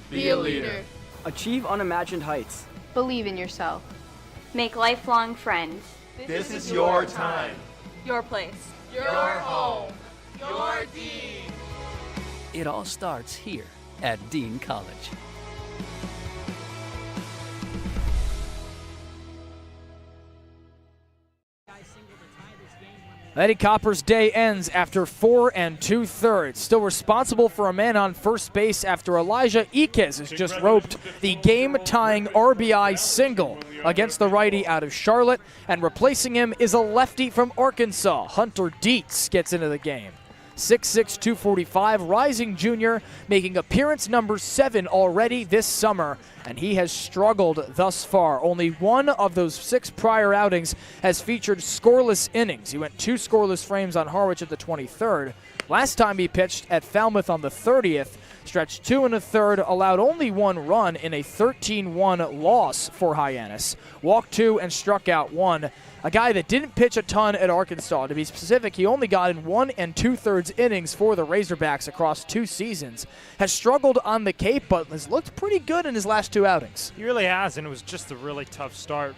Be a leader. Achieve unimagined heights. Believe in yourself. Make lifelong friends. This is your time. Your place. Your home. Your Dean. It all starts here at Dean College. Eddie Copper's day ends after 4 2/3. Still responsible for a man on first base after Elijah Iquez has just roped the game-tying RBI single against the righty out of Charlotte, and replacing him is a lefty from Arkansas. Hunter Dietz gets into the game. 6'6", 245, rising junior, making appearance number 7 already this summer, and he has struggled thus far. Only one of those 6 prior outings has featured scoreless innings. He went 2 scoreless frames on Harwich at the 23rd. Last time he pitched at Falmouth on the 30th, stretched 2 1/3, allowed only 1 run in a 13-1 loss for Hyannis. Walked 2 and struck out 1. A guy that didn't pitch a ton at Arkansas. To be specific, he only got in 1 2/3 innings for the Razorbacks across 2 seasons. Has struggled on the Cape, but has looked pretty good in his last 2 outings. He really has, and it was just a really tough start.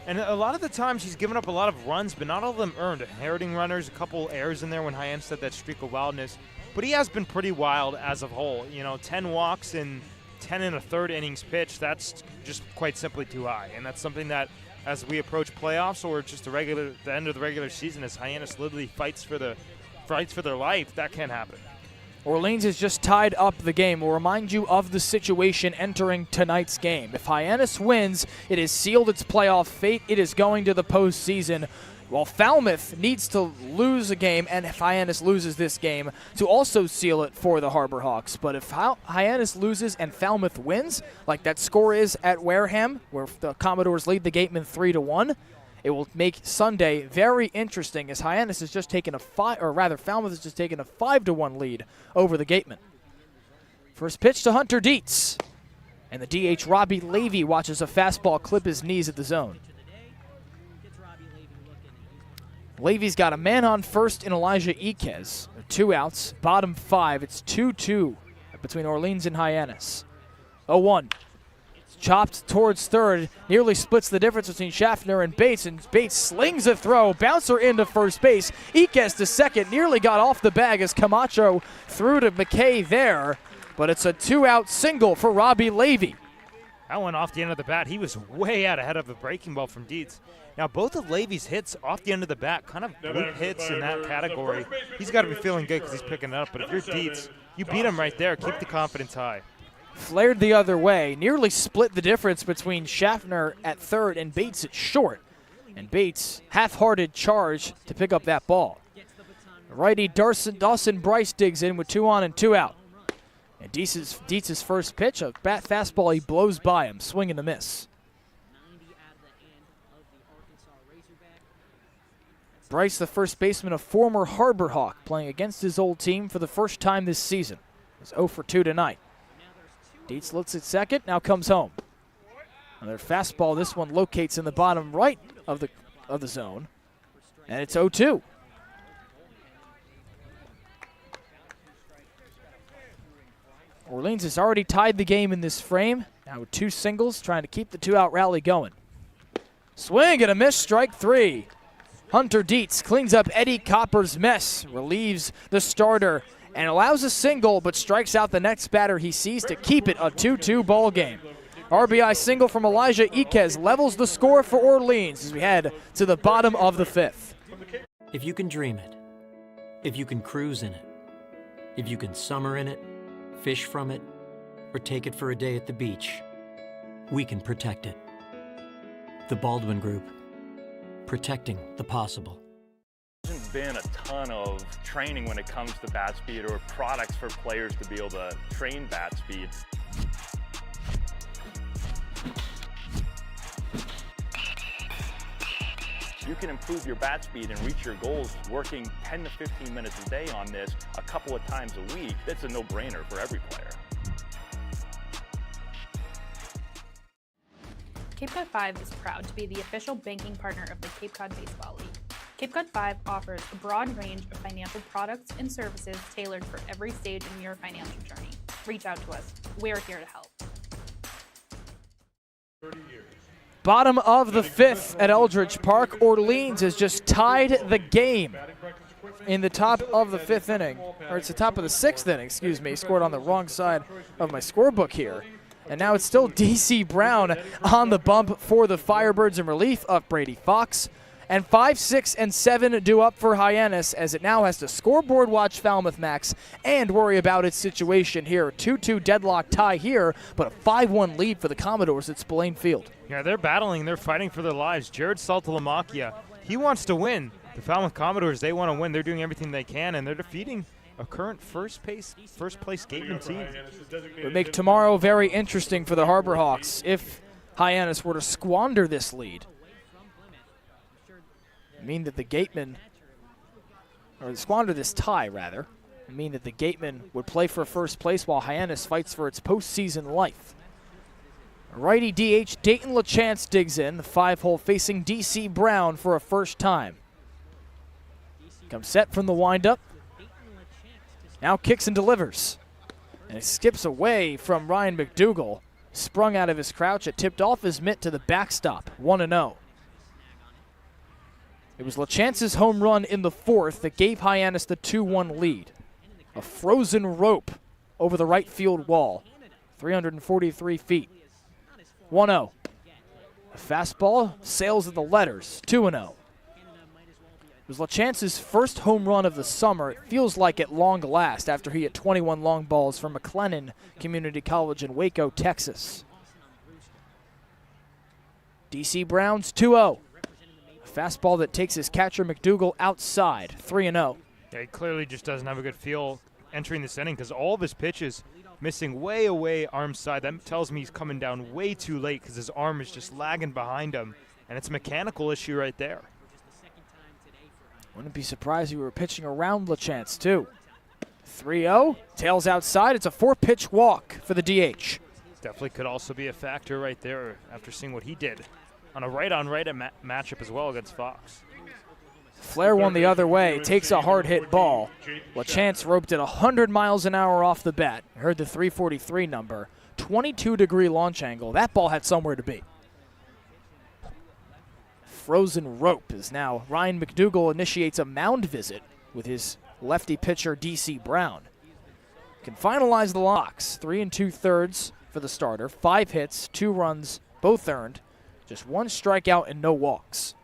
And a lot of the times he's given up a lot of runs, but not all of them earned. Inheriting runners, a couple errors in there when Hyannis had that streak of wildness. But he has been pretty wild as a whole. 10 walks in 10 1/3 innings pitched, that's just quite simply too high. And that's something that as we approach playoffs or just the end of the regular season as Hyannis literally fights for their life. That can't happen. Orleans has just tied up the game. We'll remind you of the situation entering tonight's game. If Hyannis wins, it has sealed its playoff fate. It is going to the postseason. While Falmouth needs to lose a game, and if Hyannis loses this game, to also seal it for the Harbor Hawks. But if Hyannis loses and Falmouth wins, like that score is at Wareham, where the Commodores lead the Gatemen 3-1, it will make Sunday very interesting as Hyannis has just taken Falmouth has just taken a 5-1 lead over the Gatemen. First pitch to Hunter Dietz. And the DH Robbie Levy watches a fastball clip his knees at the zone. Levy's got a man on first in Elijah Iquez. 2 outs, bottom 5. It's 2-2 between Orleans and Hyannis. 0-1. Chopped towards third, nearly splits the difference between Schaffner and Bates slings a throw, bouncer into first base. Iquez to second, nearly got off the bag as Camacho threw to McKay there, but it's a 2-out single for Robbie Levy. That one off the end of the bat. He was way out ahead of the breaking ball from Dietz. Now, both of Levy's hits off the end of the bat, kind of good hits in that category. He's got to be feeling good because he's picking it up. But if you're Dietz, you beat him right there. Keep the confidence high. Flared the other way, nearly split the difference between Schaffner at third and Bates at short. And Bates, half-hearted charge to pick up that ball. Righty Dawson Bryce digs in with 2 on and 2 out. And Dietz's first pitch, a bat fastball, he blows by him, swing and a miss. Bryce, the first baseman, a former Harbor Hawk, playing against his old team for the first time this season. He's 0 for 2 tonight. Dietz looks at second, now comes home. Another fastball, this one locates in the bottom right of the zone, and it's 0-2. Orleans has already tied the game in this frame, now with 2 singles, trying to keep the 2-out rally going. Swing and a miss, strike 3. Hunter Dietz cleans up Eddie Copper's mess, relieves the starter, and allows a single, but strikes out the next batter he sees to keep it a 2-2 ball game. RBI single from Elijah Iquez levels the score for Orleans as we head to the bottom of the 5th. If you can dream it, if you can cruise in it, if you can summer in it, fish from it, or take it for a day at the beach, we can protect it. The Baldwin Group. Protecting the possible. There hasn't been a ton of training when it comes to bat speed or products for players to be able to train bat speed. You can improve your bat speed and reach your goals working 10 to 15 minutes a day on this a couple of times a week. That's a no-brainer for every player. Cape Cod 5 is proud to be the official banking partner of the Cape Cod Baseball League. Cape Cod 5 offers a broad range of financial products and services tailored for every stage in your financial journey. Reach out to us. We're here to help. Bottom of the 5th at Eldridge Park. Orleans has just tied the game in the top of the 5th inning. Or it's the top of the 6th inning, excuse me. Scored on the wrong side of my scorebook here. And now it's still D.C. Brown on the bump for the Firebirds in relief of Brady Fox. And 5, 6, and 7 due up for Hyannis as it now has to scoreboard watch Falmouth Max and worry about its situation here. 2-2 deadlock tie here, but a 5-1 lead for the Commodores at Spillane Field. Yeah, they're battling. They're fighting for their lives. Jared Saltalamacchia, he wants to win. The Falmouth Commodores, they want to win. They're doing everything they can, and they're defeating a current first place Gateman team. It would make tomorrow very interesting for the Harbor Hawks if Hyannis were to squander this lead. Mean that the Gatemen, or squander this tie rather, mean that the Gatemen would play for first place while Hyannis fights for its postseason life. Righty DH Dayton LaChance digs in, the 5-hole facing D.C. Brown for a first time. Comes set from the windup. Now kicks and delivers. And it skips away from Ryan McDougall. Sprung out of his crouch, it tipped off his mitt to the backstop, 1-0. It was LaChance's home run in the 4th that gave Hyannis the 2-1 lead. A frozen rope over the right field wall, 343 feet. 1-0. A fastball sails at the letters, 2-0. It was LaChance's first home run of the summer. It feels like at long last after he hit 21 long balls from McLennan Community College in Waco, Texas. DC Brown's 2-0. A fastball that takes his catcher McDougal outside, 3-0. Yeah, he clearly just doesn't have a good feel entering this inning because all of his pitches missing way away arm side. That tells me he's coming down way too late because his arm is just lagging behind him, and it's a mechanical issue right there. Wouldn't be surprised if we were pitching around LaChance, too. 3-0, tails outside. It's a 4-pitch walk for the DH. Definitely could also be a factor right there after seeing what he did on a right-on-right matchup as well against Fox. Flair won the other way, takes a hard-hit ball. LaChance roped it 100 miles an hour off the bat. Heard the 343 number. 22-degree launch angle. That ball had somewhere to be. Frozen rope is now Ryan McDougal initiates a mound visit with his lefty pitcher DC Brown. Can finalize the locks. 3 2/3 for the starter. 5 hits, 2 runs, both earned. Just 1 strikeout and no walks.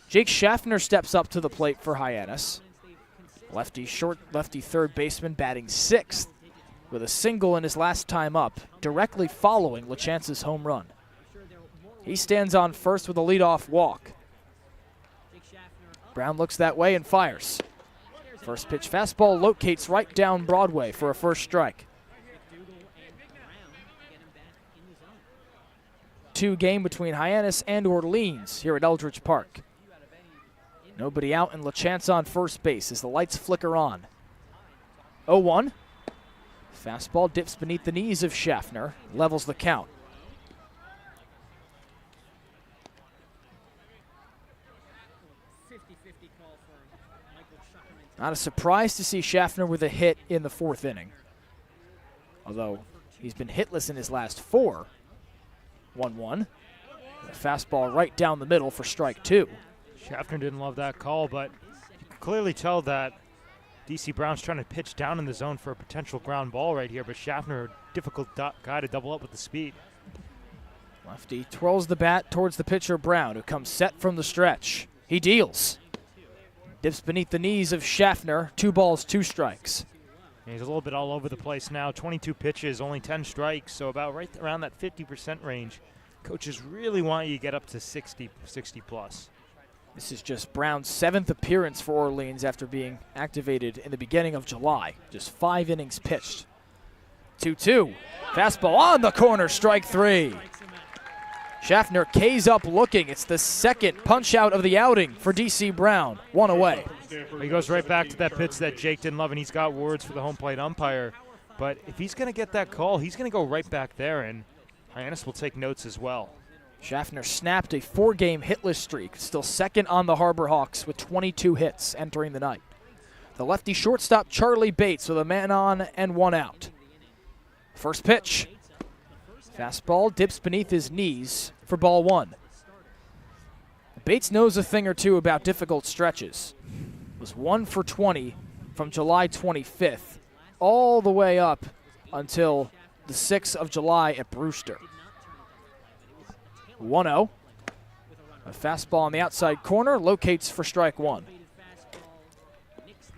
Jake Schaffner steps up to the plate for Hyannis. Lefty short, lefty third baseman batting 6th with a single in his last time up, directly following LaChance's home run. He stands on first with a leadoff walk. Brown looks that way and fires. First pitch fastball locates right down Broadway for a first strike. 2 game between Hyannis and Orleans here at Eldridge Park. Nobody out and LaChance on first base as the lights flicker on. 0-1. Fastball dips beneath the knees of Schaffner, levels the count. Not a surprise to see Schaffner with a hit in the 4th inning. Although he's been hitless in his last 4. 1-1. A fastball right down the middle for strike 2. Schaffner didn't love that call, but you can clearly tell that DC Brown's trying to pitch down in the zone for a potential ground ball right here, but Schaffner, a difficult guy to double up with the speed. Lefty twirls the bat towards the pitcher Brown, who comes set from the stretch. He deals. Dips beneath the knees of Schaffner. 2 balls, 2 strikes. He's a little bit all over the place now. 22 pitches, only 10 strikes, so about right around that 50% range. Coaches really want you to get up to 60 plus. This is just Brown's 7th appearance for Orleans after being activated in the beginning of July. Just 5 innings pitched. 2-2. Fastball on the corner, strike 3. Schaffner K's up looking. It's the 2nd punch out of the outing for DC Brown. 1 away. He goes right back to that pitch that Jake didn't love, and he's got words for the home plate umpire. But if he's going to get that call, he's going to go right back there, and Hyannis will take notes as well. Schaffner snapped a 4-game hitless streak, still 2nd on the Harbor Hawks with 22 hits entering the night. The lefty shortstop Charlie Bates with a man on and 1 out. First pitch. Fastball dips beneath his knees for ball 1. Bates knows a thing or two about difficult stretches. Was 1 for 20 from July 25th all the way up until the 6th of July at Brewster. 1-0. A fastball on the outside corner locates for strike 1.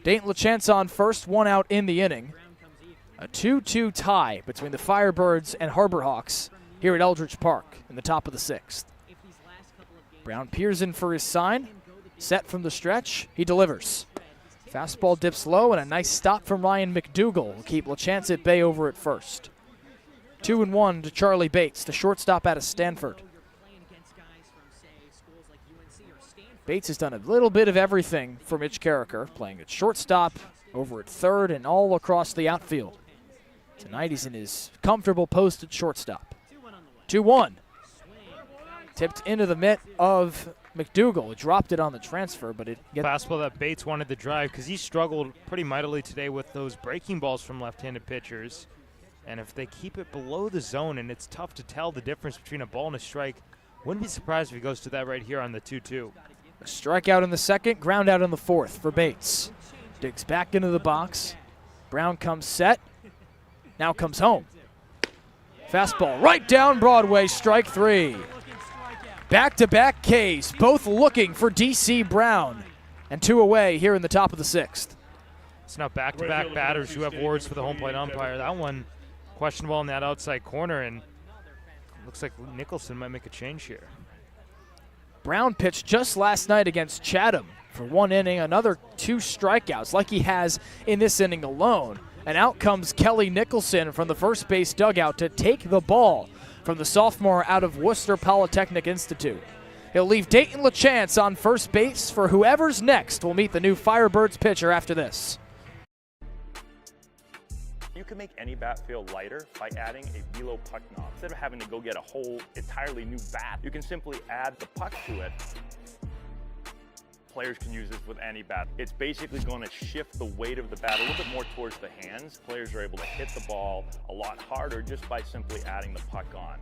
Dayton LaChance on first, 1 out in the inning. A 2-2 tie between the Firebirds and Harbor Hawks here at Eldridge Park in the top of the 6th. Brown peers in for his sign. Set from the stretch, he delivers. Fastball dips low and a nice stop from Ryan McDougal will keep LaChance at bay over at first. 2-1 to Charlie Bates, the shortstop out of Stanford. Bates has done a little bit of everything for Mitch Carricker, playing at shortstop, over at third, and all across the outfield. Tonight he's in his comfortable post at shortstop. 2-1. Tipped into the mitt of McDougal. He dropped it on the transfer, but it gets fastball that Bates wanted to drive because he struggled pretty mightily today with those breaking balls from left-handed pitchers. And if they keep it below the zone, and it's tough to tell the difference between a ball and a strike, wouldn't be surprised if he goes to that right here on the 2-2. A strikeout in the 2nd, ground out in the 4th for Bates. Digs back into the box. Brown comes set. Now comes home. Fastball right down Broadway, strike 3. Back-to-back Ks, both looking for DC Brown. And 2 away here in the top of the 6th. It's now back-to-back batters who have words for the home plate umpire. That one questionable in that outside corner, and looks like Nicholson might make a change here. Brown pitched just last night against Chatham for 1 inning, another 2 strikeouts like he has in this inning alone. And out comes Kelly Nicholson from the first base dugout to take the ball from the sophomore out of Worcester Polytechnic Institute. He'll leave Dayton LaChance on first base for whoever's next will meet the new Firebirds pitcher after this. You can make any bat feel lighter by adding a velo puck knob. Instead of having to go get a whole entirely new bat, you can simply add the puck to it. Players can use this with any bat. It's basically going to shift the weight of the bat a little bit more towards the hands. Players are able to hit the ball a lot harder just by simply adding the puck on.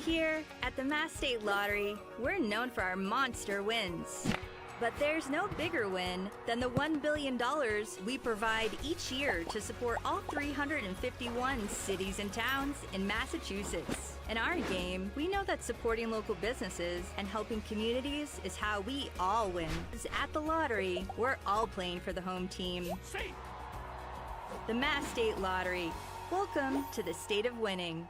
Here at the Mass State Lottery, we're known for our monster wins. But there's no bigger win than the $1 billion we provide each year to support all 351 cities and towns in Massachusetts. In our game, we know that supporting local businesses and helping communities is how we all win. At the lottery, we're all playing for the home team. The Mass State Lottery. Welcome to the state of winning.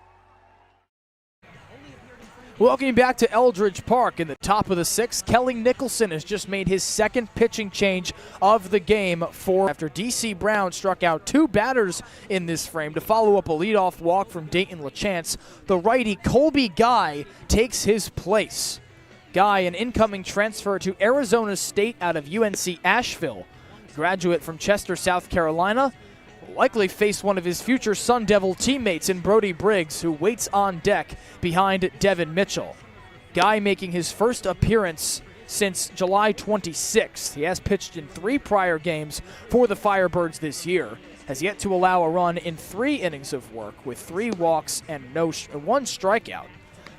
Welcome back to Eldridge Park in the top of the 6th. Kelly Nicholson has just made his second pitching change of the game after DC Brown struck out 2 batters in this frame to follow up a leadoff walk from Dayton LaChance. The righty Colby Guy takes his place. Guy, an incoming transfer to Arizona State out of UNC Asheville, graduate from Chester, South Carolina, will likely face one of his future Sun Devil teammates in Brody Briggs, who waits on deck behind Devin Mitchell. Guy making his first appearance since July 26th. He has pitched in 3 prior games for the Firebirds this year, has yet to allow a run in 3 innings of work with 3 walks and 1 strikeout.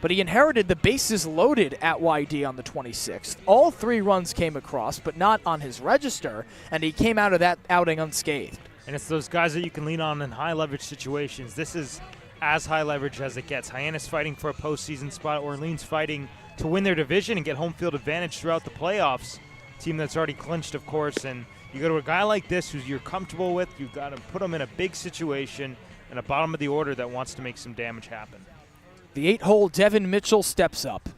But he inherited the bases loaded at YD on the 26th. All 3 runs came across, but not on his register, and he came out of that outing unscathed. And it's those guys that you can lean on in high leverage situations. This is as high leverage as it gets. Hyannis fighting for a postseason spot. Orleans fighting to win their division and get home field advantage throughout the playoffs. Team that's already clinched, of course. And you go to a guy like this who you're comfortable with. You've got to put him in a big situation and a bottom of the order that wants to make some damage happen. The 8-hole Devin Mitchell steps up.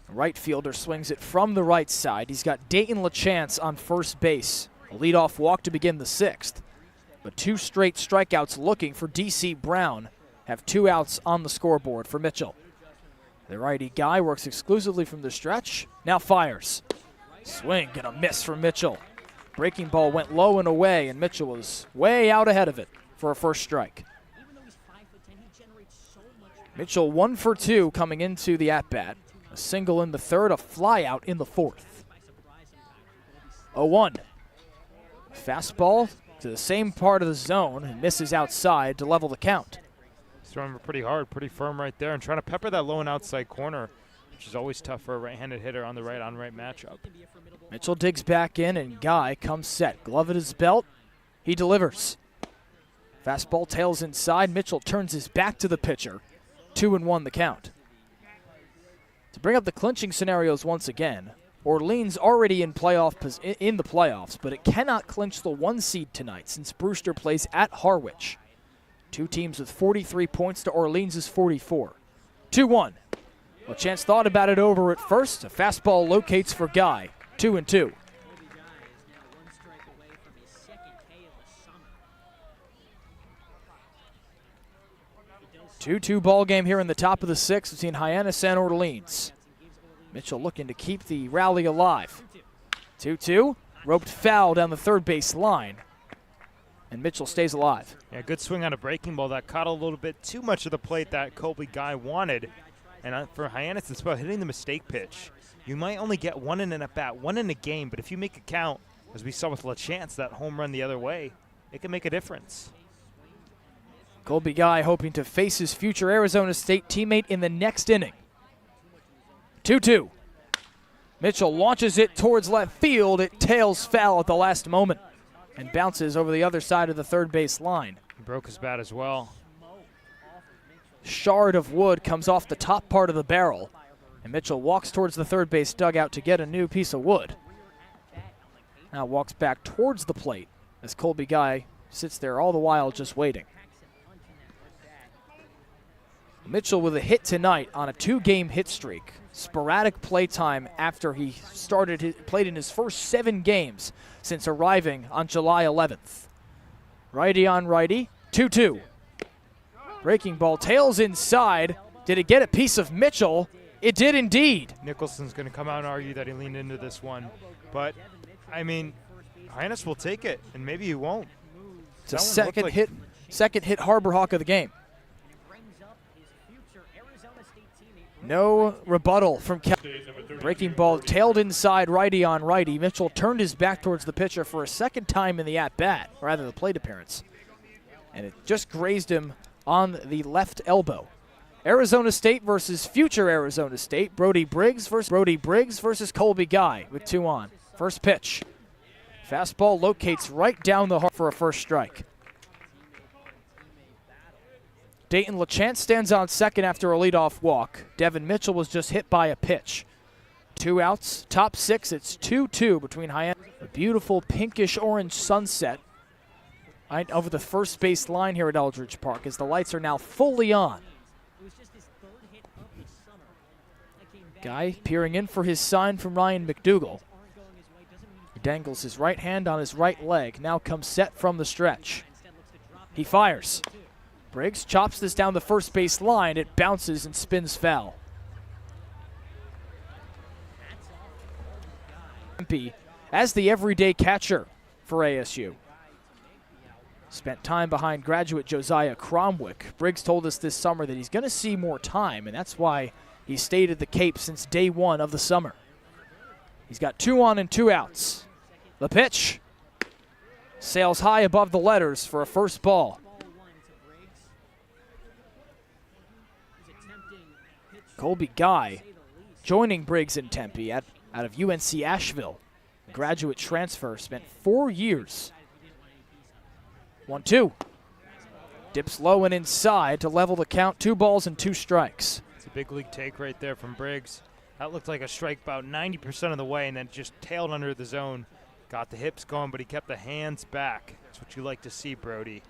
The right fielder swings it from the right side. He's got Dayton LaChance on first base. A leadoff walk to begin the 6th. But 2 straight strikeouts looking for DC Brown. Have 2 outs on the scoreboard for Mitchell. The righty Guy works exclusively from the stretch. Now fires. Swing and a miss for Mitchell. Breaking ball went low and away, and Mitchell was way out ahead of it for a first strike. Mitchell 1 for 2 coming into the at-bat. A single in the 3rd, a fly out in the 4th. 0-1. Fastball to the same part of the zone and misses outside to level the count. He's throwing pretty hard, pretty firm right there, and trying to pepper that low and outside corner, which is always tough for a right-handed hitter on the right-on-right matchup. Mitchell digs back in, and Guy comes set. Glove at his belt. He delivers. Fastball tails inside. Mitchell turns his back to the pitcher. 2-1 the count. To bring up the clinching scenarios once again, Orleans already in the playoffs, but it cannot clinch the 1 seed tonight since Brewster plays at Harwich. 2 teams with 43 points to Orleans' 44. 2-1. LaChance thought about it over at first. A fastball locates for Guy. 2-2. 2-2 ball game here in the top of the 6th between Hyannis and Orleans. Mitchell looking to keep the rally alive. 2-2, roped foul down the third base line, and Mitchell stays alive. Yeah, good swing on a breaking ball that caught a little bit too much of the plate that Colby Guy wanted. And for Hyannis, it's about hitting the mistake pitch. You might only get 1 in an at-bat, 1 in a game, but if you make a count, as we saw with LaChance, that home run the other way, it can make a difference. Colby Guy hoping to face his future Arizona State teammate in the next inning. 2-2. Mitchell launches it towards left field. It tails foul at the last moment. and bounces over the other side of the third base line. He broke his bat as well. Shard of wood comes off the top part of the barrel, and Mitchell walks towards the third base dugout to get a new piece of wood. Now walks back towards the plate as Colby Guy sits there all the while just waiting. Mitchell with a hit tonight on a 2-game hit streak. Sporadic play time after he played in his first 7 games since arriving on July 11th. Righty on righty, 2-2. Breaking ball tails inside. Did it get a piece of Mitchell? It did indeed. Nicholson's going to come out and argue that he leaned into this one. But, I mean, Hyannis will take it, and maybe he won't. It's a second hit Harbor Hawk of the game. No rebuttal from Breaking ball tailed inside, righty on righty. Mitchell turned his back towards the pitcher for a second time in the at-bat, or rather the plate appearance. And it just grazed him on the left elbow. Arizona State versus future Arizona State. Brody Briggs versus Colby Guy with 2 on. First pitch. Fastball locates right down the heart for a first strike. Dayton LaChance stands on second after a leadoff walk. Devin Mitchell was just hit by a pitch. 2 outs, top 6. It's 2-2 between Hyannis. A beautiful pinkish orange sunset right over the first base line here at Eldridge Park as the lights are now fully on. Guy peering in for his sign from Ryan McDougal. He dangles his right hand on his right leg, now comes set from the stretch. He fires. Briggs chops this down the first base line. It bounces and spins foul. As the everyday catcher for ASU. Spent time behind graduate Josiah Cromwick. Briggs told us this summer that he's going to see more time, and that's why he stayed at the Cape since day 1 of the summer. He's got 2 on and 2 outs. The pitch sails high above the letters for a first ball. Colby Guy joining Briggs in Tempe out of UNC Asheville. A graduate transfer, spent 4 years. 1-2. Dips low and inside to level the count. 2 balls and 2 strikes. It's a big league take right there from Briggs. That looked like a strike about 90% of the way and then just tailed under the zone. Got the hips going, but he kept the hands back. That's what you like to see, Brody.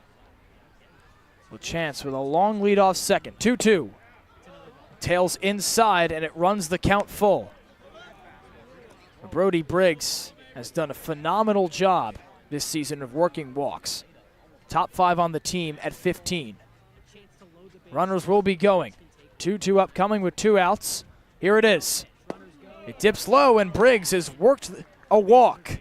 LaChance with a long leadoff second. 2-2. Tails inside, and it runs the count full. Brody Briggs has done a phenomenal job this season of working walks. Top 5 on the team at 15. Runners will be going. 2-2 upcoming with 2 outs. Here it is. It dips low, and Briggs has worked a walk.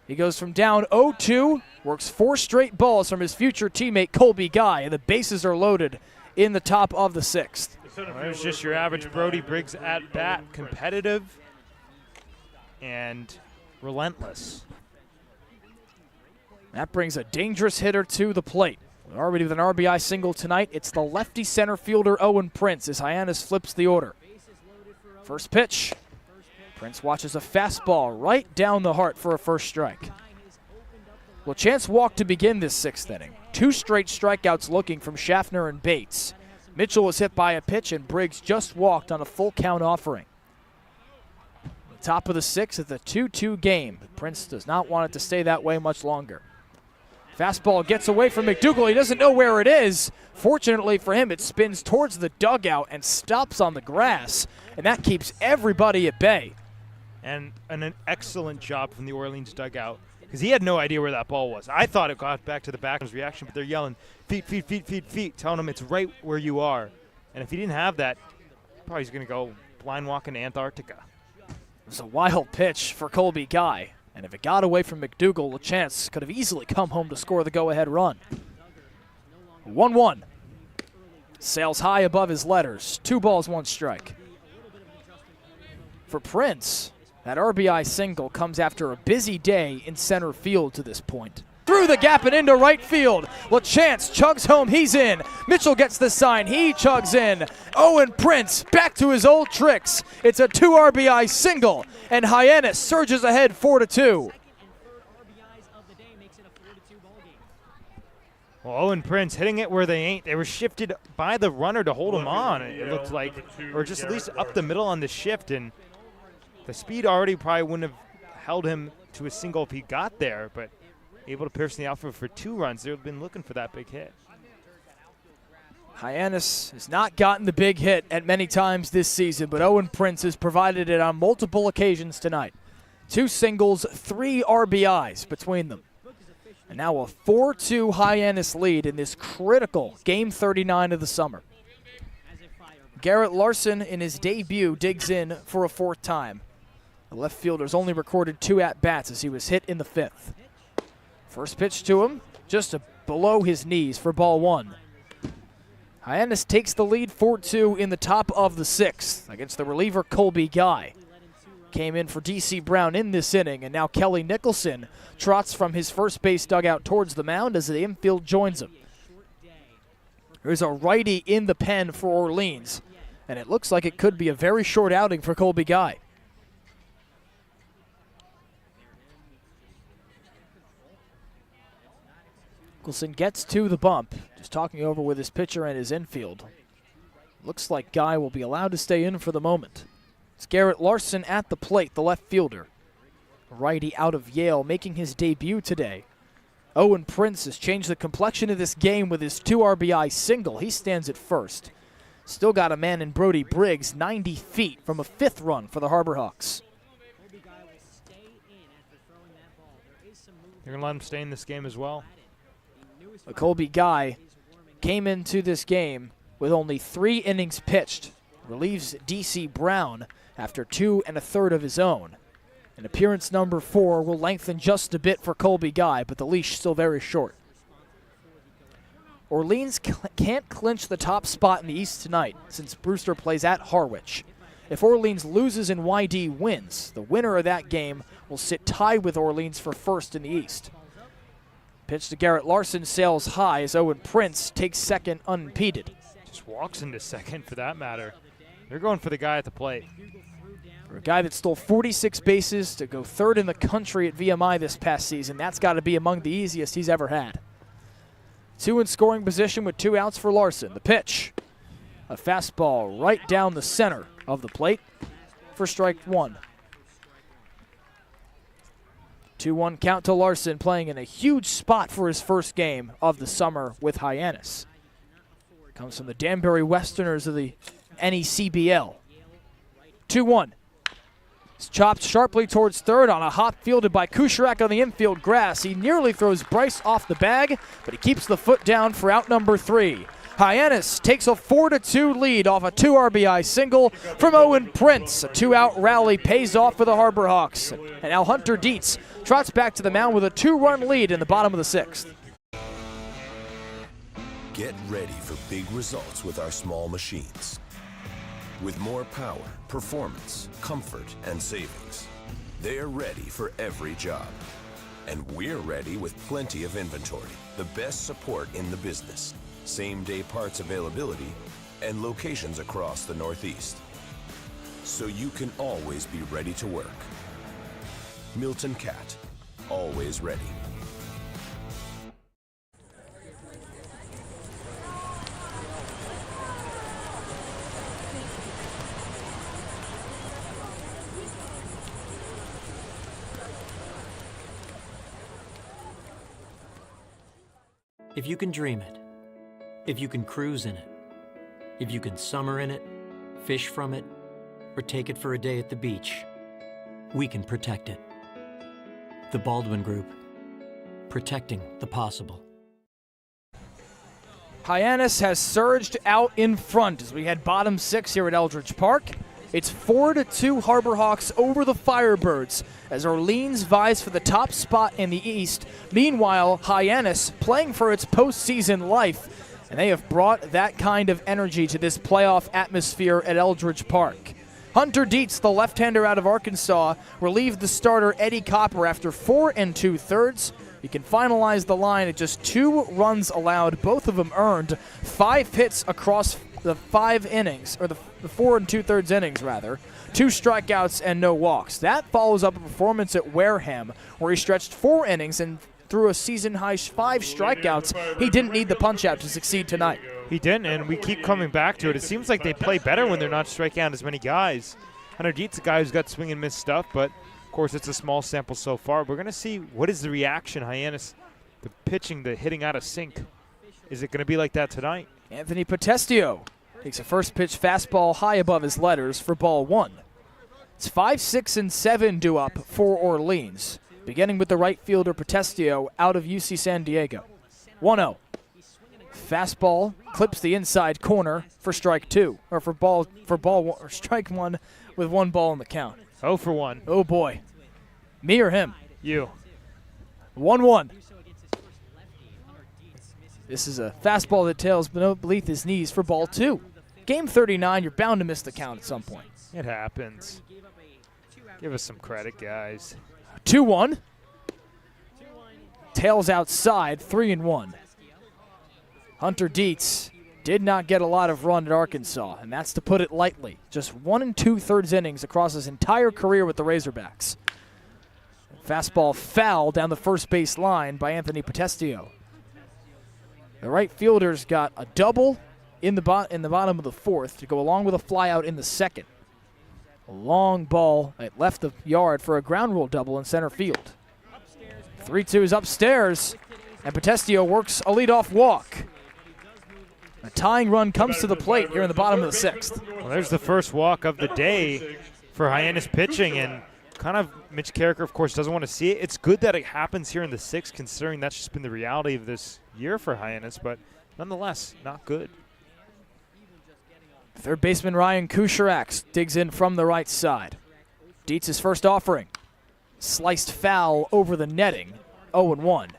He goes from down 0-2, works 4 straight balls from his future teammate Colby Guy, and the bases are loaded in the top of the 6th. Well, it was just your average Brody Briggs at bat, competitive and relentless. That brings a dangerous hitter to the plate. Already with an RBI single tonight, it's the lefty center fielder Owen Prince as Hyannis flips the order. First pitch. Prince watches a fastball right down the heart for a first strike. LaChance walked to begin this 6th inning. 2 straight strikeouts looking from Schaffner and Bates. Mitchell was hit by a pitch, and Briggs just walked on a full count offering. The top of the 6th is a 2-2 game. Prince does not want it to stay that way much longer. Fastball gets away from McDougal. He doesn't know where it is. Fortunately for him, it spins towards the dugout and stops on the grass, and that keeps everybody at bay. And an excellent job from the Orleans dugout, because he had no idea where that ball was. I thought it got back to the back of his reaction, but they're yelling, feet, feet, feet, feet, feet, telling him it's right where you are. And if he didn't have that, probably he's going to go blind walk in Antarctica. It was a wild pitch for Colby Guy, and if it got away from McDougal, LaChance could have easily come home to score the go-ahead run. 1-1. Sails high above his letters. 2 balls, 1 strike. For Prince, that RBI single comes after a busy day in center field to this point. Through the gap and into right field. LaChance chugs home. He's in. Mitchell gets the sign. He chugs in. Owen Prince back to his old tricks. It's a 2 RBI single, and Hyannis surges ahead 4-2. Well, Owen Prince hitting it where they ain't. They were shifted by the runner to hold him on, it looked like, or just at least up the middle on the shift, and the speed already probably wouldn't have held him to a single if he got there, but able to pierce the outfield for 2 runs. They've been looking for that big hit. Hyannis has not gotten the big hit at many times this season, but Owen Prince has provided it on multiple occasions tonight. 2 singles, 3 RBIs between them. And now a 4-2 Hyannis lead in this critical Game 39 of the summer. Garrett Larson in his debut digs in for a 4th time. The left fielder's only recorded 2 at-bats as he was hit in the 5th. First pitch to him, just below his knees for ball 1. Hyannis takes the lead 4-2 in the top of the 6th against the reliever Colby Guy. Came in for D.C. Brown in this inning, and now Kelly Nicholson trots from his first base dugout towards the mound as the infield joins him. There's a righty in the pen for Orleans, and it looks like it could be a very short outing for Colby Guy. Nicholson gets to the bump, just talking over with his pitcher and his infield. Looks like Guy will be allowed to stay in for the moment. It's Garrett Larson at the plate, the left fielder. A righty out of Yale, making his debut today. Owen Prince has changed the complexion of this game with his 2 RBI single. He stands at first. Still got a man in Brody Briggs, 90 feet from a 5th run for the Harbor Hawks. You're going to let him stay in this game as well? Colby Guy came into this game with only 3 innings pitched. Relieves D.C. Brown after 2 1/3 of his own. And appearance number 4 will lengthen just a bit for Colby Guy, but the leash still very short. Orleans can't clinch the top spot in the East tonight since Brewster plays at Harwich. If Orleans loses and YD wins, the winner of that game will sit tied with Orleans for first in the East. Pitch to Garrett Larson sails high as Owen Prince takes second unimpeded. Just walks into second for that matter. They're going for the guy at the plate. For a guy that stole 46 bases to go 3rd in the country at VMI this past season, that's got to be among the easiest he's ever had. 2 in scoring position with 2 outs for Larson. The pitch, a fastball right down the center of the plate for strike 1. 2-1 count to Larson, playing in a huge spot for his first game of the summer with Hyannis. Comes from the Danbury Westerners of the NECBL. 2-1. It's chopped sharply towards 3rd on a hop fielded by Kucherak on the infield grass. He nearly throws Bryce off the bag, but he keeps the foot down for out number 3. Hyannis takes a 4-2 lead off a 2 RBI single from Owen Prince. A 2-out rally pays off for the Harbor Hawks. And now Hunter Dietz trots back to the mound with a 2-run lead in the bottom of the 6th. Get ready for big results with our small machines. With more power, performance, comfort, and savings, they're ready for every job. And we're ready with plenty of inventory, the best support in the business, same-day parts availability, and locations across the Northeast. So you can always be ready to work. Milton Cat, always ready. If you can dream it, if you can cruise in it, if you can summer in it, fish from it, or take it for a day at the beach, we can protect it. The Baldwin Group, protecting the possible. Hyannis has surged out in front as we head bottom 6 here at Eldridge Park. It's 4-2 Harbor Hawks over the Firebirds as Orleans vies for the top spot in the East. Meanwhile, Hyannis playing for its postseason life, and they have brought that kind of energy to this playoff atmosphere at Eldridge Park. Hunter Dietz, the left-hander out of Arkansas, relieved the starter Eddie Copper after 4 2/3. He can finalize the line at just 2 runs allowed, both of them earned, 5 hits across the 5 innings, or the 4 2/3 innings rather, 2 strikeouts and no walks. That follows up a performance at Wareham where he stretched 4 innings and threw a season-high 5 strikeouts. He didn't need the punch-out to succeed tonight. He didn't, and we keep coming back to it. It seems like they play better when they're not striking out as many guys. Hunter Dietz, a guy who's got swing and miss stuff, but of course it's a small sample so far. We're going to see what is the reaction, Hyannis, the pitching, the hitting out of sync. Is it going to be like that tonight? Anthony Potestio takes a first pitch fastball high above his letters for ball 1. It's 5, 6, and 7 due up for Orleans, beginning with the right fielder Potestio out of UC San Diego. 1-0. Fastball clips the inside corner for strike 2, or for ball one, or strike 1 with 1 ball in the count. 0 for 1. Oh boy. Me or him? You. 1-1. This is a fastball that tails beneath his knees for ball 2. Game 39, you're bound to miss the count at some point. It happens. Give us some credit, guys. 2-1. Tails outside, 3-1. Hunter Dietz did not get a lot of run at Arkansas, and that's to put it lightly. Just 1 2/3 innings across his entire career with the Razorbacks. Fastball foul down the first base line by Anthony Potestio. The right fielder's got a double in the bottom of the 4th to go along with a flyout in the 2nd. A long ball that left the yard for a ground rule double in center field. 3-2 is upstairs, and Potestio works a leadoff walk. A tying run comes to the plate here in the bottom of the 6th. Well, there's the first walk of the day for Hyannis pitching, and kind of Mitch Carricker, of course, doesn't want to see it. It's good that it happens here in the 6th, considering that's just been the reality of this year for Hyannis, but nonetheless, not good. Third baseman Ryan Kucherak digs in from the right side. Dietz's first offering. Sliced foul over the netting, 0-1.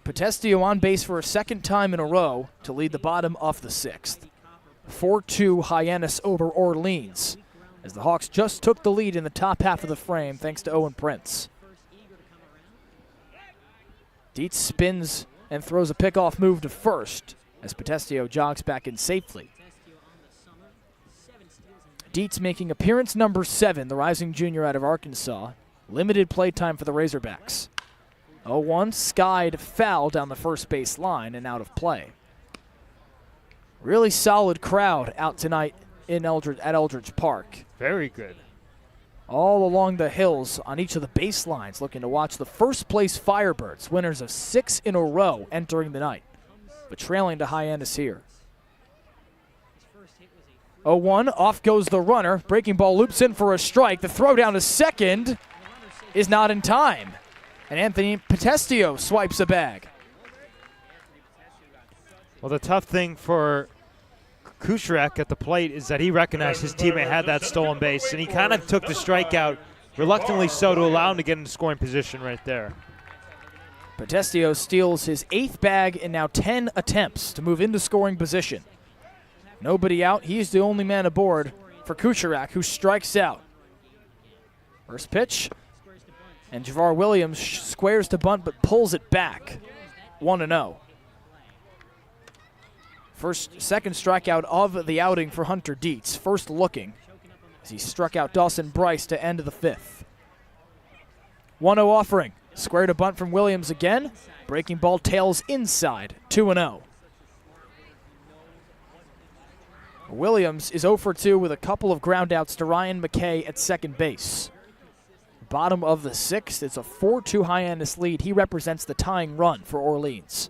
Potestio on base for a 2nd time in a row to lead the bottom of the 6th. 4-2 Hyannis over Orleans, as the Hawks just took the lead in the top half of the frame thanks to Owen Prince. Dietz spins and throws a pickoff move to first as Potestio jogs back in safely. Dietz making appearance number 7, the rising junior out of Arkansas. Limited play time for the Razorbacks. 0-1, skied foul down the first base line and out of play. Really solid crowd out tonight in at Eldridge Park. Very good. All along the hills on each of the baselines, looking to watch the first place Firebirds, winners of 6 in a row entering the night, but trailing to Hyannis here. 0-1, off goes the runner. Breaking ball loops in for a strike. The throw down to second is not in time, and Anthony Potestio swipes a bag. Well, the tough thing for Kucherak at the plate is that he recognized his teammate had that stolen base, and he kind of took the strikeout, reluctantly so, to allow him to get into scoring position right there. Potestio steals his 8th bag in now 10 attempts to move into scoring position. Nobody out. He's the only man aboard for Kucherak, who strikes out. First pitch, and Javar Williams squares to bunt but pulls it back. 1-0. Second strikeout of the outing for Hunter Dietz. First looking as he struck out Dawson Bryce to end the 5th. 1-0 offering. Square to bunt from Williams again. Breaking ball tails inside. 2-0. Williams is 0 for 2 with a couple of groundouts to Ryan McKay at second base. Bottom of the 6th, it's a 4-2 Hyannis lead. He represents the tying run for Orleans.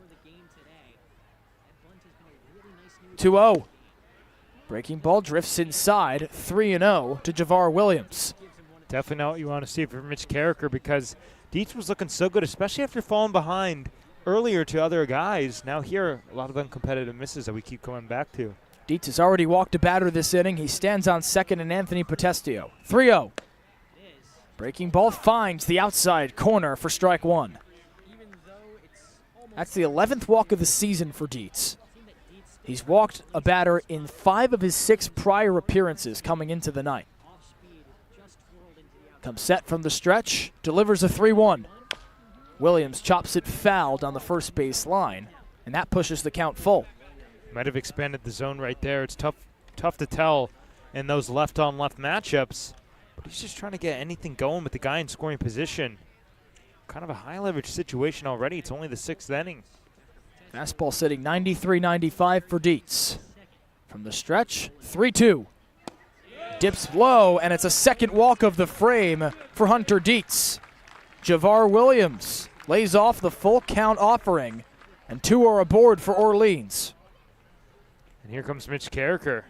2-0. Breaking ball drifts inside, 3-0 to Javar Williams. Definitely not what you want to see from Mitch Carricker, because Dietz was looking so good, especially after falling behind earlier to other guys. Now here, a lot of uncompetitive misses that we keep coming back to. Dietz has already walked a batter this inning. He stands on second in Anthony Potestio. 3-0. Breaking ball finds the outside corner for strike 1. That's the 11th walk of the season for Dietz. He's walked a batter in 5 of his 6 prior appearances coming into the night. Comes set from the stretch, delivers a 3-1. Williams chops it foul down the first base line, and that pushes the count full. Might have expanded the zone right there. It's tough to tell in those left-on-left matchups, but he's just trying to get anything going with the guy in scoring position. kind of a high leverage situation already. It's only the 6th inning. Fastball sitting 93-95 for Dietz. From the stretch, 3-2. Dips low, and it's a second walk of the frame for Hunter Dietz. Javar Williams lays off the full count offering, and 2 are aboard for Orleans. And here comes Mitch Carricker.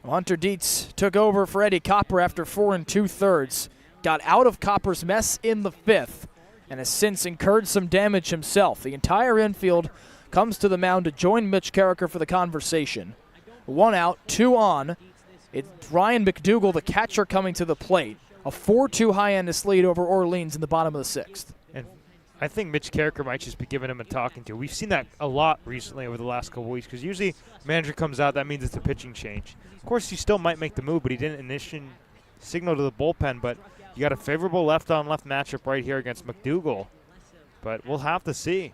Hunter Dietz took over for Eddie Copper after 4 2/3. Got out of Copper's mess in the 5th and has since incurred some damage himself. The entire infield comes to the mound to join Mitch Carricker for the conversation. 1 out, 2 on. It's Ryan McDougal, the catcher, coming to the plate. A 4-2 Hyannis lead over Orleans in the bottom of the 6th. And I think Mitch Carricker might just be giving him a talking to. We've seen that a lot recently over the last couple weeks because usually manager comes out, that means it's a pitching change. Of course, he still might make the move, but he didn't initially signal to the bullpen. But you got a favorable left-on-left matchup right here against McDougal. But we'll have to see.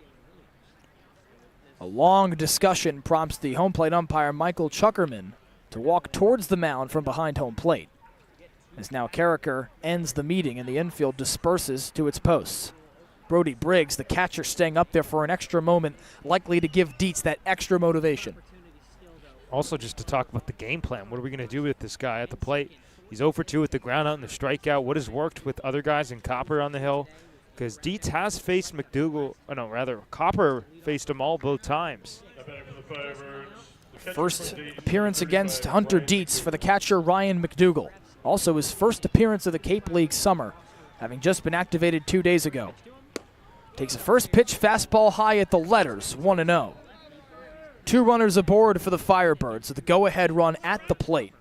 A long discussion prompts the home plate umpire, Michael Chuckerman, to walk towards the mound from behind home plate. As now Carricker ends the meeting and the infield disperses to its posts. Brody Briggs, the catcher, staying up there for an extra moment, likely to give Dietz that extra motivation. Also, just to talk about the game plan, what are we going to do with this guy at the plate? He's 0 for 2 with the ground out and the strikeout. What has worked with other guys in Copper on the hill? Because Dietz has faced Copper faced him all both times. First appearance against Hunter Dietz for the catcher Ryan McDougal. Also his first appearance of the Cape League summer, having just been activated 2 days ago. Takes a first pitch fastball high at the letters, 1-0. 2 runners aboard for the Firebirds with the go-ahead run at the plate.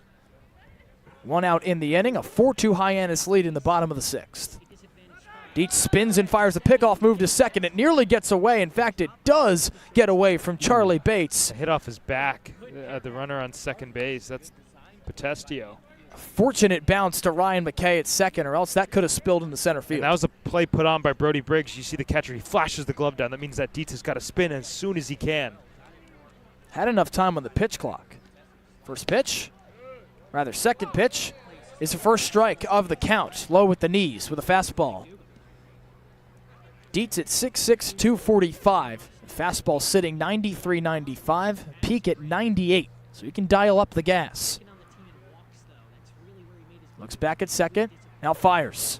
1 out in the inning, a 4-2 Hyannis lead in the bottom of the 6th. Dietz spins and fires a pickoff move to second. It nearly gets away. In fact, it does get away from Charlie Bates. A hit off his back, the runner on second base. That's Potestio. A fortunate bounce to Ryan McKay at second, or else that could have spilled in the center field. And that was a play put on by Brody Briggs. You see the catcher, he flashes the glove down. That means that Dietz has got to spin as soon as he can. Had enough time on the pitch clock. Second pitch is the first strike of the count. Low with the knees with a fastball. Dietz at 6'6", 245. Fastball sitting 93-95, peak at 98. So you can dial up the gas. Looks back at second, now fires.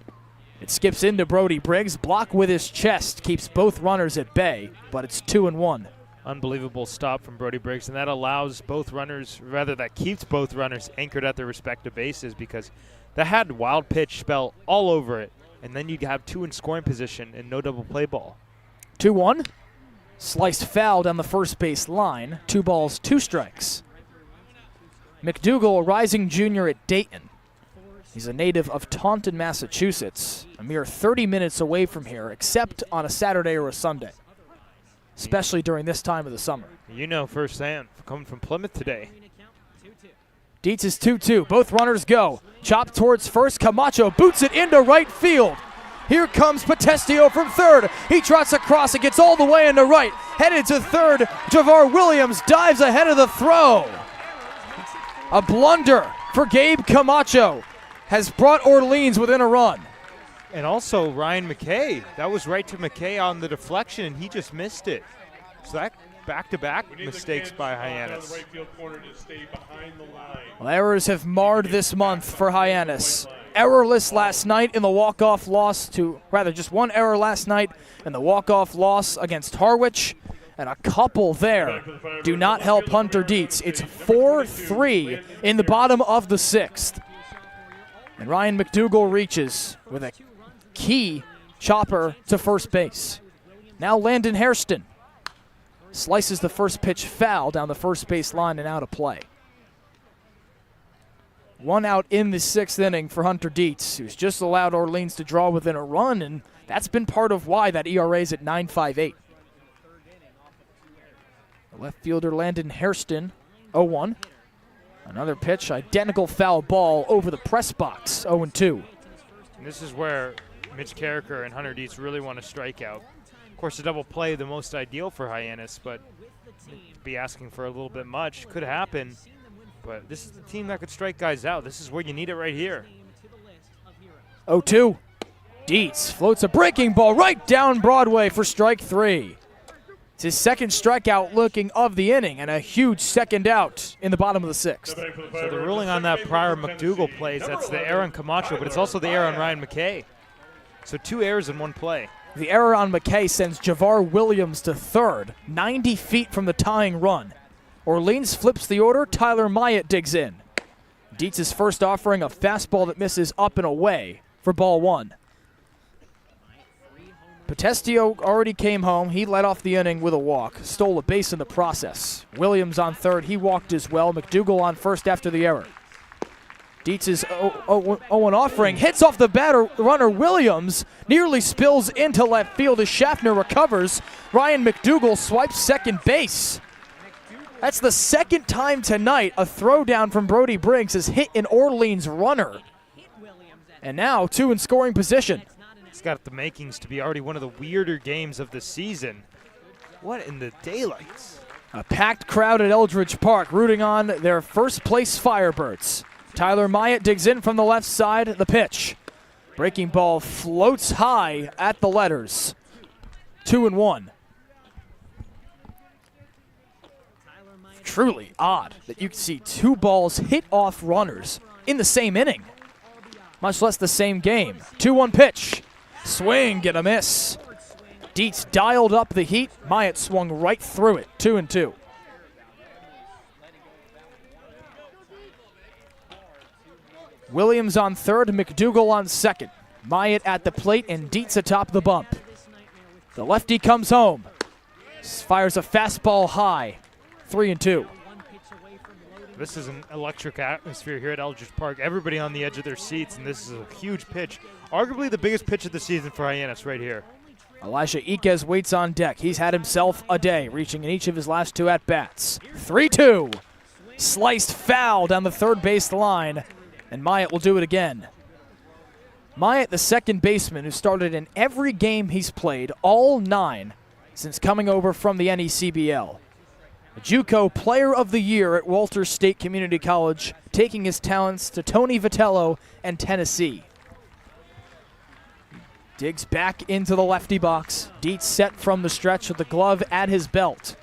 It skips into Brody Briggs, block with his chest, keeps both runners at bay, but it's 2-1. Unbelievable stop from Brody Briggs, and that allows that keeps both runners anchored at their respective bases, because that had wild pitch spell all over it, and then you'd have 2 in scoring position and no double play ball. 2-1. Sliced foul down the first base line. 2 balls, 2 strikes. McDougal, a rising junior at Dayton. He's a native of Taunton, Massachusetts, a mere 30 minutes away from here, except on a Saturday or a Sunday, especially during this time of the summer. You know firsthand, coming from Plymouth today. Dietz is 2-2. Both runners go. Chop towards first. Camacho boots it into right field. Here comes Potestio from third. He trots across. It gets all the way into right. Headed to third. Javar Williams dives ahead of the throw. A blunder for Gabe Camacho has brought Orleans within a run. And also Ryan McKay. That was right to McKay on the deflection, and he just missed it. So that back-to-back mistakes by Hyannis. Well, errors have marred this month for Hyannis. Errorless last night in the walk-off loss just one error last night in the walk-off loss against Harwich, and a couple there do not help Hunter Dietz. It's 4-3 in the bottom of the 6th. And Ryan McDougal reaches with a key chopper to first base. Now Landon Hairston slices the first pitch foul down the first base line and out of play. 1 out in the 6th inning for Hunter Dietz, who's just allowed Orleans to draw within a run, and that's been part of why that ERA is at 9.58. Left fielder Landon Hairston, 0-1. Another pitch, identical foul ball over the press box, 0-2. And this is where Mitch Carricker and Hunter Dietz really want to strike out. Of course, a double play, the most ideal for Hyannis, but be asking for a little bit much. Could happen, but this is the team that could strike guys out. This is where you need it right here. 0-2. Dietz floats a breaking ball right down Broadway for strike 3. It's his second strikeout looking of the inning and a huge second out in the bottom of the 6th. So the ruling on that prior McDougal plays, that's the error on Camacho, but it's also the error on Ryan McKay. So 2 errors in 1 play. The error on McKay sends Javar Williams to third, 90 feet from the tying run. Orleans flips the order, Tyler Myatt digs in. Dietz's first offering a fastball that misses up and away for ball 1. Potestio already came home. He led off the inning with a walk, stole a base in the process. Williams on third, he walked as well. McDougal on first after the error. Dietz's 0-1 offering hits off the batter runner Williams, nearly spills into left field as Schaffner recovers. Ryan McDougal swipes second base. That's the second time tonight a throwdown from Brody Briggs has hit an Orleans runner. And now 2 in scoring position. It's got the makings to be already one of the weirder games of the season. What in the daylights? A packed crowd at Eldridge Park rooting on their first place Firebirds. Tyler Myatt digs in from the left side, the pitch. Breaking ball floats high at the letters. 2-1. Truly odd that you can see 2 balls hit off runners in the same inning, much less the same game. 2-1 pitch. Swing and a miss. Dietz dialed up the heat. Myatt swung right through it. 2-2. Williams on third, McDougal on second. Myatt at the plate and Dietz atop the bump. The lefty comes home. Fires a fastball high. 3-2. This is an electric atmosphere here at Eldridge Park. Everybody on the edge of their seats, and this is a huge pitch. Arguably the biggest pitch of the season for Hyannis right here. Elijah Iquez waits on deck. He's had himself a day, reaching in each of his last 2 at-bats. 3-2. Sliced foul down the third base line, and Myatt will do it again. Myatt, the second baseman who started in every game he's played, all 9, since coming over from the NECBL. A JUCO Player of the Year at Walters State Community College, taking his talents to Tony Vitello and Tennessee. Digs back into the lefty box. Dietz set from the stretch with the glove at his belt.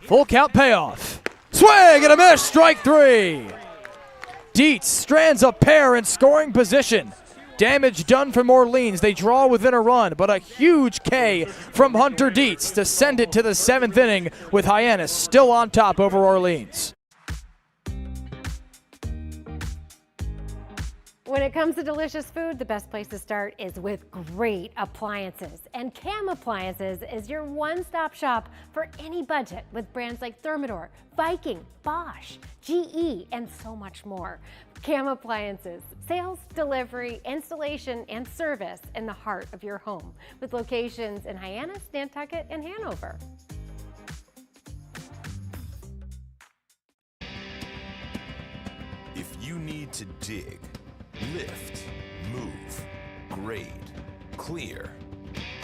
Full count payoff. Swing and a miss, strike 3. Dietz strands a pair in scoring position. Damage done from Orleans. They draw within a run, but a huge K from Hunter Dietz to send it to the 7th inning with Hyannis still on top over Orleans. When it comes to delicious food, the best place to start is with great appliances. And Cam Appliances is your one-stop shop for any budget with brands like Thermador, Viking, Bosch, GE, and so much more. Cam Appliances, sales, delivery, installation, and service in the heart of your home with locations in Hyannis, Nantucket, and Hanover. If you need to dig, lift, move, grade, clear,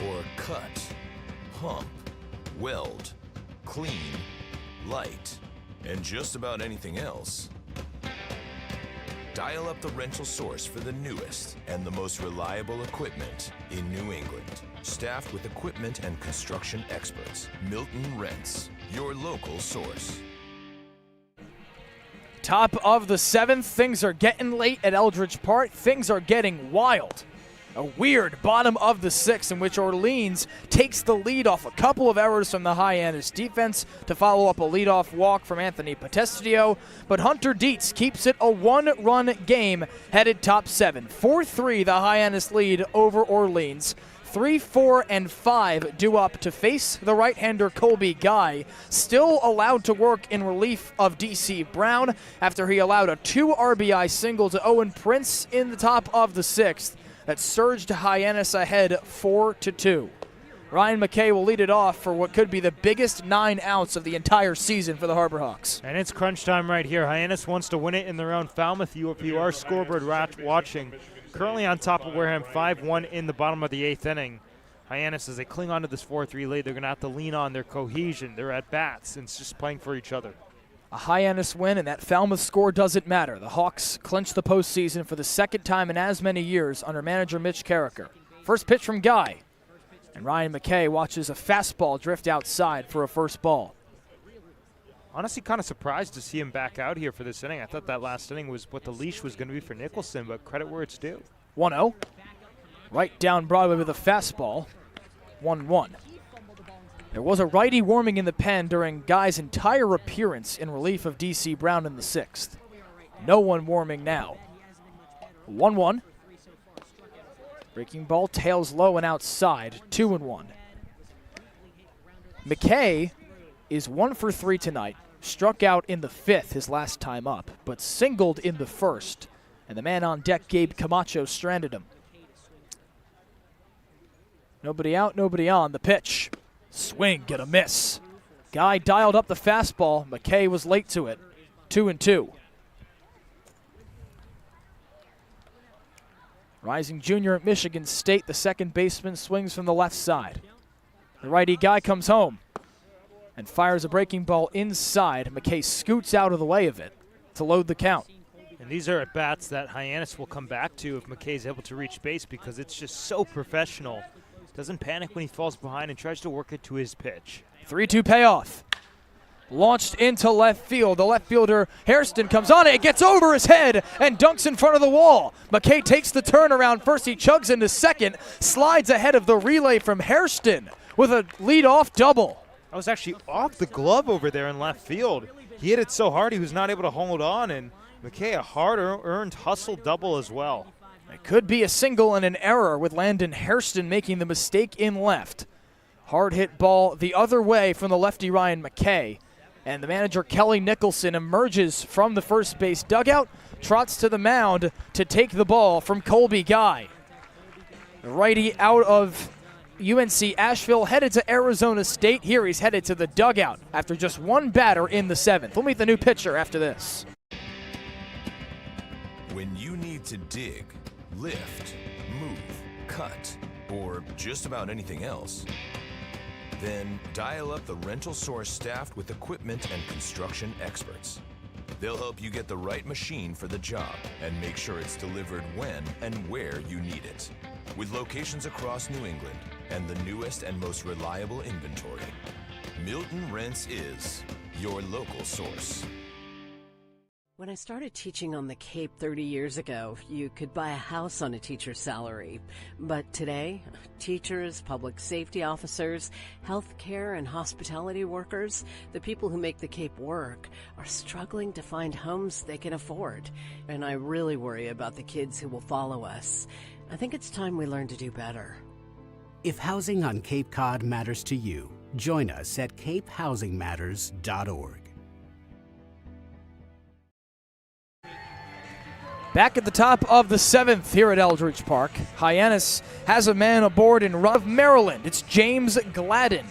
or cut, pump, weld, clean, light, and just about anything else, dial up the rental source for the newest and the most reliable equipment in New England. Staffed with equipment and construction experts, Milton Rents, your local source. Top of the 7th, things are getting late at Eldridge Park. Things are getting wild. A weird bottom of the 6th in which Orleans takes the lead off a couple of errors from the Hyannis defense to follow up a leadoff walk from Anthony Potestio. But Hunter Dietz keeps it a 1-run game headed top 7. 4-3 the Hyannis lead over Orleans. 3, 4, and 5 due up to face the right-hander Colby Guy, still allowed to work in relief of DC Brown after he allowed a 2 RBI single to Owen Prince in the top of the 6th that surged Hyannis ahead 4-2. Ryan McKay will lead it off for what could be the biggest 9 outs of the entire season for the Harbor Hawks. And it's crunch time right here. Hyannis wants to win it in their own Falmouth. If you are scoreboard watching, currently on top of Wareham 5-1 in the bottom of the 8th inning. Hyannis, as they cling on to this 4-3 lead, they're going to have to lean on their cohesion, their at-bats, and it's just playing for each other. A Hyannis win, and that Falmouth score doesn't matter. The Hawks clinch the postseason for the second time in as many years under manager Mitch Carricker. First pitch from Guy, and Ryan McKay watches a fastball drift outside for a first ball. Honestly, kind of surprised to see him back out here for this inning. I thought that last inning was what the leash was going to be for Nicholson, but credit where it's due. 1-0. Right down Broadway with a fastball. 1-1. There was a righty warming in the pen during Guy's entire appearance in relief of D.C. Brown in the 6th. No one warming now. 1-1. Breaking ball tails low and outside. 2-1. McKay is 1 for 3 tonight. Struck out in the 5th his last time up, but singled in the 1st. And the man on deck, Gabe Camacho, stranded him. Nobody out, nobody on. The pitch. Swing, get a miss. Guy dialed up the fastball. McKay was late to it. 2-2. Rising junior at Michigan State, the second baseman swings from the left side. The righty Guy comes home and fires a breaking ball inside. McKay scoots out of the way of it to load the count. And these are at-bats that Hyannis will come back to if McKay's able to reach base because it's just so professional. Doesn't panic when he falls behind and tries to work it to his pitch. 3-2 payoff. Launched into left field. The left fielder, Hairston, comes on it. It gets over his head and dunks in front of the wall. McKay takes the turn around first. He chugs into second, slides ahead of the relay from Hairston with a lead-off double. That was actually off the glove over there in left field. He hit it so hard he was not able to hold on, and McKay a hard-earned hustle double as well. It could be a single and an error with Landon Hairston making the mistake in left. Hard hit ball the other way from the lefty Ryan McKay. And the manager Kelly Nicholson emerges from the first base dugout, trots to the mound to take the ball from Colby Guy. The righty out of UNC Asheville headed to Arizona State. Here he's headed to the dugout after just one batter in the 7th. We'll meet the new pitcher after this. When you need to dig, lift, move, cut, or just about anything else, then dial up the rental source staffed with equipment and construction experts. They'll help you get the right machine for the job and make sure it's delivered when and where you need it. With locations across New England and the newest and most reliable inventory, Milton Rents is your local source. When I started teaching on the Cape 30 years ago, you could buy a house on a teacher's salary. But today, teachers, public safety officers, healthcare and hospitality workers, the people who make the Cape work, are struggling to find homes they can afford. And I really worry about the kids who will follow us. I think it's time we learn to do better. If housing on Cape Cod matters to you, join us at capehousingmatters.org. Back at the top of the 7th here at Eldridge Park, Hyannis has a man aboard in run of Maryland. It's James Gladden.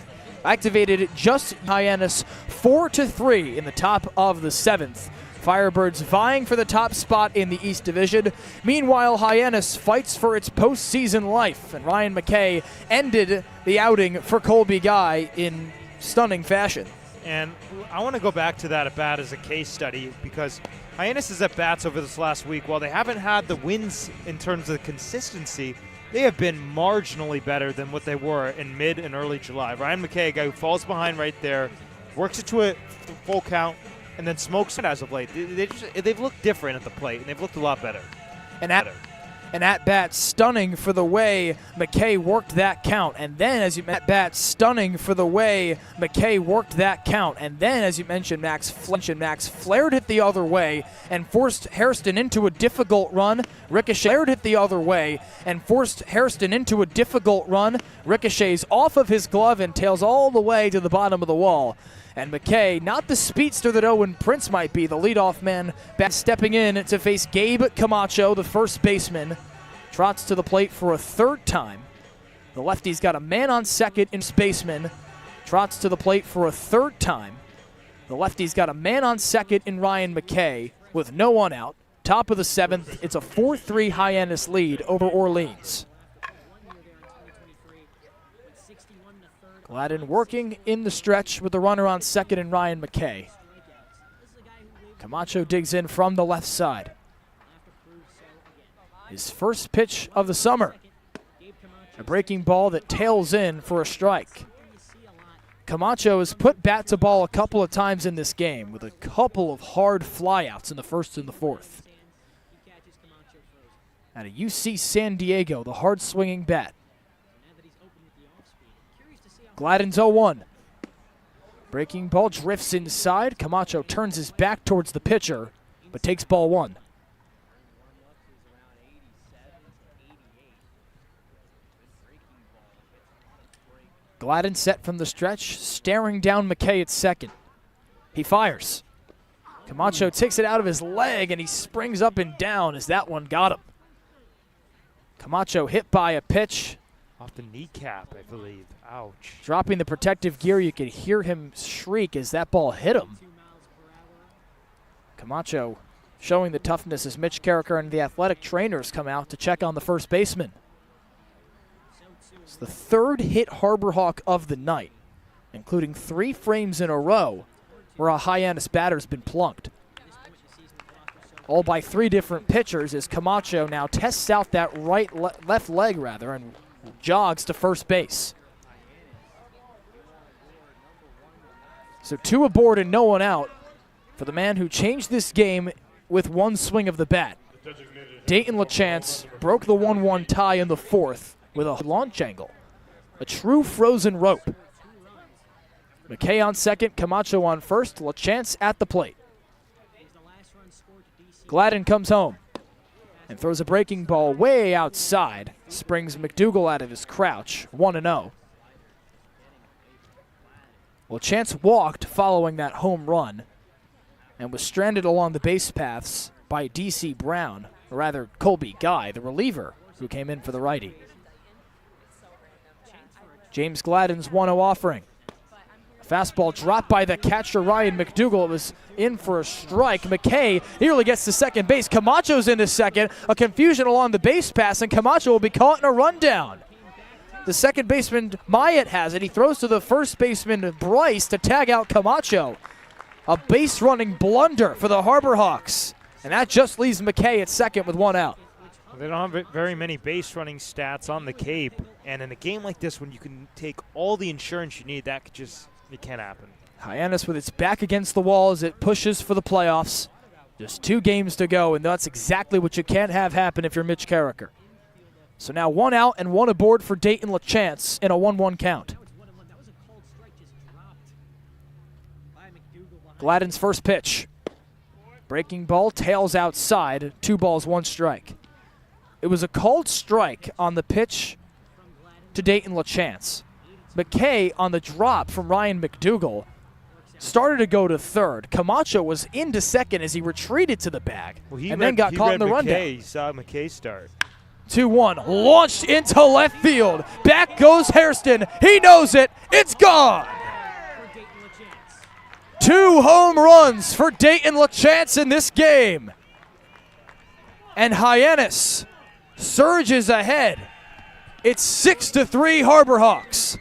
Activated just Hyannis 4-3 in the top of the 7th. Firebirds vying for the top spot in the East Division. Meanwhile, Hyannis fights for its postseason life, and Ryan McKay ended the outing for Colby Guy in stunning fashion. And I want to go back to that at-bat as a case study because Hyannis' at-bats over this last week, while they haven't had the wins in terms of consistency, they have been marginally better than what they were in mid and early July. Ryan McKay, a guy who falls behind right there, works it to a full count, and then smokes it as of late. They've looked different at the plate, and they've looked a lot better. An at-bat stunning for the way McKay worked that count. And then, as you at-bat stunning for the way McKay worked that count. And then, as you mentioned, Max flared it the other way and forced Hairston into a difficult run. Flared it the other way and forced Hairston into a difficult run. Ricochets off of his glove and tails all the way to the bottom of the wall. And McKay, not the speedster that Owen Prince might be, the leadoff man, back stepping in to face Gabe Camacho, the first baseman, trots to the plate for a third time. The lefty's got a man on second in baseman, trots to the plate for a third time. The lefty's got a man on second in Ryan McKay with no one out. Top of the 7th, it's a 4-3 Hyannis lead over Orleans. Gladden working in the stretch with the runner on second and Ryan McKay. Camacho digs in from the left side. His first pitch of the summer. A breaking ball that tails in for a strike. Camacho has put bat to ball a couple of times in this game with a couple of hard flyouts in the first and the fourth. Out of UC San Diego, the hard swinging bat. Gladden's 0-1. Breaking ball drifts inside. Camacho turns his back towards the pitcher, but takes ball one. Gladden set from the stretch, staring down McKay at second. He fires. Camacho takes it out of his leg, and he springs up and down as that one got him. Camacho hit by a pitch. Off the kneecap, I believe. Ouch. Dropping the protective gear, you could hear him shriek as that ball hit him. Camacho showing the toughness as Mitch Carricker and the athletic trainers come out to check on the first baseman. It's the third hit Harbor Hawk of the night, including 3 frames in a row where a Hyannis batter's been plunked. All by 3 different pitchers as Camacho now tests out that left leg and jogs to first base. So 2 aboard and no one out for the man who changed this game with 1 swing of the bat. Dayton LaChance broke the 1-1 tie in the 4th with a launch angle. A true frozen rope. McKay on second, Camacho on first, LaChance at the plate. Gladden comes home and throws a breaking ball way outside. Springs McDougal out of his crouch, 1-0. LaChance walked following that home run and was stranded along the base paths by D.C. Brown, or rather Colby Guy, the reliever, who came in for the righty. James Gladden's 1-0 offering. Fastball dropped by the catcher, Ryan McDougal. It was in for a strike. McKay nearly gets to second base. Camacho's into second. A confusion along the base pass, and Camacho will be caught in a rundown. The second baseman, Myatt, has it. He throws to the first baseman, Bryce, to tag out Camacho. A base-running blunder for the Harbor Hawks. And that just leaves McKay at second with 1 out. They don't have very many base-running stats on the Cape. And in a game like this, when you can take all the insurance you need, that could just... it can't happen. Hyannis with its back against the wall as it pushes for the playoffs. Just 2 games to go, and that's exactly what you can't have happen if you're Mitch Carricker. So now 1 out and 1 aboard for Dayton LaChance in a 1-1 count. Gladden's first pitch. Breaking ball, tails outside, 2 balls, 1 strike. It was a called strike on the pitch to Dayton LaChance. McKay on the drop from Ryan McDougal started to go to third. Camacho was into second as he retreated to the bag and then got caught in the rundown. He saw McKay start. 2-1, launched into left field. Back goes Hairston. He knows it. It's gone. 2 home runs for Dayton LaChance in this game. And Hyannis surges ahead. It's 6-3 Harbor Hawks.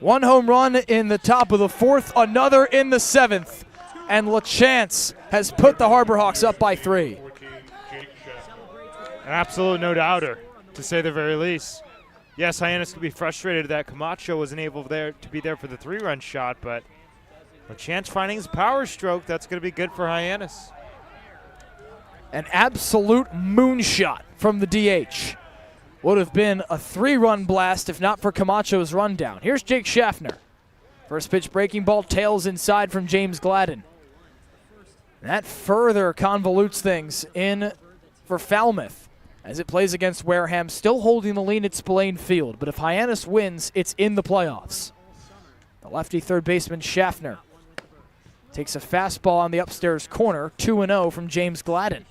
1 home run in the top of the 4th, another in the 7th. And LaChance has put the Harbor Hawks up by 3. An absolute no-doubter, to say the very least. Yes, Hyannis could be frustrated that Camacho wasn't able to be there for the 3-run shot, but LaChance finding his power stroke, that's going to be good for Hyannis. An absolute moonshot from the DH. Would have been a 3-run blast if not for Camacho's rundown. Here's Jake Schaffner. First pitch breaking ball tails inside from James Gladden. That further convolutes things in for Falmouth as it plays against Wareham, still holding the lead at Spillane Field. But if Hyannis wins, it's in the playoffs. The lefty third baseman Schaffner takes a fastball on the upstairs corner, 2-0 from James Gladden.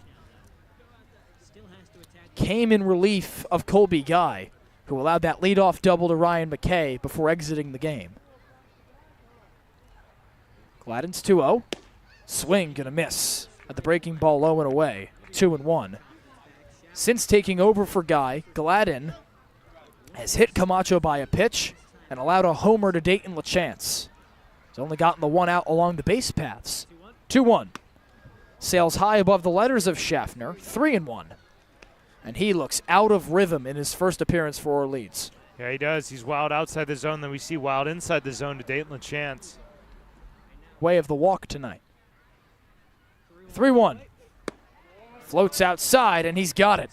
Came in relief of Colby Guy, who allowed that leadoff double to Ryan McKay before exiting the game. Gladden's 2-0. Swing gonna miss at the breaking ball low and away, 2-1. Since taking over for Guy, Gladden has hit Camacho by a pitch and allowed a homer to Dayton LaChance. He's only gotten the one out along the base paths. 2-1. Sails high above the letters of Schaffner, 3-1. And he looks out of rhythm in his first appearance for Orleans. Yeah, he does. He's wild outside the zone, then we see wild inside the zone to Dayton LaChance. Way of the walk tonight. 3-1. Floats outside, and he's got it.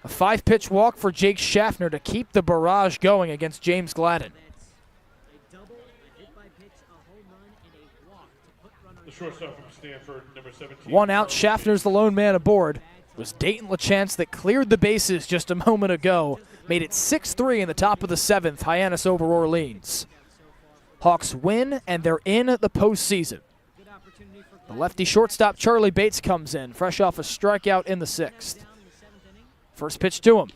A 5-pitch walk for Jake Schaffner to keep the barrage going against James Gladden. The shortstop from Stanford, number 17. One out, Schaffner's the lone man aboard. It was Dayton LaChance that cleared the bases just a moment ago. Made it 6-3 in the top of the 7th, Hyannis over Orleans. Hawks win, and they're in the postseason. The lefty shortstop Charlie Bates comes in, fresh off a strikeout in the 6th. First pitch to him.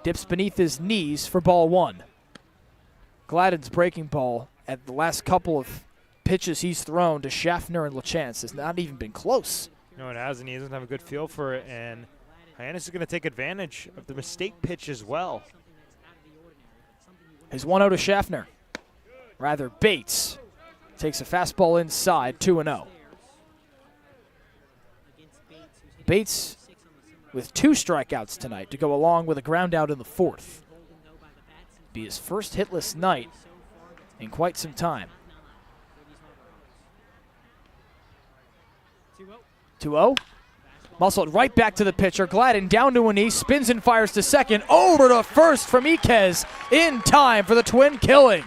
Dips beneath his knees for ball 1. Gladden's breaking ball at the last couple of pitches he's thrown to Schaffner and LaChance has not even been close. No, it hasn't. He doesn't have a good feel for it, and Hyannis is going to take advantage of the mistake pitch as well. His 1-0 to Schaffner. Rather, Bates takes a fastball inside, 2-0. Bates with 2 strikeouts tonight to go along with a ground out in the 4th. Be his first hitless night in quite some time. 2-0. Muscled right back to the pitcher. Gladden down to a knee, spins and fires to second. Over to first from Iquez in time for the twin killing.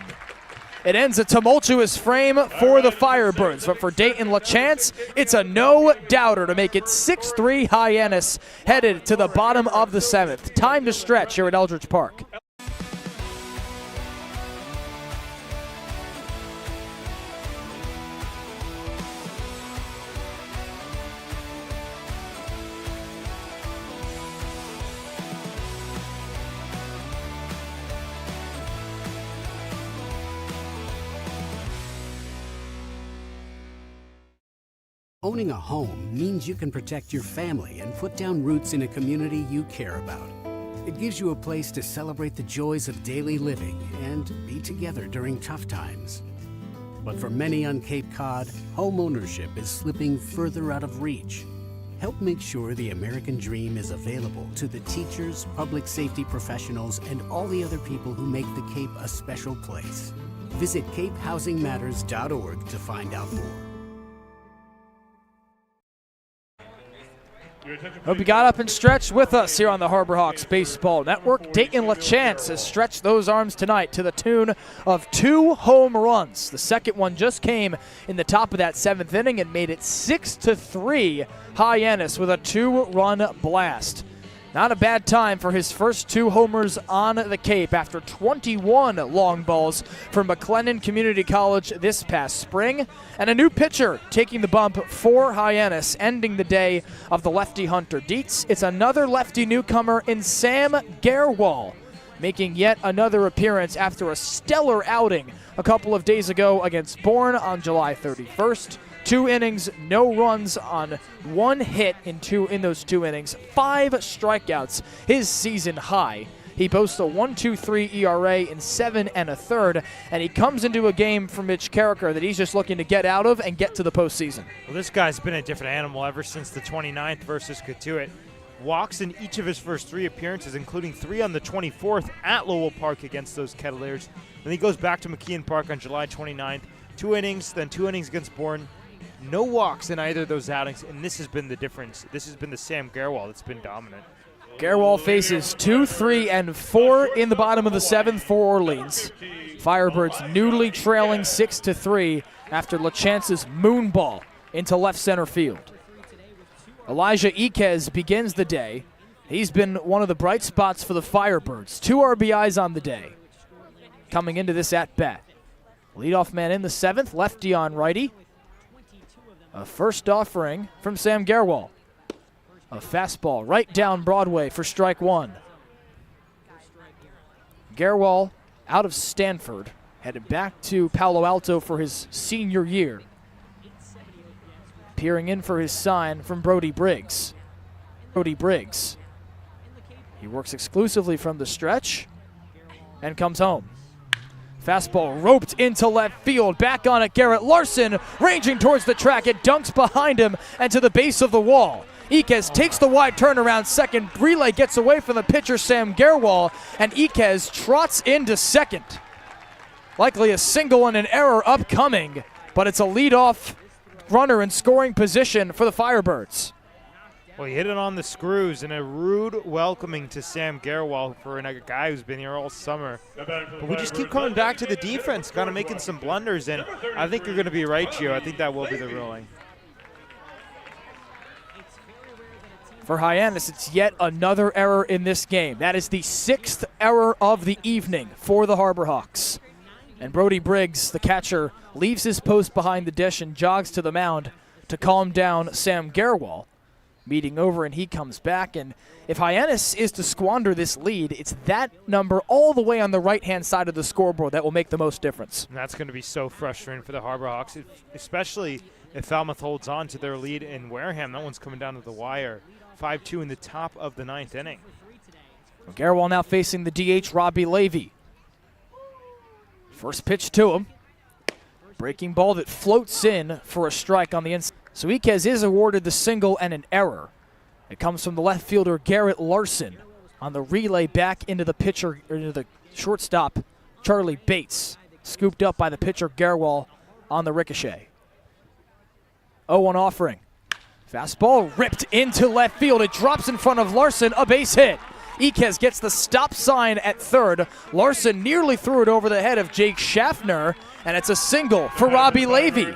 It ends a tumultuous frame for the Firebirds, but for Dayton LaChance, it's a no-doubter to make it 6-3 Hyannis, headed to the bottom of the 7th. Time to stretch here at Eldridge Park. Owning a home means you can protect your family and put down roots in a community you care about. It gives you a place to celebrate the joys of daily living and be together during tough times. But for many on Cape Cod, home ownership is slipping further out of reach. Help make sure the American dream is available to the teachers, public safety professionals, and all the other people who make the Cape a special place. Visit capehousingmatters.org to find out more. Hope you got up and stretched with us here on the Harbor Hawks Baseball Network. Dayton LaChance has stretched those arms tonight to the tune of 2 home runs. The second one just came in the top of that 7th inning and made it 6-3 Hyannis with a 2-run blast. Not a bad time for his first 2 homers on the Cape after 21 long balls from McLennan Community College this past spring. And a new pitcher taking the bump for Hyannis, ending the day of the lefty Hunter Dietz. It's another lefty newcomer in Sam Gerwal, making yet another appearance after a stellar outing a couple of days ago against Bourne on July 31st. 2 innings, no runs on 1 hit in those 2 innings. 5 strikeouts, his season high. He boasts a 1.23 ERA in 7 1/3, and he comes into a game for Mitch Carricker that he's just looking to get out of and get to the postseason. Well, this guy's been a different animal ever since the 29th versus Cotuit. Walks in each of his first 3 appearances, including 3 on the 24th at Lowell Park against those Kettleers. Then he goes back to McKeon Park on July 29th. 2 innings, then 2 innings against Bourne. No walks in either of those outings, and this has been the difference. This has been the Sam Gerwal that's been dominant. Gerwal faces 2, 3, and 4 in the bottom of the 7th for Orleans. Firebirds newly trailing 6-3 after LaChance's moonball into left center field. Elijah Iquez begins the day. He's been one of the bright spots for the Firebirds. 2 RBIs on the day coming into this at-bat. Leadoff man in the 7th, lefty on righty. A first offering from Sam Gerwal. A fastball right down Broadway for strike 1. Gerwal out of Stanford, headed back to Palo Alto for his senior year. Peering in for his sign from Brody Briggs. He works exclusively from the stretch and comes home. Fastball roped into left field. Back on it, Garrett Larson ranging towards the track. It dunks behind him and to the base of the wall. Iquez takes the wide turn around second. Relay gets away from the pitcher, Sam Gerwal, and Iquez trots into second. Likely a single and an error upcoming, but it's a leadoff runner in scoring position for the Firebirds. Well, he hit it on the screws, and a rude welcoming to Sam Gerwal for a guy who's been here all summer. But we just keep coming back to the defense, kind of making some blunders, and I think you're going to be right, Gio. I think that will be the ruling. For Hyannis, it's yet another error in this game. That is the 6th error of the evening for the Harbor Hawks. And Brody Briggs, the catcher, leaves his post behind the dish and jogs to the mound to calm down Sam Gerwal. Meeting over, and he comes back. And if Hyannis is to squander this lead, it's that number all the way on the right-hand side of the scoreboard that will make the most difference. And that's going to be so frustrating for the Harbor Hawks, especially if Falmouth holds on to their lead in Wareham. That one's coming down to the wire. 5-2 in the top of the 9th inning. Gerwal now facing the DH, Robbie Levy. First pitch to him. Breaking ball that floats in for a strike on the inside. So Iquez is awarded the single and an error. It comes from the left fielder, Garrett Larson, on the relay back into the pitcher, or into the shortstop, Charlie Bates. Scooped up by the pitcher, Gerwal, on the ricochet. 0-1 offering. Fastball ripped into left field. It drops in front of Larson, a base hit. Iquez gets the stop sign at third. Larson nearly threw it over the head of Jake Schaffner, and it's a single for Robbie Levy.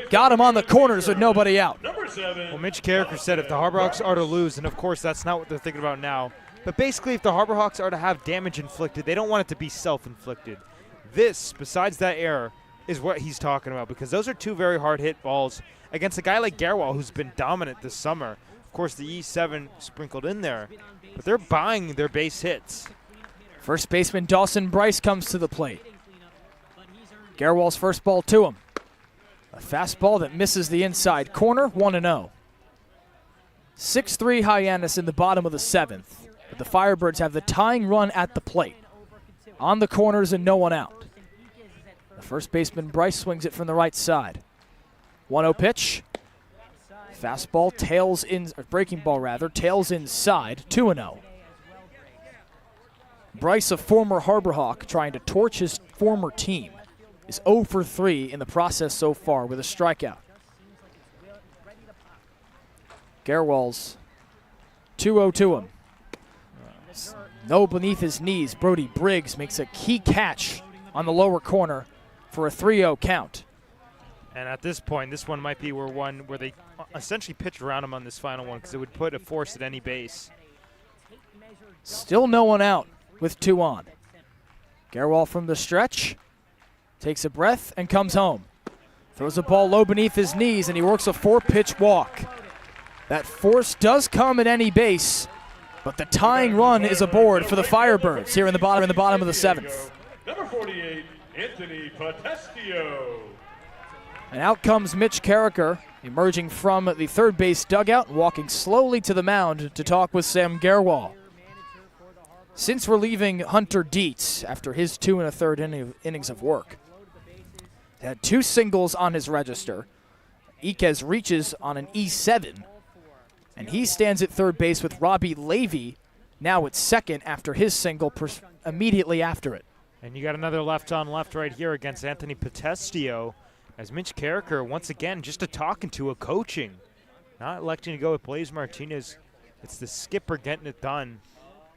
Got him on the corners with nobody out. Well, Mitch Carricker said if the Harbor Hawks are to lose, and of course that's not what they're thinking about now, but basically if the Harbor Hawks are to have damage inflicted, they don't want it to be self-inflicted. This, besides that error, is what he's talking about, because those are two very hard hit balls against a guy like Gerwal who's been dominant this summer. Of course, the E7 sprinkled in there, but they're buying their base hits. First baseman Dawson Bryce comes to the plate. Gerwal's first ball to him. A fastball that misses the inside corner, 1-0. 6-3 Hyannis in the bottom of the 7th, but the Firebirds have the tying run at the plate. On the corners and no one out. The first baseman Bryce swings it from the right side. 1-0 pitch. Fastball tails in, or breaking ball rather, tails inside, 2-0. Bryce, a former Harbor Hawk, trying to torch his former team, is 0 for 3 in the process so far with a strikeout. Gerwal's 2-0 to him. No beneath his knees. Brody Briggs makes a key catch on the lower corner for a 3-0 count. And at this point, this one might be where they essentially pitch around him on this final one, because it would put a force at any base. Still no one out with 2 on. Gerwal from the stretch takes a breath and comes home. Throws a ball low beneath his knees, and he works a 4-pitch walk. That force does come at any base, but the tying run is aboard for the Firebirds here in the bottom of the 7th. Number 48, Anthony Potestio. And out comes Mitch Carricker, emerging from the third base dugout, walking slowly to the mound to talk with Sam Gerwal. Since relieving Hunter Dietz after his 2 1/3 innings of work, he had 2 singles on his register. Iquez reaches on an E7, and he stands at third base with Robbie Levy now at second after his single immediately after it. And you got another left on left right here against Anthony Potestio, as Mitch Carricker, once again, just a talking to, a coaching. Not electing to go with Blaze Martinez. It's the skipper getting it done.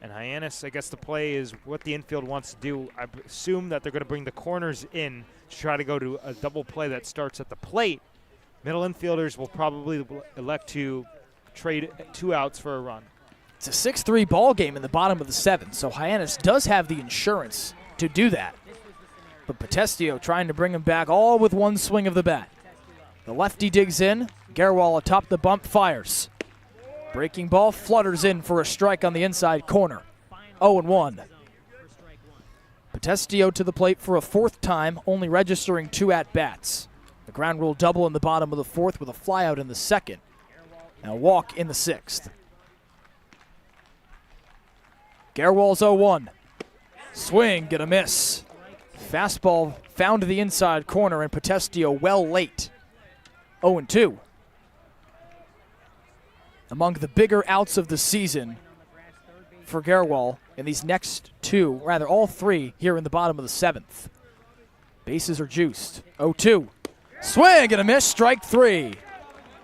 And Hyannis, I guess the play is what the infield wants to do. I assume that they're going to bring the corners in to try to go to a double play that starts at the plate. Middle infielders will probably elect to trade 2 outs for a run. It's a 6-3 ball game in the bottom of the 7th, so Hyannis does have the insurance to do that. But Potestio trying to bring him back all with 1 swing of the bat. The lefty digs in. Gerwal atop the bump fires. Breaking ball flutters in for a strike on the inside corner. 0-1. Potestio to the plate for a 4th time, only registering 2 at-bats. The ground rule double in the bottom of the 4th with a flyout in the 2nd. And a walk in the 6th. Gerwal's 0-1. Swing, get a miss. Fastball found the inside corner, and Potestio well late. 0-2. Among the bigger outs of the season for Gerwal in these next two, rather all three, here in the bottom of the 7th. Bases are juiced. 0-2. Swing and a miss, strike 3.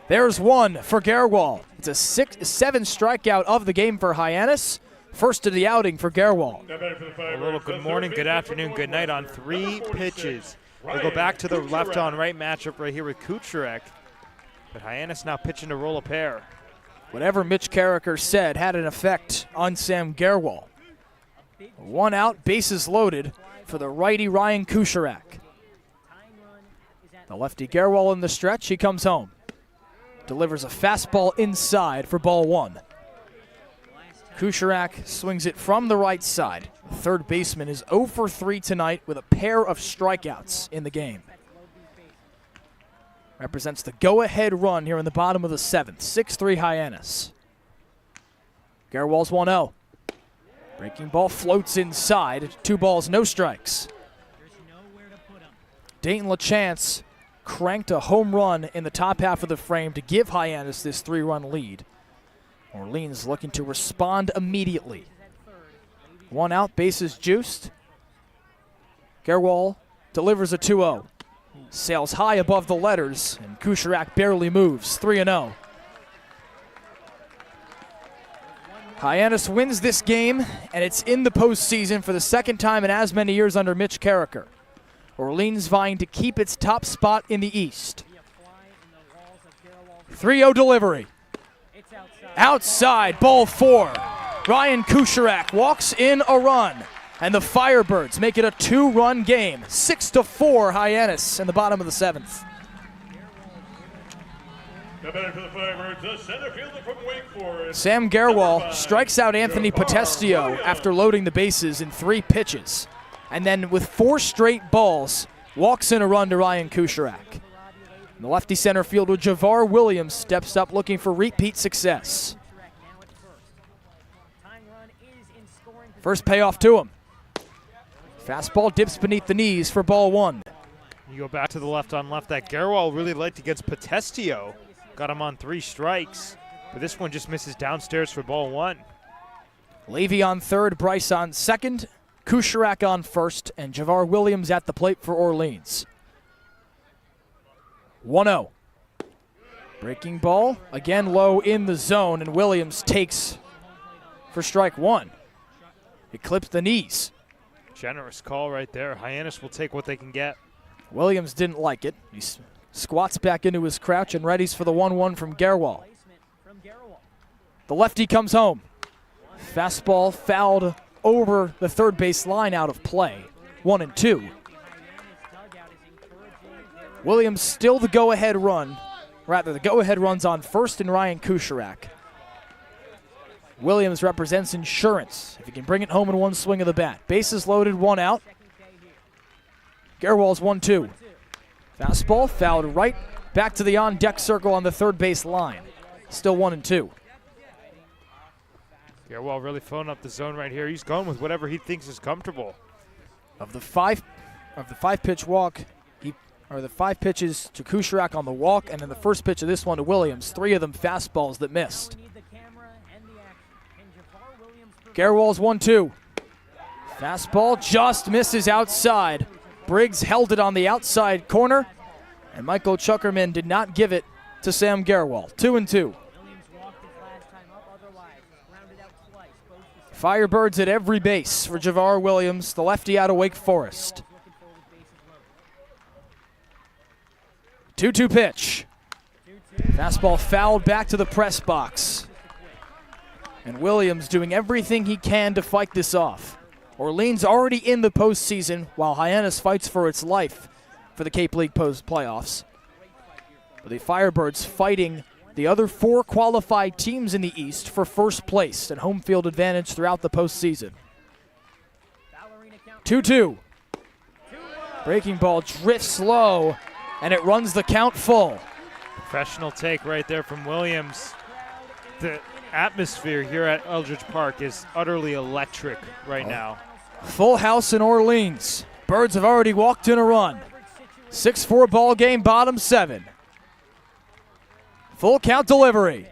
There's one for Gerwal. It's a 7 strikeout of the game for Hyannis. First of the outing for Gerwal. A little good morning, good afternoon, good night on 3 pitches. We'll go back to the left-on-right matchup right here with Kucherek. But Hyannis now pitching to roll a pair. Whatever Mitch Carricker said had an effect on Sam Gerwal. 1 out, bases loaded for the righty Ryan Kucherek. The lefty Gerwal in the stretch, he comes home. Delivers a fastball inside for ball 1. Kucherek swings it from the right side. The third baseman is 0 for 3 tonight with a pair of strikeouts in the game. Represents the go-ahead run here in the bottom of the 7th. 6-3 Hyannis. Gerwal's 1-0. Breaking ball floats inside. 2 balls, no strikes. Dayton LaChance cranked a home run in the top half of the frame to give Hyannis this 3-run lead. Orleans looking to respond immediately. 1 out, bases juiced. Gerwal delivers a 2-0. Sails high above the letters, and Kucherek barely moves. 3-0. Hyannis wins this game, and it's in the postseason for the second time in as many years under Mitch Carricker. Orleans vying to keep its top spot in the East. 3-0 delivery. Outside, ball 4. Ryan Kucherek walks in a run, and the Firebirds make it a 2-run game. 6-4 Hyannis in the bottom of the 7th. The batter for the Firebirds, the center fielder from Wake Forest. Sam Gerwal strikes out Anthony Potestio after loading the bases in 3 pitches. And then with 4 straight balls, walks in a run to Ryan Kucherek. The lefty center fielder Javar Williams steps up looking for repeat success. First payoff to him. Fastball dips beneath the knees for ball 1. You go back to the left on left. That Gerwal really liked against Potestio. Got him on 3 strikes. But this one just misses downstairs for ball 1. Levy on third, Bryce on second, Kucherek on first, and Javar Williams at the plate for Orleans. 1-0. Breaking ball, again low in the zone, and Williams takes for strike 1. It clips the knees. Generous call right there. Hyannis will take what they can get. Williams didn't like it. He squats back into his crouch and readies for the 1-1 from Gerwal. The lefty comes home. Fastball fouled over the third base line, out of play. 1-2. Williams still the go-ahead run. Rather, the go-ahead run's on first and Ryan Kucherek. Williams represents insurance if he can bring it home in one swing of the bat. Bases loaded, 1 out. Gerwal's 1-2. Fastball fouled right back to the on-deck circle on the third base line. Still 1-2. Gerwal really filling up the zone right here. He's going with whatever he thinks is comfortable. Of the 5 pitch walk, the 5 pitches to Kucherek on the walk, and then the first pitch of this one to Williams, 3 of them fastballs that missed. Gerwal's 1-2. Fastball just misses outside. Briggs held it on the outside corner, and Michael Chuckerman did not give it to Sam Gerwal. 2-2. Firebirds at every base for Javar Williams, the lefty out of Wake Forest. 2-2 pitch. Fastball fouled back to the press box. And Williams doing everything he can to fight this off. Orleans already in the postseason while Hyannis fights for its life for the Cape League playoffs. But the Firebirds fighting the other 4 qualified teams in the East for first place and home field advantage throughout the postseason. 2-2. Breaking ball drifts low, and it runs the count full. Professional take right there from Williams. The atmosphere here at Eldridge Park is utterly electric right now. Full house in Orleans. Birds have already walked in a run. 6-4 ball game, bottom 7. Full count delivery.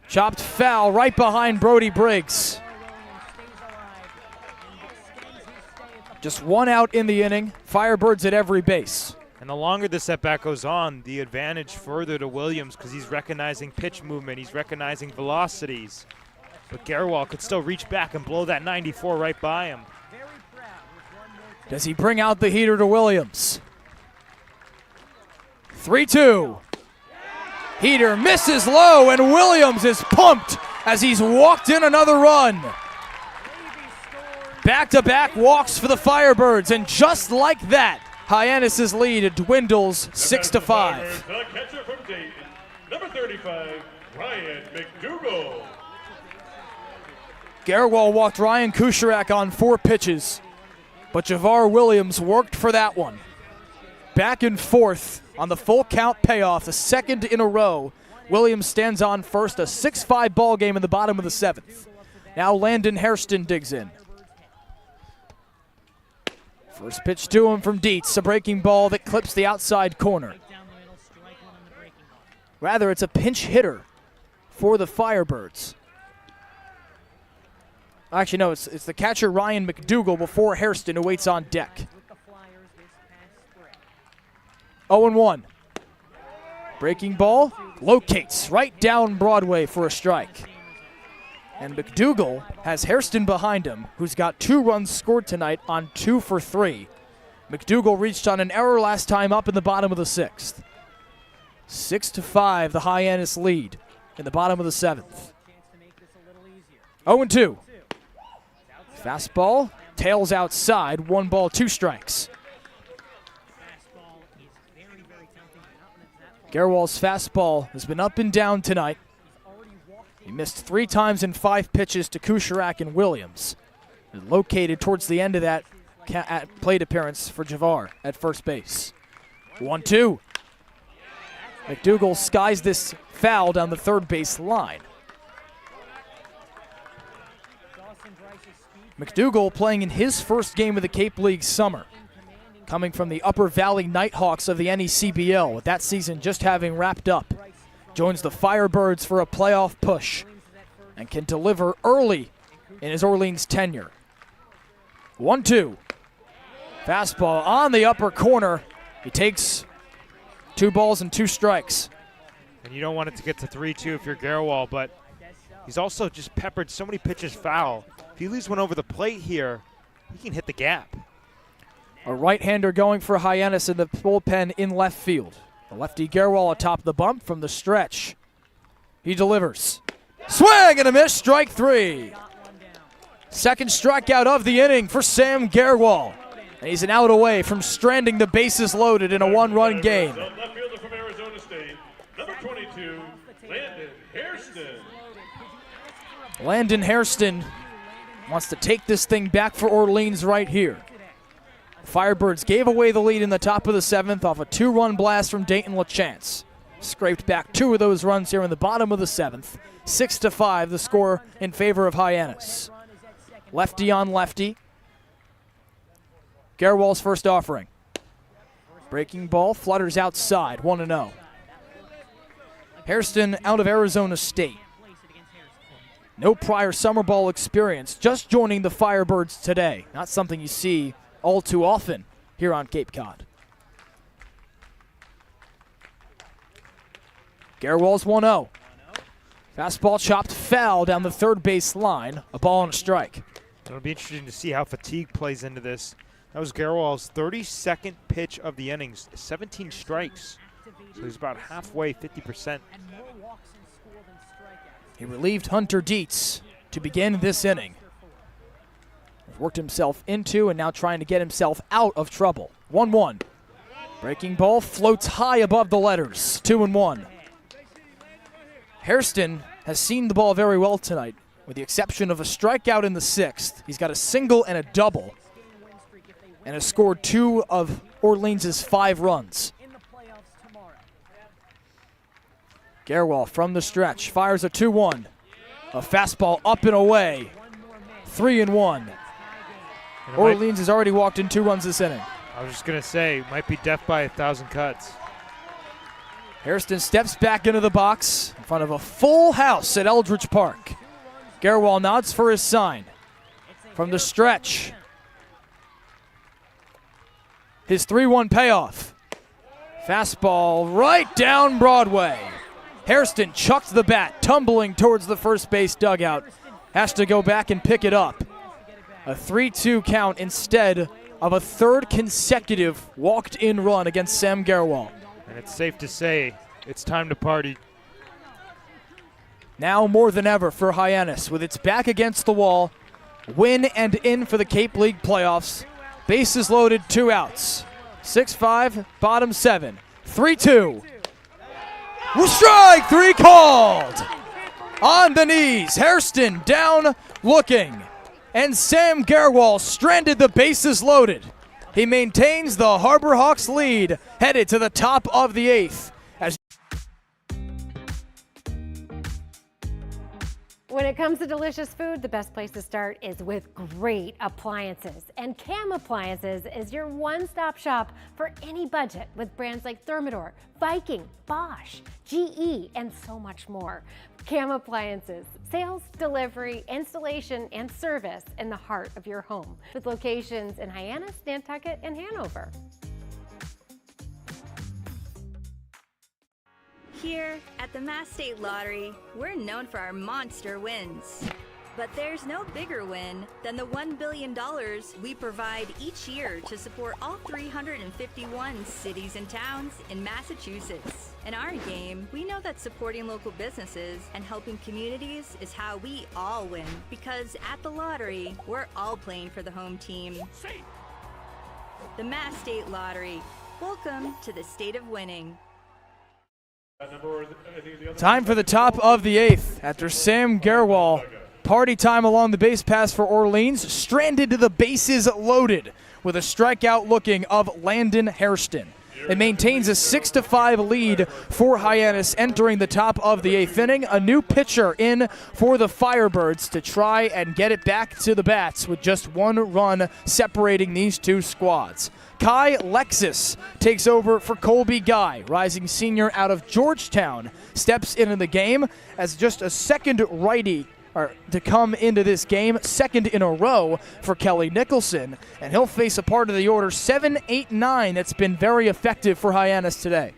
Chopped foul right behind Brody Briggs. Just one out in the inning. Firebirds at every base. And the longer the setback goes on, the advantage further to Williams because he's recognizing pitch movement, he's recognizing velocities. But Gerwal could still reach back and blow that 94 right by him. Does he bring out the heater to Williams? 3-2. Heater misses low, and Williams is pumped as he's walked in another run. Back-to-back walks for the Firebirds, and just like that, Hyannis' lead dwindles 6-5. The catcher from Dayton, number 35, Ryan McDougal. Gerwal walked Ryan Kucherak on 4 pitches, but Javar Williams worked for that one. Back and forth on the full count payoff, the second in a row. Williams stands on first, a 6-5 ball game in the bottom of the 7th. Now Landon Hairston digs in. First pitch to him from Dietz, a breaking ball that clips the outside corner. Rather, it's a pinch hitter for the Firebirds. Actually, no, it's the catcher Ryan McDougal before Hairston, who waits on deck. 0-1. Breaking ball locates right down Broadway for a strike. And McDougal has Hairston behind him, who's got 2 runs scored tonight on 2 for 3. McDougal reached on an error last time up in the bottom of the 6th. 6-5, the Hyannis lead in the bottom of the 7th. 0-2. Fastball tails outside, 1 ball, 2 strikes. Gerwal's fastball has been up and down tonight. He missed 3 times in 5 pitches to Kucherak and Williams. And located towards the end of that plate appearance for Javar at first base. 1-2. McDougal skies this foul down the third base line. McDougal playing in his first game of the Cape League summer, coming from the Upper Valley Nighthawks of the NECBL, with that season just having wrapped up. Joins the Firebirds for a playoff push and can deliver early in his Orleans tenure. 1-2. Fastball on the upper corner. He takes 2 balls and 2 strikes. And you don't want it to get to 3-2 if you're Gerwal, but he's also just peppered so many pitches foul. If he leaves one over the plate here, he can hit the gap. A right-hander going for Hyannis in the bullpen in left field. The lefty Gerwal atop the bump from the stretch. He delivers. Swing and a miss, strike 3. Second strikeout of the inning for Sam Gerwal. And he's an out away from stranding the bases loaded in a 1-run game. The left fielder from Arizona State, number 22, Landon Hairston. Landon Hairston wants to take this thing back for Orleans right here. Firebirds gave away the lead in the top of the 7th off a 2-run blast from Dayton LaChance. Scraped back 2 of those runs here in the bottom of the 7th. 6-5, the score in favor of Hyannis. Lefty on lefty. Gerwal's first offering. Breaking ball flutters outside, 1-0. Hairston out of Arizona State. No prior summer ball experience, just joining the Firebirds today. Not something you see all too often here on Cape Cod. Gerwal's 1-0. Fastball chopped foul down the third base line. A ball and a strike. It'll be interesting to see how fatigue plays into this. That was Gerwal's 32nd pitch of the innings, 17 strikes. So he's about halfway, 50%. He relieved Hunter Dietz to begin this inning. Worked himself into and now trying to get himself out of trouble. 1-1. Breaking ball floats high above the letters. 2-1. Hairston has seen the ball very well tonight, with the exception of a strikeout in the 6th. He's got a single and a double, and has scored 2 of Orleans' 5 runs. Gerwal from the stretch fires a 2-1. A fastball up and away. 3-1. Orleans has already walked in 2 runs this inning. I was just going to say, might be death by 1,000 cuts. Hairston steps back into the box in front of a full house at Eldridge Park. Gerwal nods for his sign. From the stretch, his 3-1 payoff. Fastball right down Broadway. Hairston chucked the bat, tumbling towards the first base dugout. Has to go back and pick it up. A 3-2 count instead of a 3rd consecutive walked-in run against Sam Gerwal. And it's safe to say it's time to party. Now more than ever for Hyannis, with its back against the wall. Win and in for the Cape League playoffs. Bases loaded, 2 outs. 6-5, bottom 7. 3-2. Strike 3 called. On the knees, Hairston down looking. And Sam Gerwal stranded the bases loaded. He maintains the Harbor Hawks lead, headed to the top of the 8th. When it comes to delicious food, the best place to start is with great appliances. And Cam Appliances is your one-stop shop for any budget with brands like Thermador, Viking, Bosch, GE, and so much more. Cam Appliances, sales, delivery, installation, and service in the heart of your home, with locations in Hyannis, Nantucket, and Hanover. Here at the Mass State Lottery, we're known for our monster wins. But there's no bigger win than the $1 billion we provide each year to support all 351 cities and towns in Massachusetts. In our game, we know that supporting local businesses and helping communities is how we all win. Because at the lottery, we're all playing for the home team. The Mass State Lottery. Welcome to the state of winning. Time for the top of the 8th after Sam Gerwal. Party time along the base pass for Orleans. Stranded to the bases loaded with a strikeout looking of Landon Hairston. It maintains a 6-5 lead for Hyannis entering the top of the 8th inning. A new pitcher in for the Firebirds to try and get it back to the bats with just 1 run separating these 2 squads. Kai Lexus takes over for Colby Guy, rising senior out of Georgetown, steps into the game as just a second righty to come into this game, 2nd in a row for Kelly Nicholson, and he'll face a part of the order 7, 8, 9 that's been very effective for Hyannis today.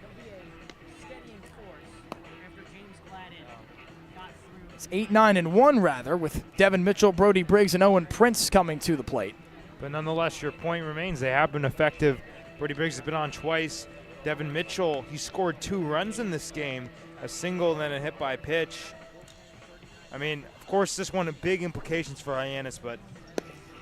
It's 8, 9, and 1 rather, with Devin Mitchell, Brody Briggs, and Owen Prince coming to the plate. But nonetheless, your point remains. They have been effective. Brody Briggs has been on twice. Devin Mitchell, he scored 2 runs in this game, a single and then a hit by pitch. I mean, of course, this one had big implications for Hyannis, but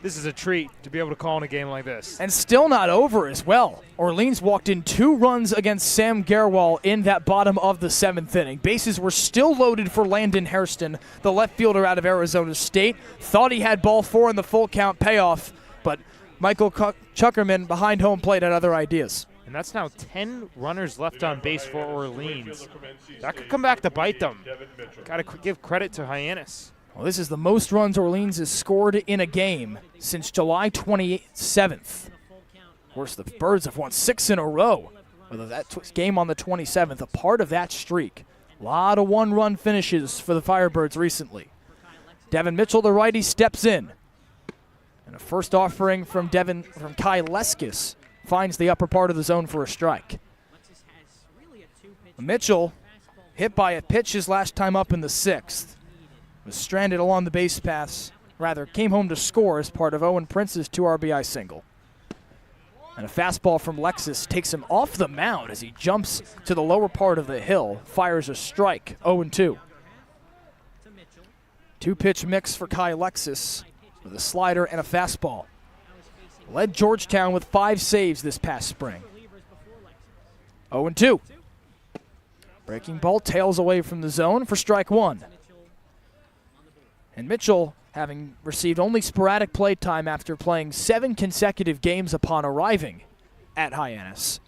this is a treat to be able to call in a game like this. And still not over as well. Orleans walked in 2 runs against Sam Gerwal in that bottom of the 7th inning. Bases were still loaded for Landon Hairston, the left fielder out of Arizona State. Thought he had ball 4 in the full count payoff, but Michael Chuckerman behind home plate had other ideas. And that's now 10 runners left on base for Orleans. That could come back to bite them. Got to give credit to Hyannis. Well, this is the most runs Orleans has scored in a game since July 27th. Of course, the Birds have won 6 in a row. Whether that game on the 27th, a part of that streak. A lot of 1-run finishes for the Firebirds recently. Devin Mitchell, the righty, steps in. And a first offering from Kai Leskis finds the upper part of the zone for a strike. Mitchell, hit by a pitch his last time up in the 6th, was stranded along the base paths, came home to score as part of Owen Prince's 2 RBI single. And a fastball from Lexus takes him off the mound as he jumps to the lower part of the hill, fires a strike, 0-2. 2-pitch mix for Kai Lexus with a slider and a fastball. Led Georgetown with 5 saves this past spring. 0-2. Breaking ball tails away from the zone for strike 1. And Mitchell, having received only sporadic play time after playing 7 consecutive games upon arriving at Hyannis,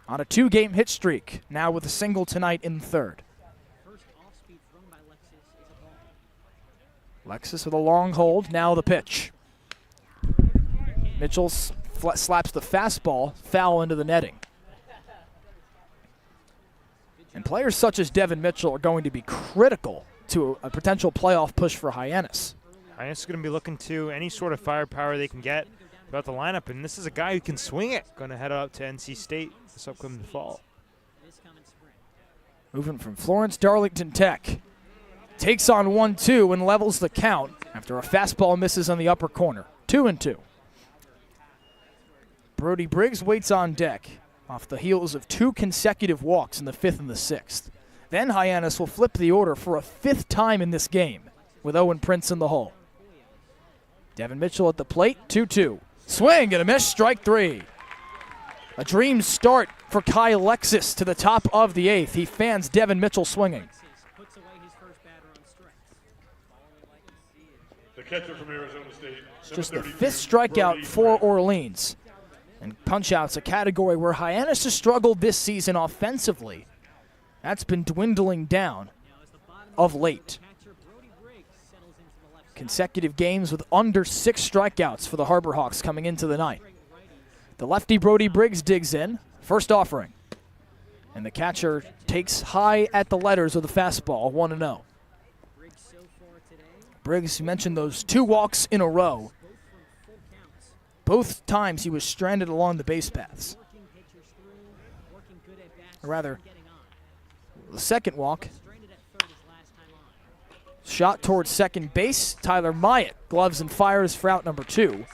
on a 2-game hit streak, now with a single tonight in the 3rd. Lexus with a long hold, now the pitch. Mitchell slaps the fastball foul into the netting. And players such as Devin Mitchell are going to be critical to a potential playoff push for Hyannis. Hyannis is going to be looking to any sort of firepower they can get throughout the lineup, and this is a guy who can swing it. Going to head up to NC State this upcoming fall. Moving from Florence Darlington Tech. Takes on 1-2 and levels the count after a fastball misses on the upper corner. 2-2. Brody Briggs waits on deck off the heels of 2 consecutive walks in the 5th and the 6th. Then Hyannis will flip the order for a 5th time in this game with Owen Prince in the hole. Devin Mitchell at the plate, 2-2. Swing and a miss, strike 3. A dream start for Kai Lexus to the top of the 8th. He fans Devin Mitchell swinging. The catcher from Arizona State. Just the 5th strikeout for Orleans. And punch-out's a category where Hyannis has struggled this season offensively. That's been dwindling down of late. Consecutive games with under 6 strikeouts for the Harbor Hawks coming into the night. The lefty Brody Briggs digs in, first offering. And the catcher takes high at the letters with a fastball, 1-0. Briggs, you mentioned those 2 walks in a row. Both times he was stranded along the base paths. Or rather, the second walk, shot towards second base. Tyler Myatt gloves and fires for out number 2.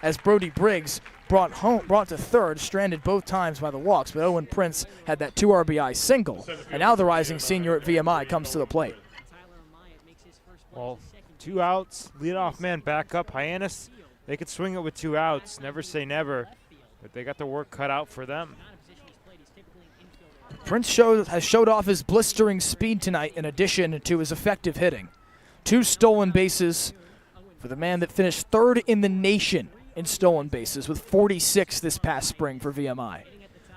As Brody Briggs brought to third, stranded both times by the walks, but Owen Prince had that 2 RBI single. And now the rising senior at VMI comes to the plate. Well, 2 outs, leadoff man back up. Hyannis, they could swing it with 2 outs. Never say never, but they got their work cut out for them. Prince has showed off his blistering speed tonight in addition to his effective hitting. 2 stolen bases for the man that finished 3rd in the nation in stolen bases with 46 this past spring for VMI.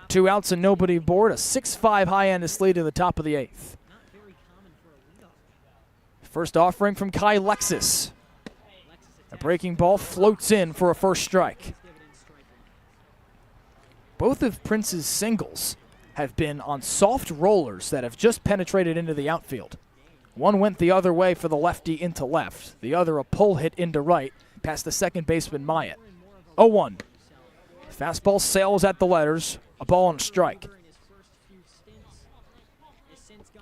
2 outs and nobody aboard, a 6-5 Hyannis lead in the top of the 8th. First offering from Kai Lexus. A breaking ball floats in for a first strike. Both of Prince's singles have been on soft rollers that have just penetrated into the outfield. One went the other way for the lefty into left. The other a pull hit into right past the second baseman Myatt. 0-1. Fastball sails at the letters. A ball and a strike.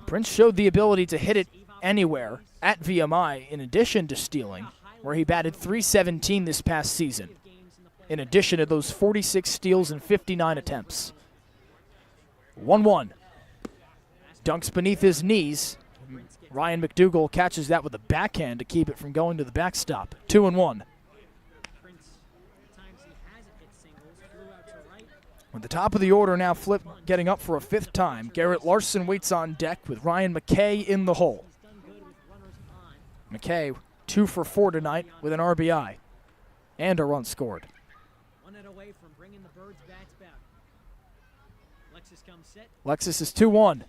Prince showed the ability to hit it anywhere at VMI in addition to stealing, where he batted .317 this past season, in addition to those 46 steals and 59 attempts. 1-1. Dunks beneath his knees. Ryan McDougall catches that with a backhand to keep it from going to the backstop. 2-1. With the top of the order now getting up for a 5th time, Garrett Larson waits on deck with Ryan McKay in the hole. McKay 2 for 4 tonight with an RBI and a run scored. Lexus is 2-1.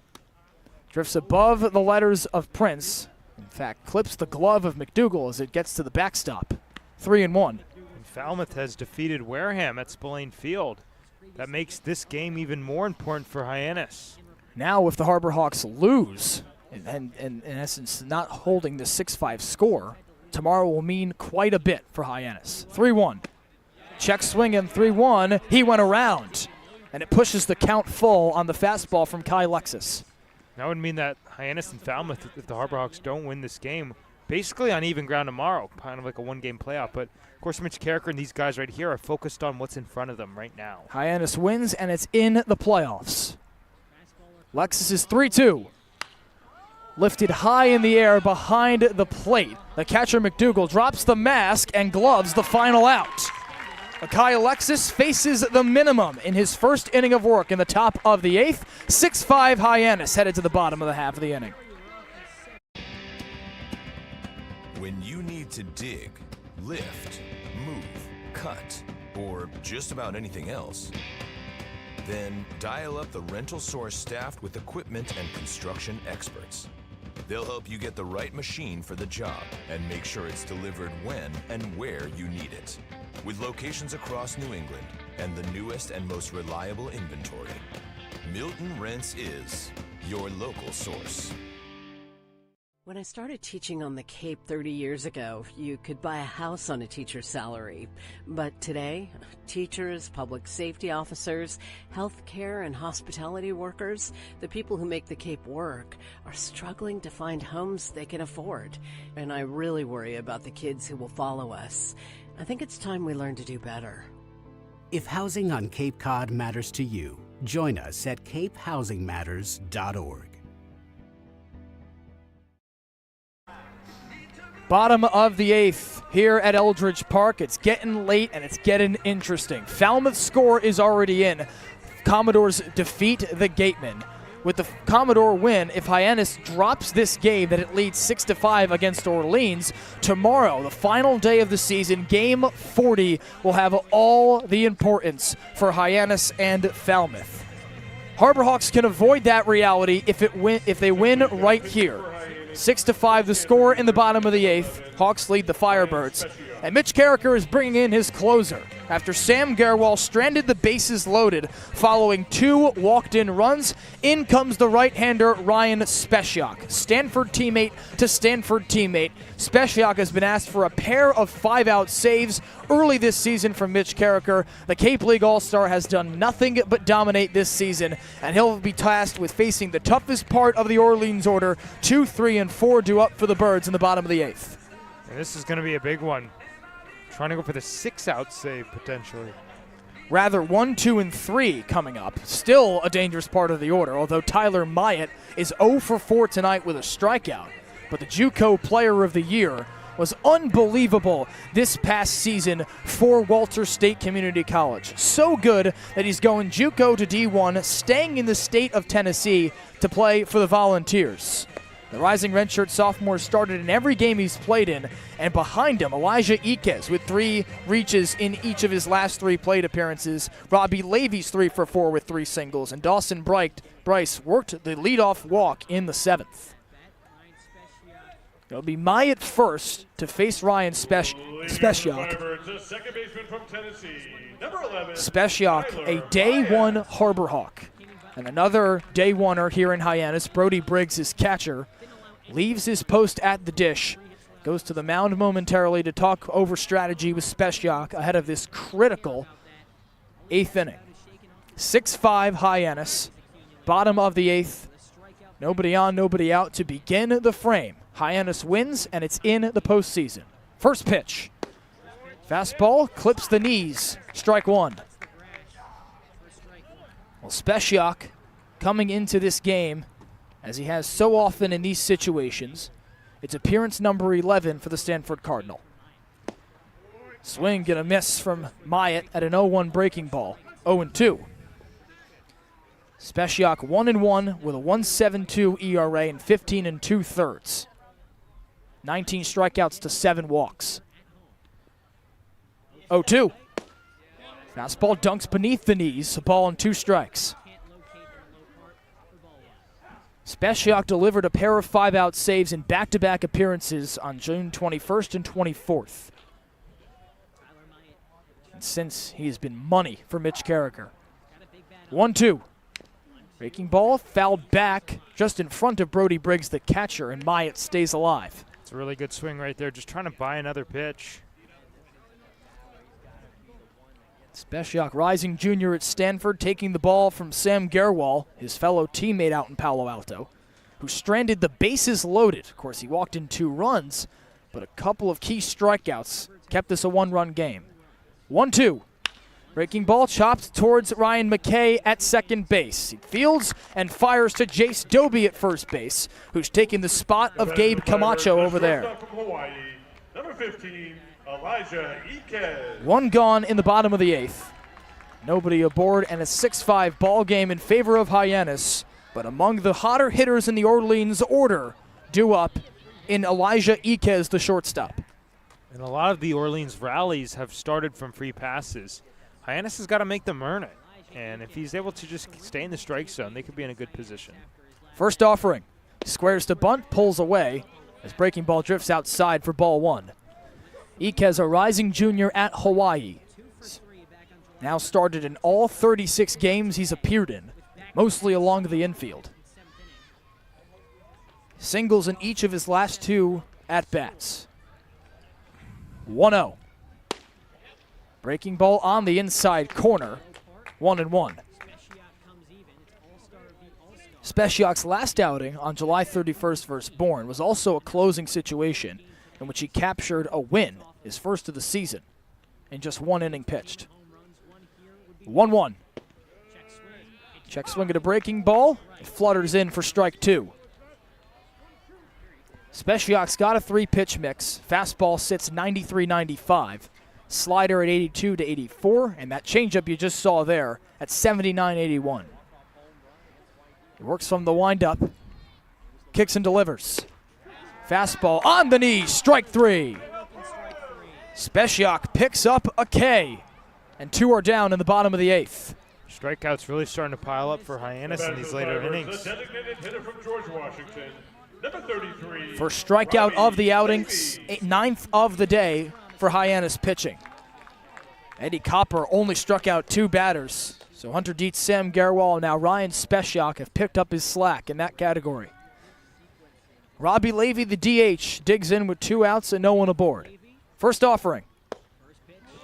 Drifts above the letters of Prince. In fact, clips the glove of McDougall as it gets to the backstop. 3-1. And Falmouth has defeated Wareham at Spillane Field. That makes this game even more important for Hyannis. Now if the Harbor Hawks lose, and in essence not holding the 6-5 score, tomorrow will mean quite a bit for Hyannis. 3-1. Check swing and 3-1. He went around, and it pushes the count full on the fastball from Kai Lexus. That would mean that Hyannis and Falmouth, if the Harbor Hawks don't win this game, basically on even ground tomorrow, kind of like a 1-game playoff. But, of course, Mitch Carricker and these guys right here are focused on what's in front of them right now. Hyannis wins, and it's in the playoffs. Lexus is 3-2. Lifted high in the air behind the plate. The catcher McDougall drops the mask and gloves the final out. Kai Lexus faces the minimum in his first inning of work in the top of the 8th. 6-5 Hyannis headed to the bottom of the half of the inning. When you need to dig, lift, move, cut, or just about anything else, then dial up the Rental Source staffed with equipment and construction experts. They'll help you get the right machine for the job and make sure it's delivered when and where you need it. With locations across New England and the newest and most reliable inventory, Milton Rents is your local source. When I started teaching on the Cape 30 years ago, you could buy a house on a teacher's salary. But today, teachers, public safety officers, healthcare and hospitality workers, the people who make the Cape work, are struggling to find homes they can afford. And I really worry about the kids who will follow us. I think it's time we learn to do better. If housing on Cape Cod matters to you, join us at capehousingmatters.org. Bottom of the 8th here at Eldridge Park. It's getting late and it's getting interesting. Falmouth's score is already in. Commodores defeat the Gatemen. With the Commodore win, if Hyannis drops this game that it leads 6-5 against Orleans, tomorrow, the final day of the season, game 40 will have all the importance for Hyannis and Falmouth. Harbor Hawks can avoid that reality if they win right here. 6-5 the score in the bottom of the 8th. Hawks lead the Firebirds. And Mitch Carricker is bringing in his closer after Sam Gerwal stranded the bases loaded following 2 walked-in runs. In comes the right-hander Ryan Spechiak. Stanford teammate to Stanford teammate. Spechiak has been asked for a pair of 5-out saves early this season from Mitch Carricker. The Cape League All-Star has done nothing but dominate this season, and he'll be tasked with facing the toughest part of the Orleans order. 2, 3, and 4 due up for the Birds in the bottom of the 8th. And this is going to be a big one. Trying to go for the 6-out save, potentially. Rather, 1, 2, and 3 coming up. Still a dangerous part of the order, although Tyler Myatt is 0 for 4 tonight with a strikeout. But the JUCO Player of the Year was unbelievable this past season for Walter State Community College. So good that he's going JUCO to D1, staying in the state of Tennessee to play for the Volunteers. The rising redshirt sophomore started in every game he's played in, and behind him, Elijah Iquez with 3 reaches in each of his last 3 plate appearances. Robbie Levy's 3 for 4 with 3 singles, and Dawson Bryce worked the leadoff walk in the 7th. It'll be Myatt first to face Ryan Spechiak. Spechiak, a day 1 Harbor Hawk. And another day oneer here in Hyannis. Brody Briggs, his catcher, leaves his post at the dish, goes to the mound momentarily to talk over strategy with Spechiak ahead of this critical 8th inning. 6-5 Hyannis, bottom of the 8th. Nobody on, nobody out to begin the frame. Hyannis wins, and it's in the postseason. First pitch. Fastball clips the knees. Strike 1. Well, Spechiak coming into this game, as he has so often in these situations, it's appearance number 11 for the Stanford Cardinal. Swing and a miss from Myatt at an 0-1 breaking ball. 0-2. Spechiak 1-1 with a 1.72 ERA and 15 2/3. 19 strikeouts to 7 walks. 0-2. Fastball dunks beneath the knees, a ball and 2 strikes. Spechiak delivered a pair of 5-out saves in back-to-back appearances on June 21st and 24th. And since he has been money for Mitch Carricker. 1-2. Breaking ball, fouled back just in front of Brody Briggs, the catcher, and Myatt stays alive. It's a really good swing right there, just trying to buy another pitch. Spechiak, rising junior at Stanford, taking the ball from Sam Gerwal, his fellow teammate out in Palo Alto, who stranded the bases loaded. Of course, he walked in 2 runs, but a couple of key strikeouts kept this a 1-run game. 1-2. Breaking ball chopped towards Ryan McKay at second base. He fields and fires to Jace Doby at first base, who's taking the spot of Gabe Camacho over there. Number 15, Elijah Iquez. 1 gone in the bottom of the 8th. Nobody aboard, and a 6-5 ball game in favor of Hyannis. But among the hotter hitters in the Orleans order, due up in Elijah Iquez, the shortstop. And a lot of the Orleans rallies have started from free passes. Hyannis has got to make them earn it. And if he's able to just stay in the strike zone, they could be in a good position. First offering. Squares to bunt, pulls away as breaking ball drifts outside for ball one. Iquez, a rising junior at Hawaii. Now started in all 36 games he's appeared in, mostly along the infield. Singles in each of his last 2 at-bats. 1-0. Breaking ball on the inside corner, 1-1. Spechiak's last outing on July 31st versus Bourne was also a closing situation in which he captured a win, his first of the season, in just 1 inning pitched. 1-1. Check swing at a breaking ball. It flutters in for strike 2. Spechiak's got a 3-pitch mix. Fastball sits 93-95. Slider at 82-84. And that changeup you just saw there at 79-81. He works from the windup. Kicks and delivers. Fastball on the knees. Strike 3. Spechiak picks up a K. And 2 are down in the bottom of the 8th. Strikeouts really starting to pile up for Hyannis in these later innings. The designated hitter from George Washington, number 33. First strikeout of the outing, 9th of the day for Hyannis pitching. Eddie Copper only struck out 2 batters. So Hunter Dietz, Sam Garwal, and now Ryan Spechiak have picked up his slack in that category. Robbie Levy, the DH, digs in with 2 outs and no one aboard. First offering.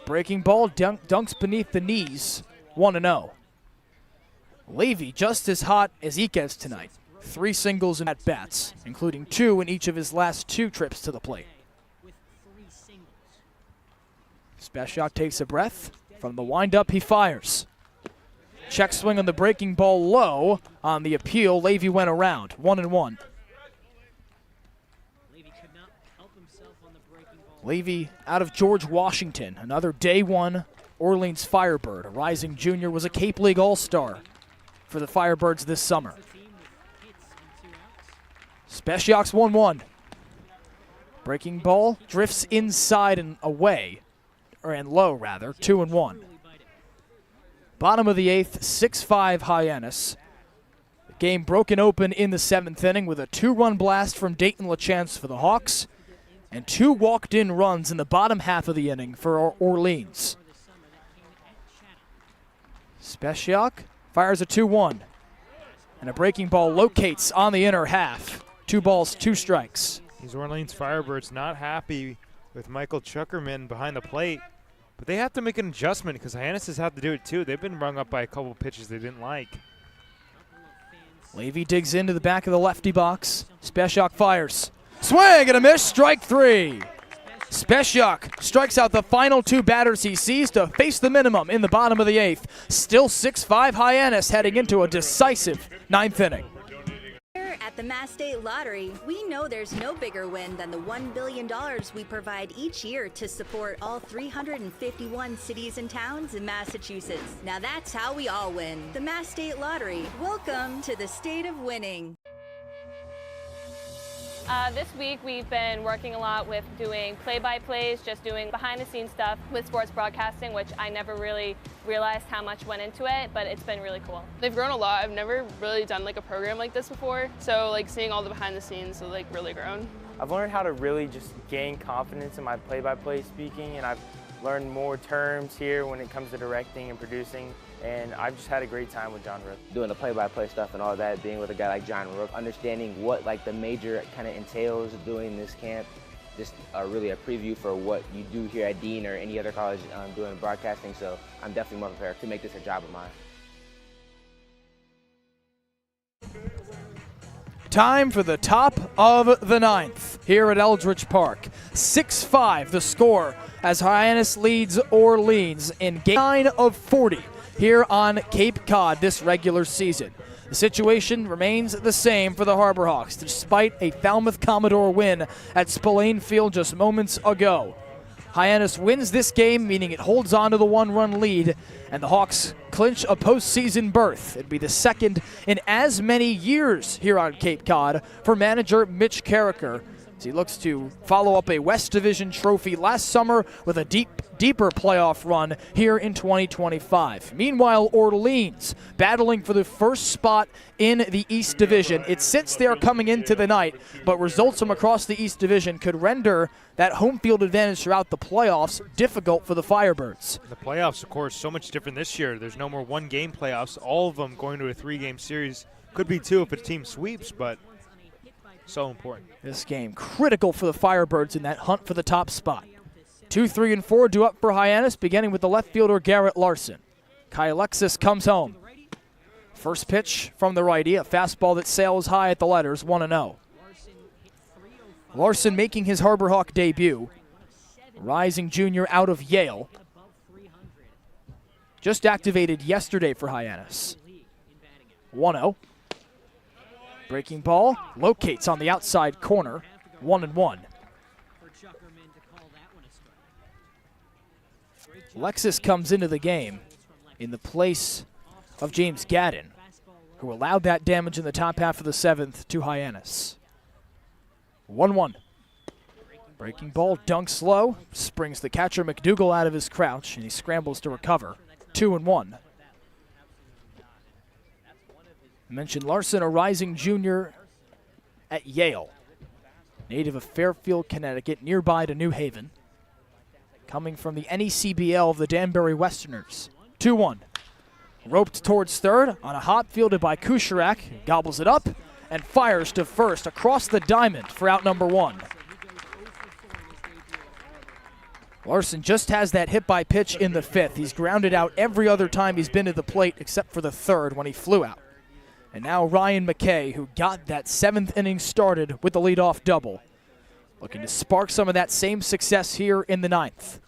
Breaking ball dunks beneath the knees, 1-0. Levy just as hot as Iquez tonight. 3 singles in at-bats, including 2 in each of his last 2 trips to the plate. Spechiak takes a breath. From the windup, he fires. Check swing on the breaking ball low. On the appeal, Levy went around, 1-1. Levy out of George Washington, another day 1 Orleans Firebird. A rising junior, was a Cape League All-Star for the Firebirds this summer. Spechiak's 1-1. Breaking ball drifts inside and away, and low rather, 2-1. Bottom of the 8th, 6-5 Hyannis. The game broken open in the 7th inning with a 2-run blast from Dayton LaChance for the Hawks, and 2 walked-in runs in the bottom half of the inning for Orleans. Spechiak fires a 2-1, and a breaking ball locates on the inner half. 2 balls, 2 strikes. These Orleans Firebirds not happy with Michael Chuckerman behind the plate, but they have to make an adjustment because Hyannis has had to do it too. They've been rung up by a couple pitches they didn't like. Levy digs into the back of the lefty box. Spechiak fires. Swing and a miss, strike 3. Spechiak strikes out the final 2 batters he sees to face the minimum in the bottom of the 8th. Still 6-5 Hyannis heading into a decisive 9th inning. Here at the Mass State Lottery, we know there's no bigger win than the $1 billion we provide each year to support all 351 cities and towns in Massachusetts. Now that's how we all win. The Mass State Lottery. Welcome to the state of winning. This week we've been working a lot with doing play-by-plays, just doing behind-the-scenes stuff with sports broadcasting, which I never really realized how much went into it, but it's been really cool. They've grown a lot. I've never really done like a program like this before, so like seeing all the behind-the-scenes has like really grown. I've learned how to really just gain confidence in my play-by-play speaking, and I've learned more terms here when it comes to directing and producing. And I've just had a great time with John Rook. Doing the play-by-play stuff and all that, being with a guy like John Rook, understanding what like the major kind of entails of doing this camp, just really a preview for what you do here at Dean or any other college doing broadcasting. So I'm definitely more prepared to make this a job of mine. Time for the top of the 9th here at Eldridge Park. 6-5 the score as Hyannis leads Orleans in game 9 of 40. Here on Cape Cod this regular season. The situation remains the same for the Harbor Hawks, despite a Falmouth Commodore win at Spillane Field just moments ago. Hyannis wins this game, meaning it holds on to the 1-run lead, and the Hawks clinch a postseason berth. It'd be the second in as many years here on Cape Cod for manager Mitch Carricker, as he looks to follow up a West Division trophy last summer with a deeper playoff run here in 2025. Meanwhile, Orleans battling for the first spot in the East Division. It sits there coming into the night, but results from across the East Division could render that home field advantage throughout the playoffs difficult for the Firebirds. The playoffs, of course, so much different this year. There's no more one-game playoffs. All of them going to a 3-game series. Could be 2 if a team sweeps, but so important. This game critical for the Firebirds in that hunt for the top spot. 2, 3, and 4 due up for Hyannis, beginning with the left fielder Garrett Larson. Kai Alexis comes home. First pitch from the righty, a fastball that sails high at the letters, 1-0. Larson making his Harbor Hawk debut. Rising junior out of Yale. Just activated yesterday for Hyannis. 1-0. Breaking ball locates on the outside corner, 1-1. Alexis comes into the game in the place of James Gadden, who allowed that damage in the top half of the 7th to Hyannis. 1-1. Breaking ball dunks low, springs the catcher McDougal out of his crouch, and he scrambles to recover. 2-1. I mentioned Larson, a rising junior at Yale. Native of Fairfield, Connecticut, nearby to New Haven. Coming from the NECBL of the Danbury Westerners. 2-1. Roped towards third on a hop fielded by Kucherak. Gobbles it up and fires to first across the diamond for out number 1. Larson just has that hit by pitch in the 5th. He's grounded out every other time he's been to the plate except for the 3rd when he flew out. And now Ryan McKay, who got that 7th inning started with the leadoff double, looking to spark some of that same success here in the 9th.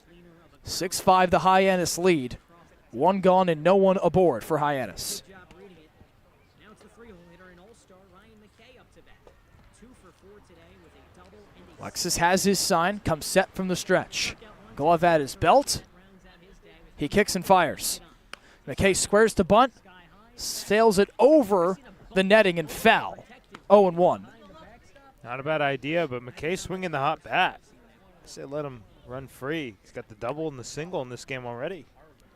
6-5 the Hyannis lead. 1 gone and no one aboard for Hyannis. Alexis has his sign, comes set from the stretch. Glove at his belt. He kicks and fires. McKay squares to bunt. Sails it over the netting and foul. 0-1. Not a bad idea, but McKay swinging the hot bat. I say let him run free. He's got the double and the single in this game already.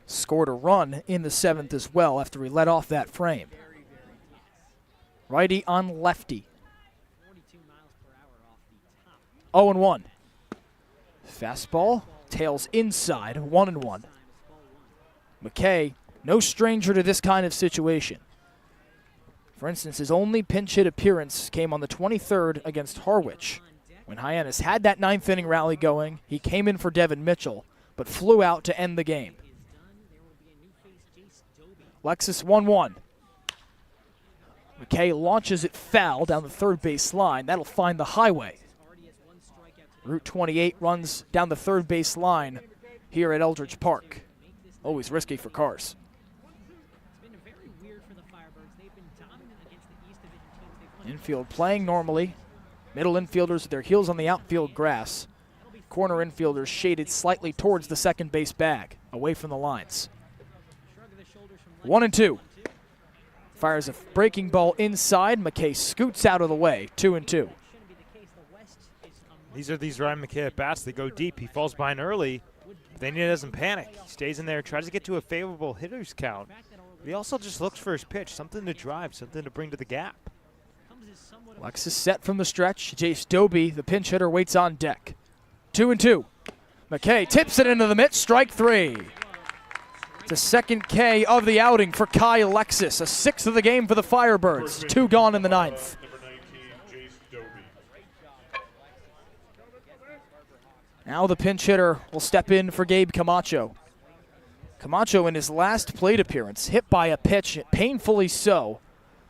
Scored a run in the 7th as well after he let off that frame. Righty on lefty. 0-1. Fastball tails inside, 1-1. McKay, no stranger to this kind of situation. For instance, his only pinch hit appearance came on the 23rd against Harwich. When Hyannis had that 9th inning rally going, he came in for Devin Mitchell, but flew out to end the game. Alexis 1-1. McKay launches it foul down the third base line. That'll find the highway. Route 28 runs down the third base line here at Eldridge Park. Always risky for cars. Infield playing normally. Middle infielders with their heels on the outfield grass. Corner infielders shaded slightly towards the second base bag, away from the lines. 1-2. Fires a breaking ball inside. McKay scoots out of the way. 2-2. These Ryan McKay at bats. They go deep. He falls behind early. But then he doesn't panic. He stays in there, tries to get to a favorable hitter's count. But he also just looks for his pitch, something to drive, something to bring to the gap. Alexis set from the stretch. Jace Doby, the pinch hitter, waits on deck. 2-2. McKay tips it into the mitt. Strike 3. It's a second K of the outing for Kai Alexis. A 6th of the game for the Firebirds. 2 gone in the 9th. Now the pinch hitter will step in for Gabe Camacho. Camacho in his last plate appearance hit by a pitch, painfully so,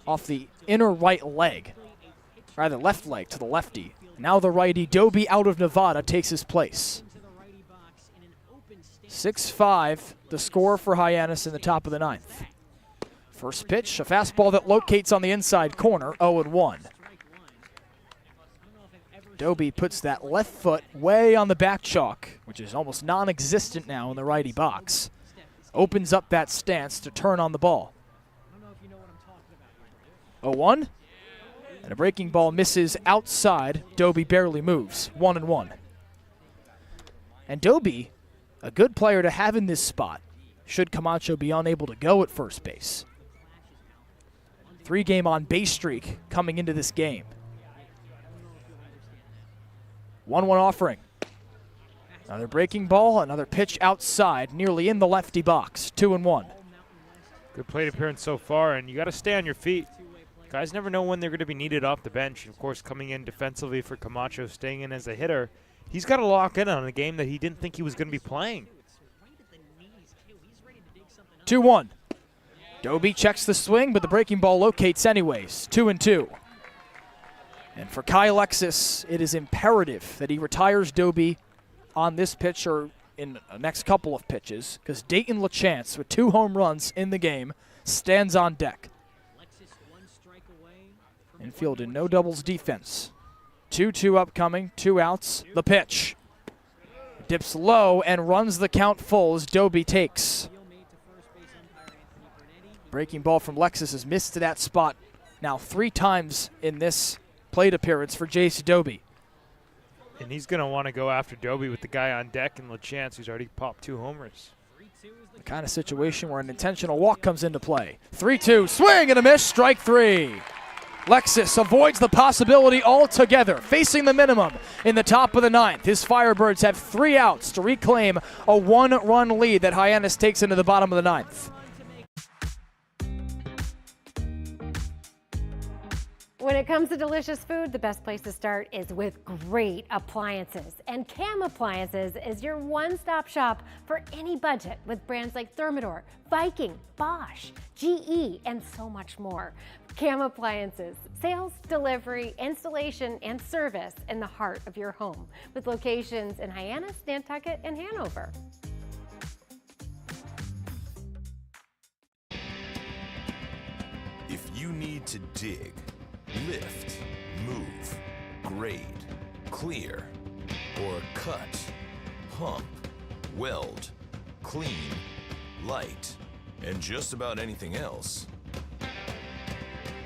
off the inner right leg. Rather left leg to the lefty. Now the righty Doby out of Nevada takes his place. 6-5 the score for Hyannis in the top of the 9th. First pitch, a fastball that locates on the inside corner, 0-1. Doby puts that left foot way on the back chalk, which is almost non-existent now in the righty box. Opens up that stance to turn on the ball. 0-1. And a breaking ball misses outside. Doby barely moves. 1-1. And Doby, a good player to have in this spot, should Camacho be unable to go at first base. 3-game on base streak coming into this game. 1-1 offering. Another breaking ball, another pitch outside, nearly in the lefty box. 2-1. Good plate appearance so far, and you got to stay on your feet. Guys never know when they're going to be needed off the bench. Of course, coming in defensively for Camacho, staying in as a hitter, he's got to lock in on a game that he didn't think he was going to be playing. 2-1. Doby checks the swing, but the breaking ball locates anyways. 2-2. And for Kai Alexis, it is imperative that he retires Doby on this pitch or in the next couple of pitches, because Dayton LaChance, with 2 home runs in the game, stands on deck. Infield in no doubles defense. 2-2 upcoming, 2 outs. The pitch. Dips low and runs the count full as Doby takes. Breaking ball from Lexus has missed to that spot now 3 times in this plate appearance for Jace Doby. And he's going to want to go after Doby with the guy on deck and LaChance, who's already popped 2 homers. The kind of situation where an intentional walk comes into play. 3-2, swing and a miss, strike 3. Lexus avoids the possibility altogether, facing the minimum in the top of the 9th. His Firebirds have 3 outs to reclaim a 1-run lead that Hyannis takes into the bottom of the 9th. When it comes to delicious food, the best place to start is with great appliances. And Cam Appliances is your one-stop shop for any budget with brands like Thermador, Viking, Bosch, GE, and so much more. Cam Appliances, sales, delivery, installation, and service in the heart of your home, with locations in Hyannis, Nantucket, and Hanover. If you need to dig, lift, move, grade, clear, or cut, pump, weld, clean, light, and just about anything else,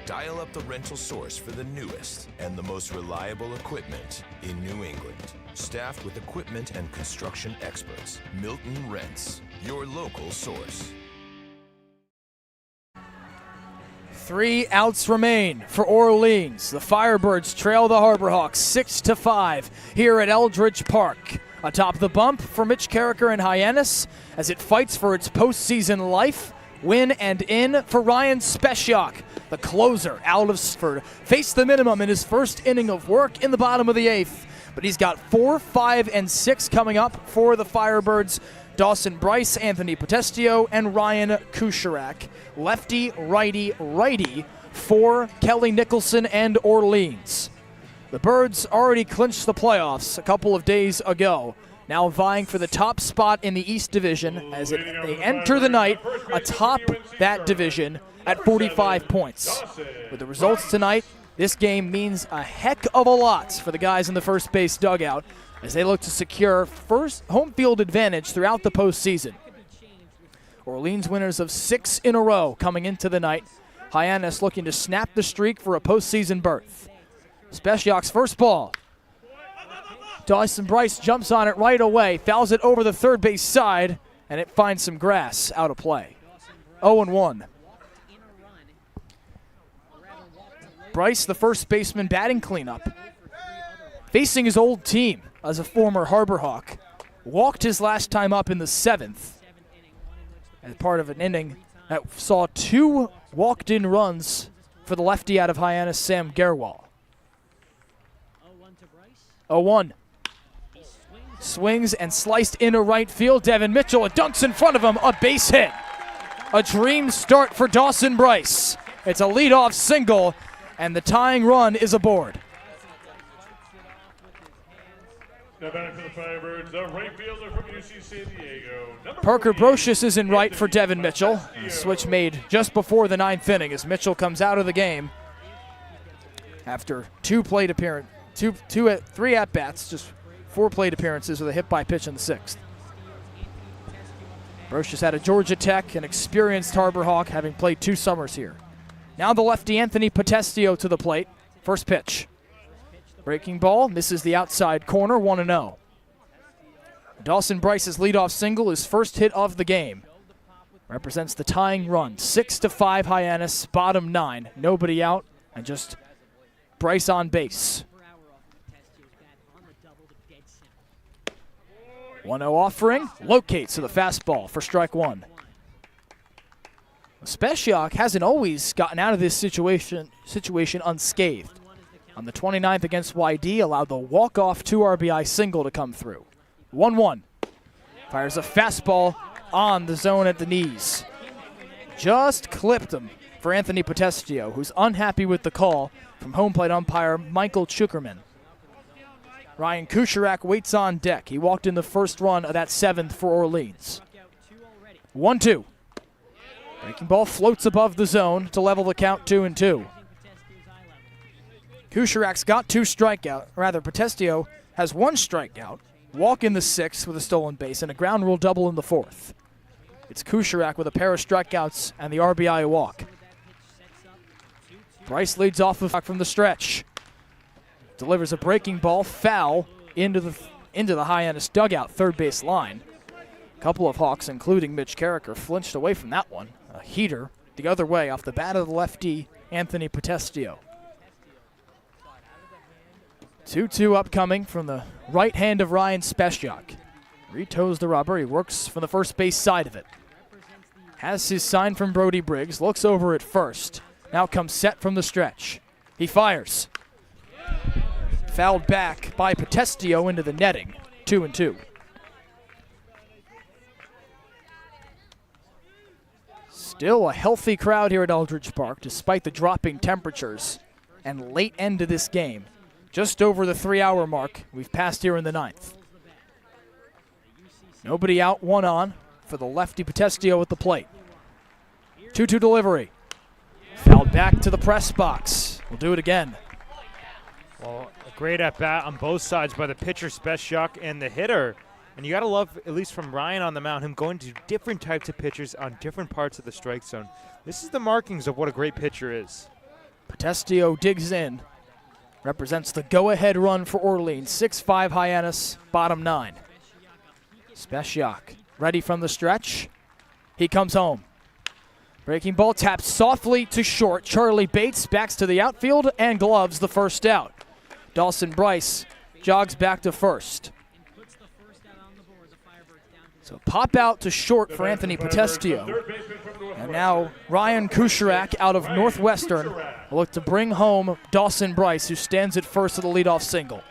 dial up the rental source for the newest and the most reliable equipment in New England. Staffed with equipment and construction experts, Milton Rents, your local source. 3 outs remain for Orleans. The Firebirds trail the Harbor Hawks 6-5 here at Eldridge Park. Atop the bump for Mitch Carricker and Hyannis as it fights for its postseason life. Win and in for Ryan Speciak, the closer out of Sford. Faced the minimum in his first inning of work in the bottom of the 8th, but he's got 4, 5, and 6 coming up for the Firebirds. Dawson Bryce, Anthony Potestio, and Ryan Kucherak. Lefty, righty, righty for Kelly Nicholson and Orleans. The Birds already clinched the playoffs a couple of days ago, now vying for the top spot in the East Division as they enter the night atop that division at 45 points. With the results tonight, this game means a heck of a lot for the guys in the first base dugout as they look to secure first home field advantage throughout the postseason. Orleans winners of 6 in a row coming into the night. Hyannis looking to snap the streak for a postseason berth. Speciak's first ball. Dawson Bryce jumps on it right away, fouls it over the third base side, and it finds some grass out of play. 0-1. Bryce, the first baseman, batting cleanup. Facing his old team as a former Harbor Hawk. Walked his last time up in the 7th as part of an inning that saw 2 walked-in runs for the lefty out of Hyannis, Sam Gerwal. 0-1. Swings and sliced into right field. Devin Mitchell, it dunks in front of him, a base hit. A dream start for Dawson Bryce. It's a leadoff single, and the tying run is aboard. Now back for the Firebirds, the right fielder from UC San Diego. Parker Brocious is in right for Devin Mitchell. The switch made just before the 9th inning as Mitchell comes out of the game after 2 plate appearances, 3 at-bats, just 4 plate appearances with a hit by pitch in the 6th. Brocious had a Georgia Tech, an experienced Harbor Hawk, having played 2 summers here. Now the lefty Anthony Potestio to the plate for First pitch. Breaking ball, misses the outside corner, 1-0. Dawson Bryce's leadoff single, his first hit of the game. Represents the tying run. 6-5 Hyannis, bottom 9. Nobody out, and just Bryce on base. 1-0 offering, locates to the fastball for strike one. Speciak hasn't always gotten out of this situation unscathed. On the 29th against YD, allowed the walk-off 2 RBI single to come through. 1-1. Fires a fastball on the zone at the knees. Just clipped him for Anthony Potestio, who's unhappy with the call from home plate umpire Michael Chukerman. Ryan Kucherak waits on deck. He walked in the first run of that 7th for Orleans. 1-2. Breaking ball floats above the zone to level the count 2-2. Kucherak's got 2 strikeouts. Rather, Potestio has 1 strikeout, walk in the 6th with a stolen base, and a ground rule double in the 4th. It's Kucherak with a pair of strikeouts and the RBI walk. Bryce leads off from the stretch. Delivers a breaking ball foul into the Hyannis dugout, third base line. A couple of Hawks, including Mitch Carricker, flinched away from that one. A heater the other way off the bat of the lefty, Anthony Potestio. 2-2 upcoming from the right hand of Ryan Speciak. Retoes the rubber. He works from the first base side of it. Has his sign from Brody Briggs. Looks over at first. Now comes set from the stretch. He fires. Fouled back by Potestio into the netting. 2-2. Still a healthy crowd here at Aldridge Park, despite the dropping temperatures and late end to this game. Just over the 3-hour mark we've passed here in the 9th. Nobody out, 1 on for the lefty Potestio at the plate. 2-2 delivery. Fouled back to the press box. We'll do it again. Well, a great at-bat on both sides by the pitcher, Speciak, and the hitter. And you got to love, at least from Ryan on the mound, him going to different types of pitchers on different parts of the strike zone. This is the markings of what a great pitcher is. Potestio digs in. Represents the go-ahead run for Orleans. 6-5 Hyannis, bottom 9. Speciak ready from the stretch. He comes home. Breaking ball taps softly to short. Charlie Bates backs to the outfield and gloves the first out. Dawson Bryce jogs back to first. So pop out to short for Anthony Potestio. And now Ryan Kucherak out of Northwestern will look to bring home Dawson Bryce, who stands at first of the leadoff single.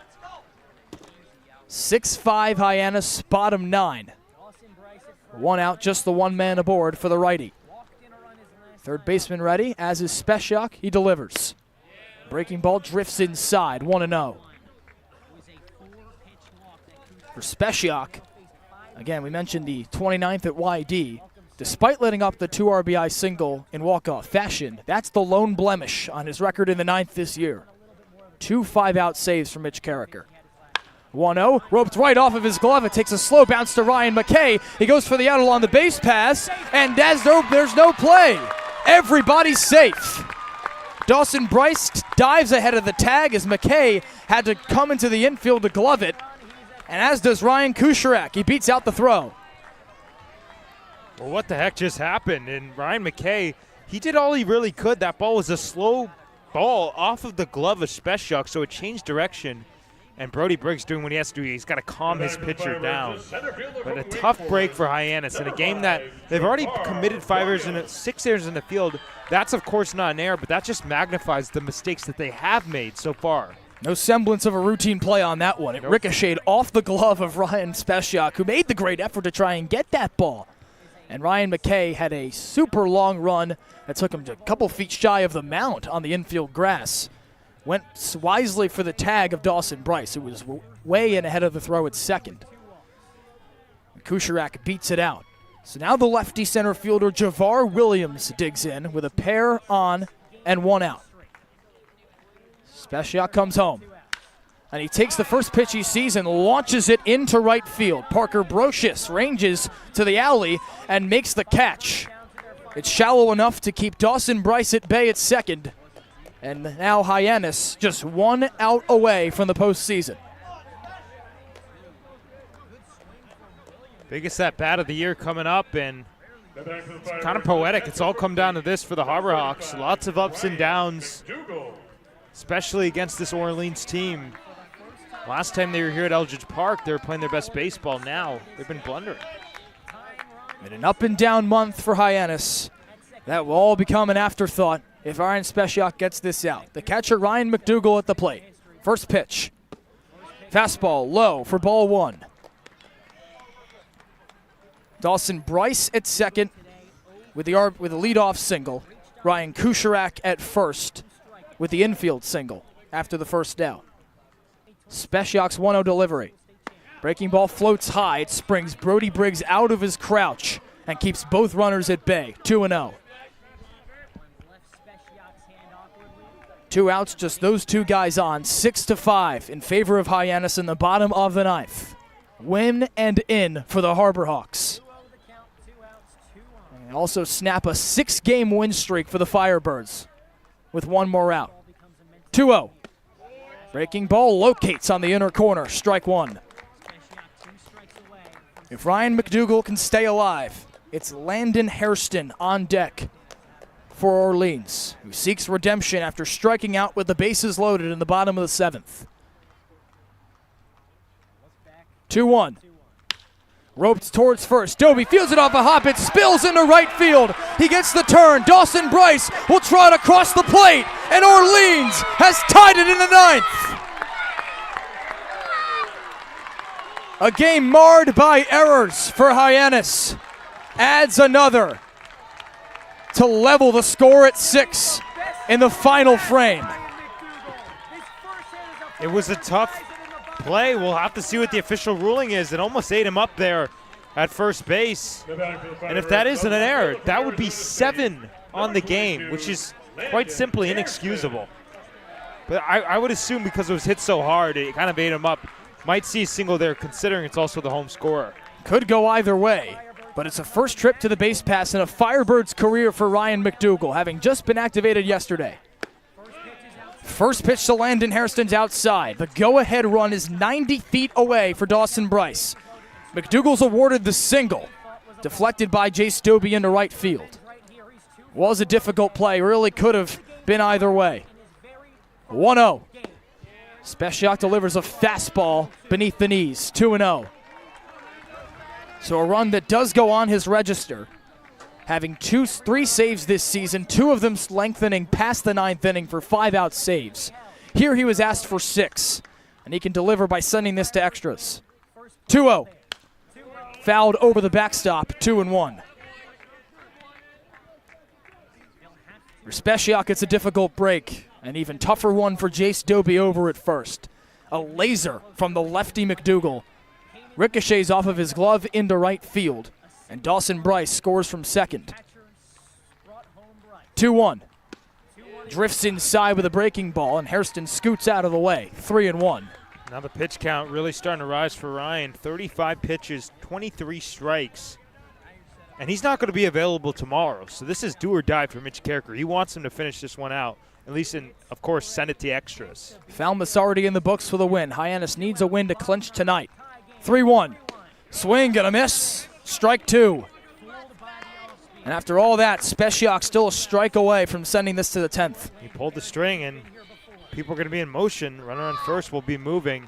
6-5 Hyannis, bottom 9. 1 out, just the 1 man aboard for the righty. Third baseman ready, as is Speciak. He delivers. Breaking ball drifts inside, 1-0. For Speciak, again, we mentioned the 29th at YD. Despite letting up the 2 RBI single in walk-off fashion, that's the lone blemish on his record in the 9th this year. 2 5-out saves from Mitch Carricker. 1-0, roped right off of his glove. It takes a slow bounce to Ryan McKay. He goes for the out along the base pass, and there's no play. Everybody's safe. Dawson Bryce dives ahead of the tag as McKay had to come into the infield to glove it, and as does Ryan Kucherak. He beats out the throw. Well, what the heck just happened? And Ryan McKay, he did all he really could. That ball was a slow ball off of the glove of Speciak, so it changed direction. And Brody Briggs doing what he has to do. He's got to calm his pitcher down. But a tough break for Hyannis in a game that they've already committed 6 errors in the field. That's, of course, not an error, but that just magnifies the mistakes that they have made so far. No semblance of a routine play on that one. It ricocheted off the glove of Ryan Speciak, who made the great effort to try and get that ball. And Ryan McKay had a super long run that took him to a couple feet shy of the mound on the infield grass. Went wisely for the tag of Dawson Bryce, who was way in ahead of the throw at second. Kucherak beats it out. So now the lefty center fielder Javar Williams digs in with a pair on and 1 out. Speciak comes home. And he takes the first pitch he sees and launches it into right field. Parker Brocious ranges to the alley and makes the catch. It's shallow enough to keep Dawson Bryce at bay at second. And now Hyannis just 1 out away from the postseason. Biggest at-bat of the year coming up, and it's kind of poetic. It's all come down to this for the Harbor Hawks. Lots of ups and downs, especially against this Orleans team. Last time they were here at Eldridge Park, they were playing their best baseball. Now they've been blundering. In an up-and-down month for Hyannis, that will all become an afterthought if Ryan Speciak gets this out. The catcher, Ryan McDougall, at the plate. First pitch. Fastball low for ball 1. Dawson Bryce at second with the leadoff single. Ryan Kucherak at first with the infield single after the first out. Speciak's 1-0 delivery. Breaking ball floats high. It springs Brody Briggs out of his crouch and keeps both runners at bay. 2-0. 2 outs, just those 2 guys on. 6-5 in favor of Hyannis in the bottom of the 9th. Win and in for the Harbor Hawks. And also snap a 6-game win streak for the Firebirds with 1 more out. 2-0. Breaking ball locates on the inner corner. Strike 1. If Ryan McDougall can stay alive, it's Landon Hairston on deck for Orleans, who seeks redemption after striking out with the bases loaded in the bottom of the 7th. 2-1. Roped towards first. Doby fields it off a hop. It spills into right field. He gets the turn. Dawson Bryce will trot across the plate, and Orleans has tied it in the 9th. A game marred by errors for Hyannis. Adds another to level the score at 6 in the final frame. It was a tough play. We'll have to see what the official ruling is. It almost ate him up there at first base. And if that isn't an error, that would be 7 on the game, which is quite simply inexcusable. But I would assume because it was hit so hard, it kind of ate him up. Might see a single there, considering it's also the home scorer. Could go either way, but it's a first trip to the base pass in a Firebirds career for Ryan McDougall, having just been activated yesterday. First pitch to Landon Hairston's outside. The go-ahead run is 90 feet away for Dawson Bryce. McDougall's awarded the single, deflected by Jace Doby into right field. Was a difficult play, really could have been either way. 1-0. Speciak delivers a fastball beneath the knees. 2-0. So a run that does go on his register, having 3 saves this season, 2 of them lengthening past the 9th inning for 5-out saves. Here he was asked for 6, and he can deliver by sending this to extras. 2-0. Fouled over the backstop, 2-1. For Speciak, it's a difficult break. An even tougher one for Jace Doby over at first. A laser from the lefty McDougall. Ricochets off of his glove into right field. And Dawson Bryce scores from second. 2-1. Drifts inside with a breaking ball, and Hairston scoots out of the way. 3-1. Now the pitch count really starting to rise for Ryan. 35 pitches, 23 strikes. And he's not going to be available tomorrow. So this is do or die for Mitch Carricker. He wants him to finish this one out. At least, of course, send it to extras. Falmouth's already in the books for the win. Hyannis needs a win to clinch tonight. 3-1. Swing, gonna miss. Strike 2. And after all that, Speciak still a strike away from sending this to the 10th. He pulled the string, and people are going to be in motion. Runner on first will be moving.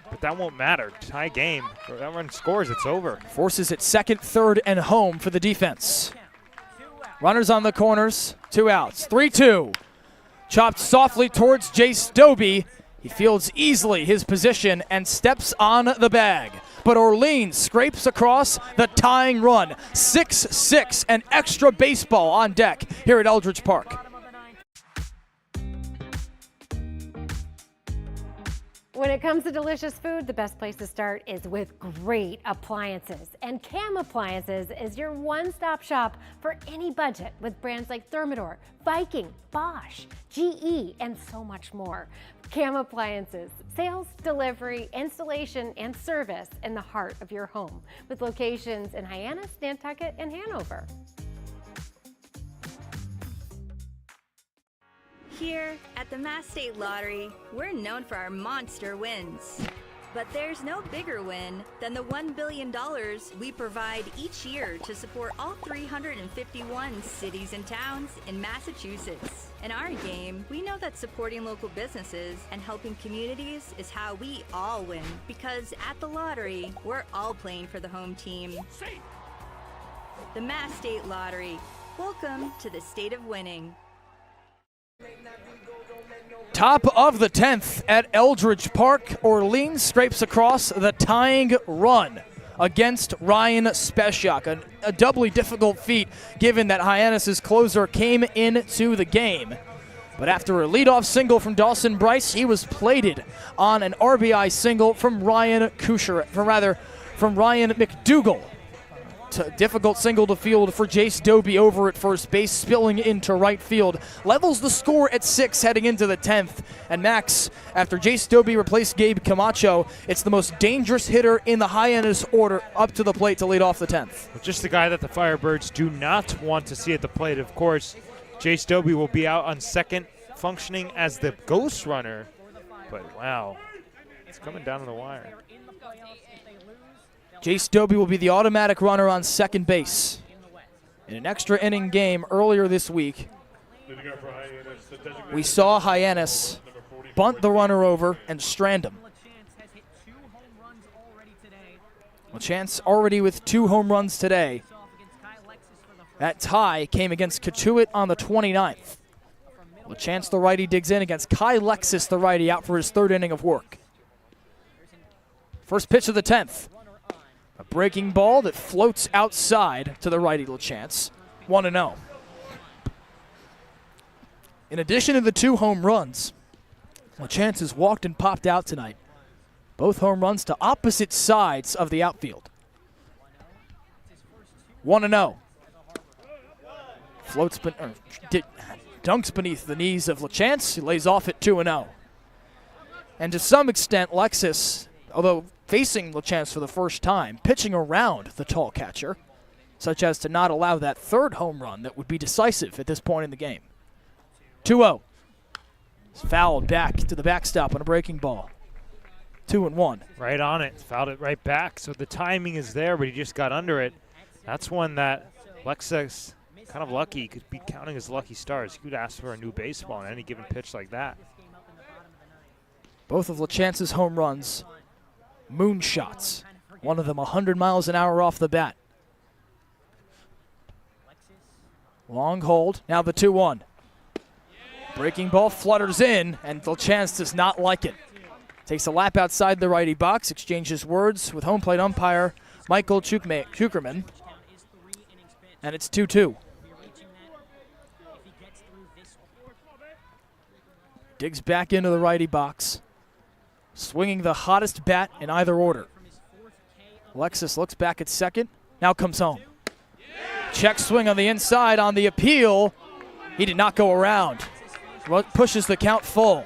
But that won't matter. Tie game. If that run scores, it's over. Forces it second, third, and home for the defense. Runners on the corners, 2 outs. 3-2. Chopped softly towards Jace Doby. He fields easily his position and steps on the bag. But Orleans scrapes across the tying run. 6-6 and extra baseball on deck here at Eldridge Park. When it comes to delicious food, the best place to start is with great appliances. And Cam Appliances is your one-stop shop for any budget with brands like Thermador, Viking, Bosch, GE, and so much more. Cam Appliances, sales, delivery, installation, and service in the heart of your home with locations in Hyannis, Nantucket, and Hanover. Here at the Mass State Lottery, we're known for our monster wins. But there's no bigger win than the $1 billion we provide each year to support all 351 cities and towns in Massachusetts. In our game, we know that supporting local businesses and helping communities is how we all win. Because at the lottery, we're all playing for the home team. The Mass State Lottery. Welcome to the state of winning. Top of the 10th at Eldridge Park, Orleans scrapes across the tying run against Ryan Speciak. A doubly difficult feat given that Hyannis' closer came into the game. But after a leadoff single from Dawson Bryce, he was plated on an RBI single from Ryan McDougal. Difficult single to field for Jace Doby over at first base, spilling into right field. Levels the score at 6 heading into the 10th. And Max, after Jace Doby replaced Gabe Camacho, it's the most dangerous hitter in the Hyannis order up to the plate to lead off the 10th. Just the guy that the Firebirds do not want to see at the plate. Of course, Jace Doby will be out on second, functioning as the ghost runner. But wow, it's coming down to the wire. Jace Doby will be the automatic runner on second base. In an extra inning game earlier this week, we saw Hyannis bunt the runner over and strand him. LaChance already with 2 home runs today. That tie came against Katuitt on the 29th. LaChance, the righty, digs in against Kai Lexus, the righty, out for his 3rd inning of work. First pitch of the 10th. A breaking ball that floats outside to the righty LaChance. 1-0. In addition to the 2 home runs, LaChance has walked and popped out tonight. Both home runs to opposite sides of the outfield. 1-0. Dunks beneath the knees of LaChance. He lays off at 2-0. And to some extent, Lexus, although facing LaChance for the first time, pitching around the tall catcher, such as to not allow that 3rd home run that would be decisive at this point in the game. 2-0. It's fouled back to the backstop on a breaking ball. 2-1. Right on it. Fouled it right back. So the timing is there, but he just got under it. That's one that Lexus, kind of lucky, he could be counting his lucky stars. He could ask for a new baseball on any given pitch like that. Both of LaChance's home runs, moonshots. One of them 100 miles an hour off the bat. Long hold. Now the 2-1. Breaking ball flutters in, and LaChance does not like it. Takes a lap outside the righty box, exchanges words with home plate umpire Michael Chukerman, and it's 2-2. Digs back into the righty box, swinging the hottest bat in either order. Lexus looks back at second, now comes home. Check swing on the inside on the appeal. He did not go around. Pushes the count full.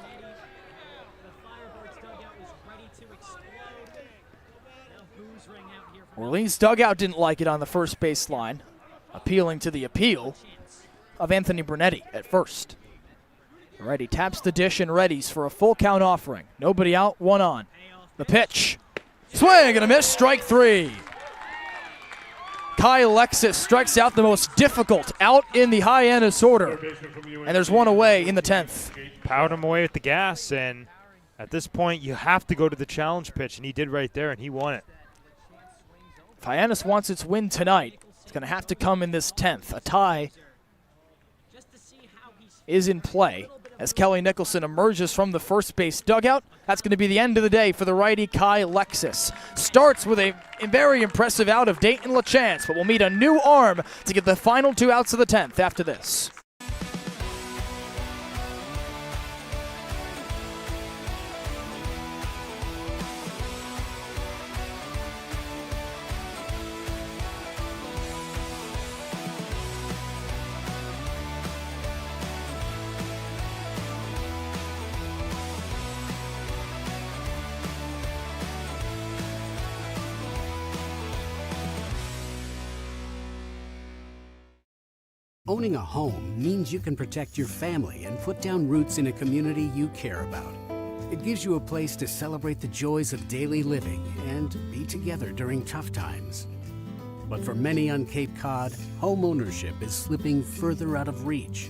Orleans dugout didn't like it on the first base line, appealing to the appeal of Anthony Brunetti at first. The righty taps the dish and readies for a full count offering. Nobody out, 1 on. The pitch. Swing and a miss, strike 3. Kai Lexus strikes out the most difficult out in the Hyannis order. And there's 1 away in the 10th. Powered him away at the gas, and at this point you have to go to the challenge pitch, and he did right there, and he won it. If Hyannis wants its win tonight, it's going to have to come in this 10th. A tie is in play as Kelly Nicholson emerges from the first base dugout. That's going to be the end of the day for the righty Kai Lexus. Starts with a very impressive out of Dayton LaChance, but will meet a new arm to get the final 2 outs of the 10th after this. Owning a home means you can protect your family and put down roots in a community you care about. It gives you a place to celebrate the joys of daily living and be together during tough times. But for many on Cape Cod, home ownership is slipping further out of reach.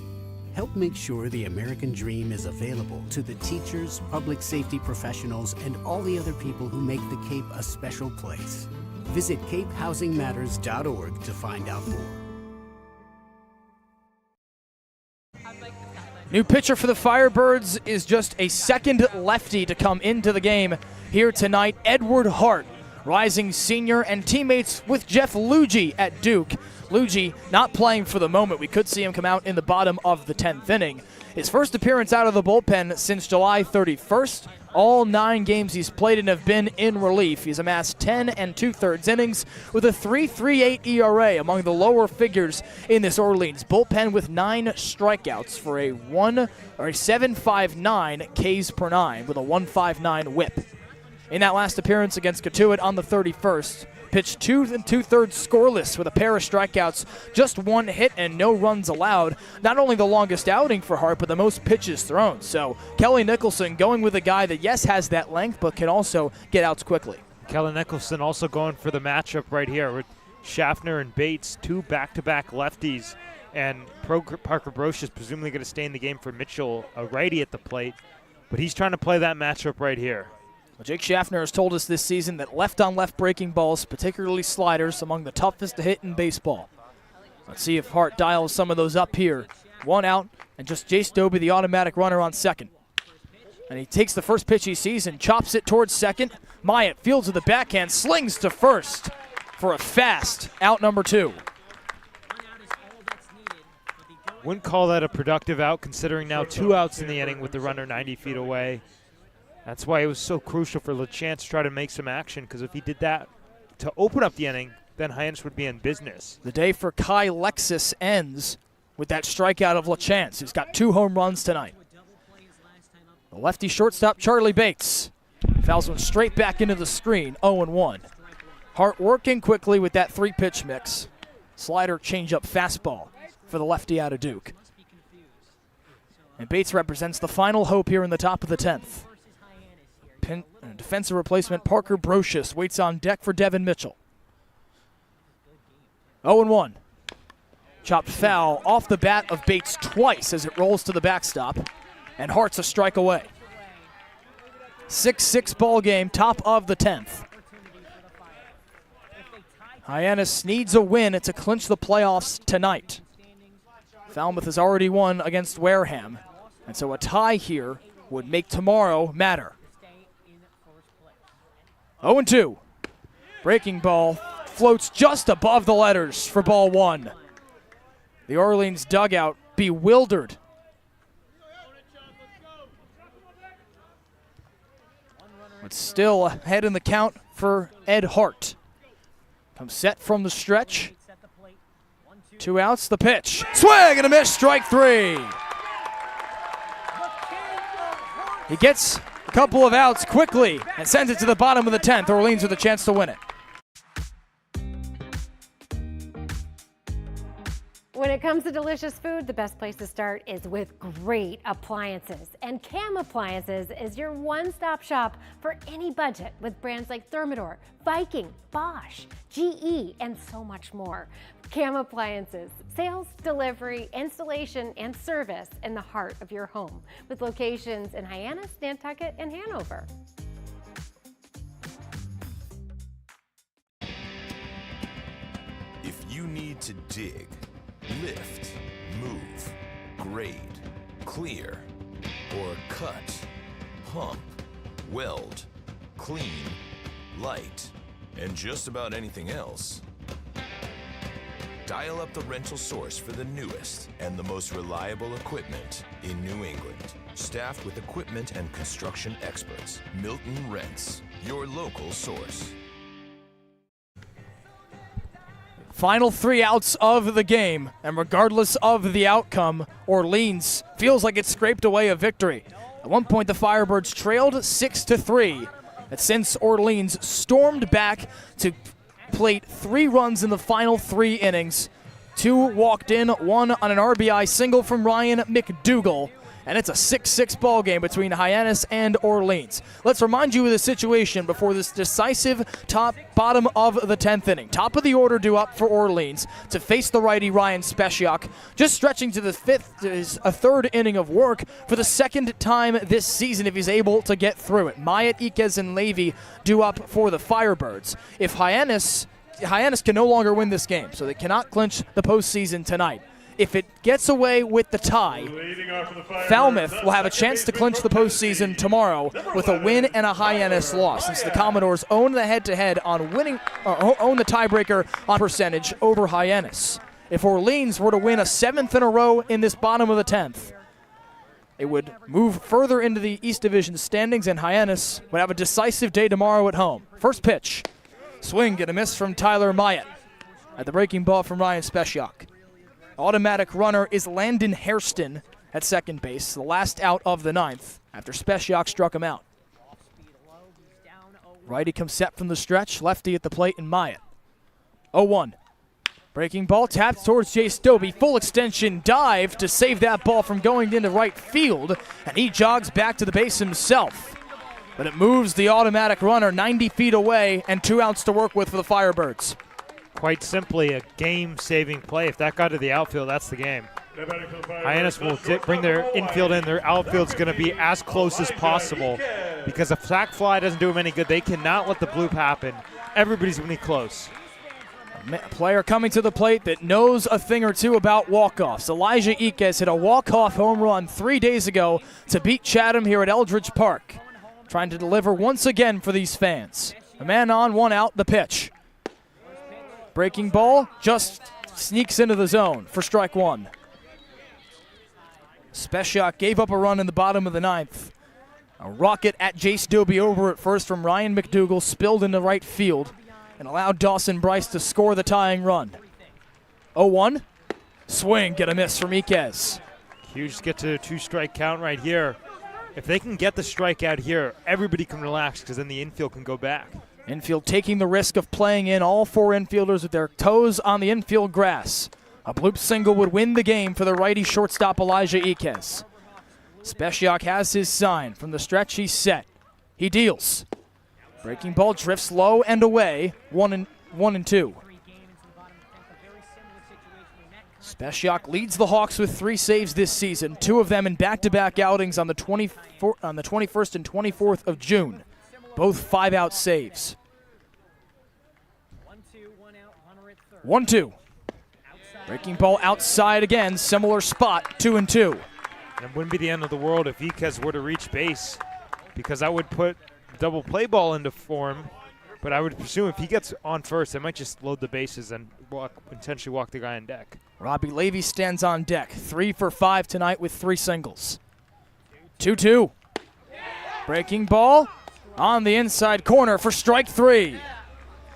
Help make sure the American dream is available to the teachers, public safety professionals, and all the other people who make the Cape a special place. Visit capehousingmatters.org to find out more. New pitcher for the Firebirds is just a second lefty to come into the game here tonight, Edward Hart, rising senior and teammates with Jeff Luigi at Duke. Luigi not playing for the moment. We could see him come out in the bottom of the 10th inning. His first appearance out of the bullpen since July 31st. All 9 games he's played in have been in relief. He's amassed 10 2/3 innings with a 3.38 ERA, among the lower figures in this Orleans bullpen, with 9 strikeouts for a 7.59 Ks per 9 with a 1.59 whip. In that last appearance against Catuit on the 31st, pitched 2 2/3 scoreless with a pair of strikeouts, just 1 hit and no runs allowed. Not only the longest outing for Hart, but the most pitches thrown. So Kelly Nicholson going with a guy that, yes, has that length, but can also get outs quickly. Kelly Nicholson also going for the matchup right here with Schaffner and Bates, 2 back-to-back lefties. And Parker Broch is presumably going to stay in the game for Mitchell, a righty at the plate. But he's trying to play that matchup right here. Well, Jake Schaffner has told us this season that left-on-left breaking balls, particularly sliders, among the toughest to hit in baseball. Let's see if Hart dials some of those up here. 1 out, and just Jace Doby, the automatic runner, on second. And he takes the first pitch he sees and chops it towards second. Myatt fields with the backhand, slings to first for a fast out number 2. Wouldn't call that a productive out, considering now 2 outs in the inning with the runner 90 feet away. That's why it was so crucial for LaChance to try to make some action, because if he did that to open up the inning, then Hyannis would be in business. The day for Kai Lexus ends with that strikeout of LaChance, who's got 2 home runs tonight. The lefty shortstop, Charlie Bates, fouls one straight back into the screen, 0-1. Hart working quickly with that 3-pitch mix. Slider, changeup, fastball for the lefty out of Duke. And Bates represents the final hope here in the top of the 10th. Defensive replacement Parker Brochus waits on deck for Devin Mitchell. 0-1. Chopped foul off the bat of Bates twice as it rolls to the backstop, and Hart's a strike away. 6-6 ball game, top of the 10th. Hyannis needs a win to clinch the playoffs tonight. Falmouth has already won against Wareham, and so a tie here would make tomorrow matter. 0-2. Breaking ball floats just above the letters for ball 1. The Orleans dugout bewildered. But still ahead in the count for Ed Hart. Comes set from the stretch. 2 outs, the pitch. Swing and a miss, strike 3. He gets a couple of outs quickly and sends it to the bottom of the 10th. Orleans with a chance to win it. When it comes to delicious food, the best place to start is with great appliances. And Cam Appliances is your one-stop shop for any budget with brands like Thermador, Viking, Bosch, GE, and so much more. Cam Appliances, sales, delivery, installation, and service in the heart of your home, with locations in Hyannis, Nantucket, and Hanover. If you need to dig, lift, move, grade, clear, or cut, pump, weld, clean, light, and just about anything else, dial up the rental source for the newest and the most reliable equipment in New England. Staffed with equipment and construction experts, Milton Rents, your local source. Final 3 outs of the game, and regardless of the outcome, Orleans feels like it scraped away a victory. At one point, the Firebirds trailed 6-3. And since Orleans stormed back to plate 3 runs in the final 3 innings, 2 walked in, 1 on an RBI single from Ryan McDougal. And it's a 6-6 ball game between Hyannis and Orleans. Let's remind you of the situation before this decisive bottom of the 10th inning. Top of the order due up for Orleans to face the righty Ryan Speciak, just stretching to the 5th, is a 3rd inning of work for the 2nd time this season if he's able to get through it. Myatt, Iquez, and Levy due up for the Firebirds. If Hyannis can no longer win this game, so they cannot clinch the postseason tonight. If it gets away with the tie, Falmouth will have a chance to clinch the postseason tomorrow with a win and a Hyannis loss, since the Commodores own the head-to-head on winning, own the tiebreaker on percentage over Hyannis. If Orleans were to win a 7th in a row in this bottom of the 10th, it would move further into the East Division standings, and Hyannis would have a decisive day tomorrow at home. First pitch, swing and a miss from Tyler Myatt at the breaking ball from Ryan Speciak. Automatic runner is Landon Hairston at second base, the last out of the 9th after Speciak struck him out. Righty comes set from the stretch, lefty at the plate and Myatt. 0-1. Breaking ball tapped towards Jace Doby. Full extension dive to save that ball from going into right field, and he jogs back to the base himself. But it moves the automatic runner 90 feet away and 2 outs to work with for the Firebirds. Quite simply a game-saving play. If that got to the outfield, that's the game. Hyannis will bring their infield in. Their outfield's going to be as close as possible because a sac fly doesn't do them any good. They cannot let the bloop happen. Everybody's going to be close. A player coming to the plate that knows a thing or two about walk-offs. Elijah Iquez hit a walk-off home run 3 days ago to beat Chatham here at Eldridge Park. Trying to deliver once again for these fans. A man on, 1 out, the pitch. Breaking ball just sneaks into the zone for strike 1. Speciak gave up a run in the bottom of the 9th. A rocket at Jace Doby over at first from Ryan McDougal spilled into right field and allowed Dawson Bryce to score the tying run. 0-1. Swing, get a miss from Iquez. Hughes get to a 2-strike count right here. If they can get the strikeout here, everybody can relax because then the infield can go back. Infield taking the risk of playing in all 4 infielders with their toes on the infield grass. A bloop single would win the game for the righty shortstop Elijah Iquez. Speciak has his sign. From the stretch, he's set. He deals. Breaking ball drifts low and away. 1-2. Speciak leads the Hawks with 3 saves this season, 2 of them in back-to-back outings on the 21st and 24th of June. Both 5-out saves. 1-2. Breaking ball outside again, similar spot, 2-2. It wouldn't be the end of the world if Iquez were to reach base, because that would put double play ball into form. But I would presume if he gets on first, they might just load the bases and potentially walk the guy on deck. Robbie Levy stands on deck, 3 for 5 tonight with 3 singles. 2-2. Breaking ball on the inside corner for strike 3.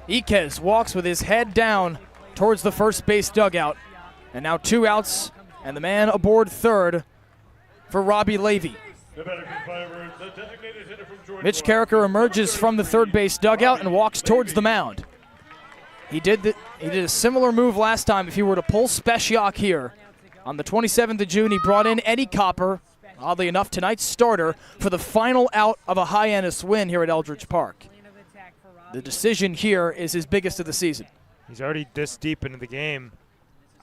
Iquez walks with his head down towards the first base dugout. And now 2 outs and the man aboard third for Robbie Levy. Mitch Carricker emerges from the third base dugout and walks towards the mound. He did a similar move last time if he were to pull Speciak here. On the 27th of June, he brought in Eddie Copper, oddly enough, tonight's starter, for the final out of a Hyannis win here at Eldridge Park. The decision here is his biggest of the season. He's already this deep into the game.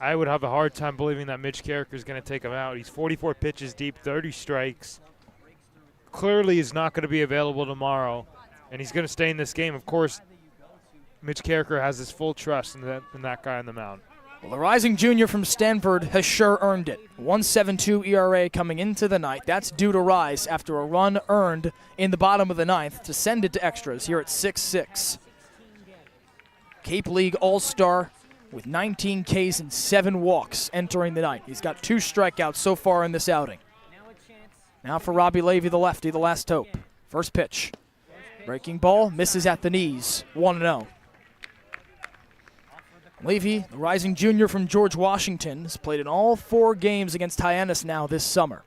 I would have a hard time believing that Mitch Carricker is going to take him out. He's 44 pitches deep, 30 strikes. Clearly is not going to be available tomorrow, and he's going to stay in this game. Of course, Mitch Carricker has his full trust in that guy on the mound. Well, the rising junior from Stanford has sure earned it. 1.72 ERA coming into the night. That's due to rise after a run earned in the bottom of the 9th to send it to extras here at 6-6. Cape League All-Star with 19 Ks and 7 walks entering the night. He's got 2 strikeouts so far in this outing. Now for Robbie Levy, the lefty, the last hope. First pitch. Breaking ball, misses at the knees. 1-0. Levy, the rising junior from George Washington, has played in all 4 games against Hyannis now this summer.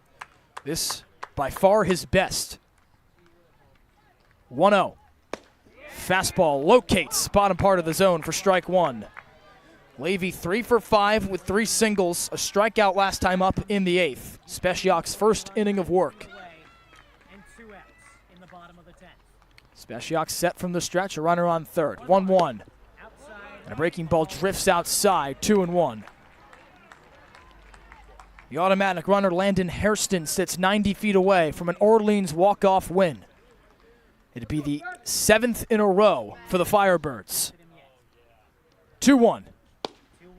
This, by far, his best. 1-0. Fastball locates bottom part of the zone for strike 1. Levy 3 for 5 with 3 singles, a strikeout last time up in the 8th. Spechiak's first inning of work. Spechiak set from the stretch, a runner on third. 1-1. And a breaking ball drifts outside, 2-1. The automatic runner, Landon Hairston, sits 90 feet away from an Orleans walk-off win. It'd be the 7th in a row for the Firebirds. 2-1.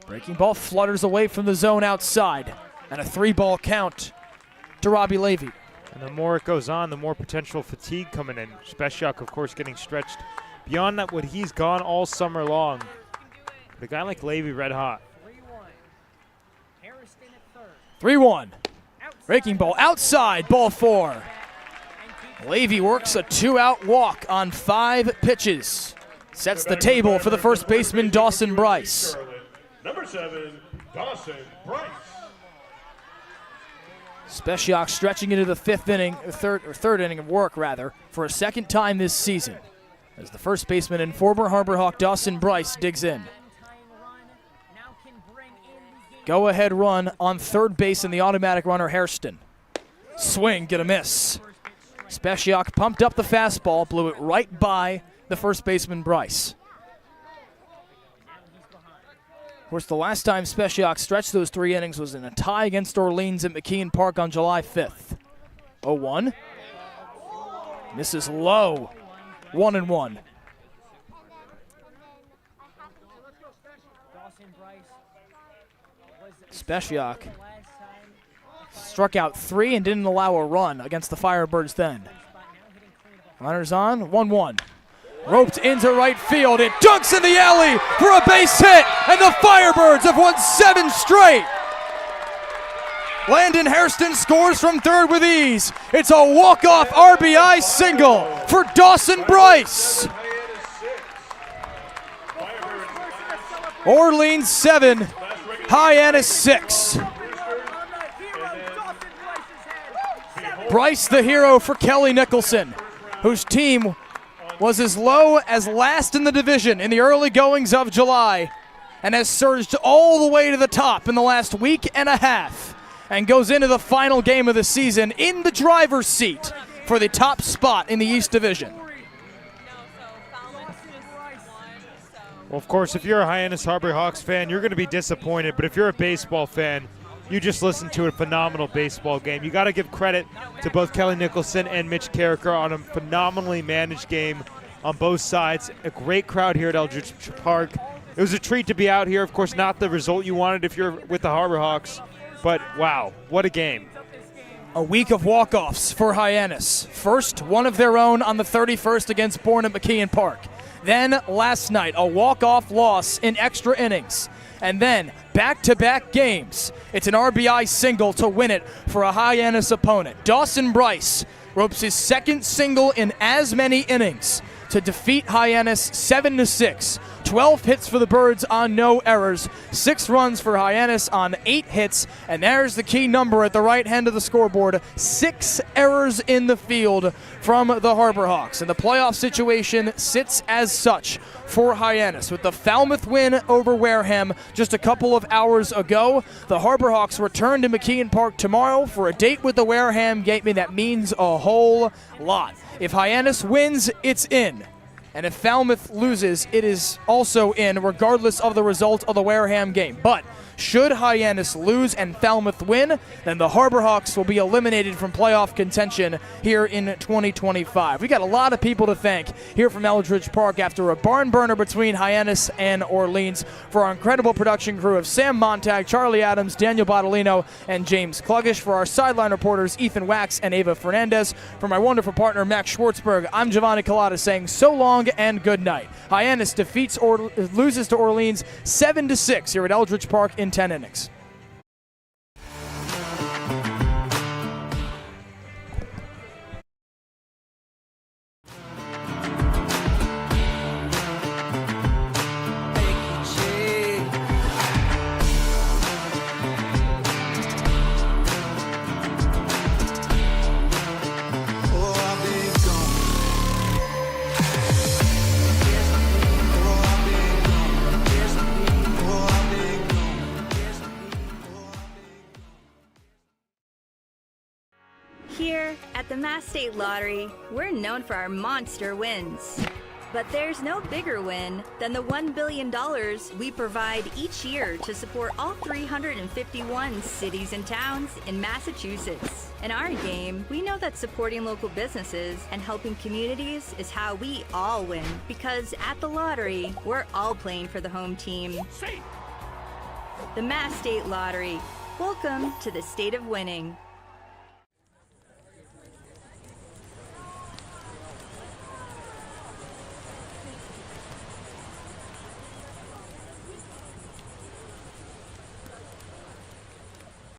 Breaking ball flutters away from the zone outside. And a 3-ball count to Robbie Levy. And the more it goes on, the more potential fatigue coming in. Spechiak, of course, getting stretched beyond that what he's gone all summer long. But a guy like Levy, red hot. 3-1. Breaking ball outside, ball 4. Levy works a 2-out walk on 5 pitches. Sets the table for the first baseman, Dawson Bryce. Number 7, Dawson Bryce. Spechiak stretching into the 5th inning, third inning of work, rather, for a second time this season, as the first baseman and former Harbor Hawk Dawson Bryce digs in. Go-ahead run on third base in the automatic runner, Hairston. Swing, get a miss. Spechiak pumped up the fastball, blew it right by the first baseman, Bryce. Of course, the last time Spechiak stretched those 3 innings was in a tie against Orleans at McKeon Park on July 5th. 0-1. Misses low. 1-1. Spechiak struck out 3 and didn't allow a run against the Firebirds then. Runners on, 1-1. Roped into right field. It dunks in the alley for a base hit, and the Firebirds have won 7 straight. Landon Hairston scores from third with ease. It's a walk-off RBI single for Dawson Bryce. Orleans 7, Hyannis 6. Bryce the hero for Kelly Nicholson, whose team was as low as last in the division in the early goings of July and has surged all the way to the top in the last week and a half and goes into the final game of the season in the driver's seat for the top spot in the East Division. Well, of course, if you're a Hyannis Harbor Hawks fan, you're going to be disappointed. But if you're a baseball fan, you just listened to a phenomenal baseball game. You got to give credit to both Kelly Nicholson and Mitch Carricker on a phenomenally managed game on both sides. A great crowd here at Eldridge Park. It was a treat to be out here. Of course, not the result you wanted if you're with the Harbor Hawks, but wow, what a game. A week of walk-offs for Hyannis. First, one of their own on the 31st against Bourne at McKeon Park. Then, last night, a walk-off loss in extra innings. And then, back-to-back games. It's an RBI single to win it for a Hyannis opponent. Dawson Bryce ropes his second single in as many innings to defeat Hyannis 7-6. 12 hits for the Birds on no errors. 6 runs for Hyannis on 8 hits. And there's the key number at the right hand of the scoreboard. 6 errors in the field from the Harbor Hawks. And the playoff situation sits as such for Hyannis. With the Falmouth win over Wareham just a couple of hours ago, the Harbor Hawks return to McKeon Park tomorrow for a date with the Wareham game that means a whole lot. If Hyannis wins, it's in. And if Falmouth loses, it is also in, regardless of the result of the Wareham game. But should Hyannis lose and Falmouth win, then the Harbor Hawks will be eliminated from playoff contention here in 2025. We got a lot of people to thank here from Eldridge Park after a barn burner between Hyannis and Orleans. For our incredible production crew of Sam Montag, Charlie Adams, Daniel Bottolino, and James Kluggish. For our sideline reporters Ethan Wax and Ava Fernandez. For my wonderful partner Max Schwartzberg, I'm Giovanni Collada saying so long and good night. Hyannis loses to Orleans 7-6 here at Eldridge Park in 10 innings. Here at the Mass State Lottery, we're known for our monster wins. But there's no bigger win than the $1 billion we provide each year to support all 351 cities and towns in Massachusetts. In our game, we know that supporting local businesses and helping communities is how we all win. Because at the lottery, we're all playing for the home team. The Mass State Lottery. Welcome to the state of winning.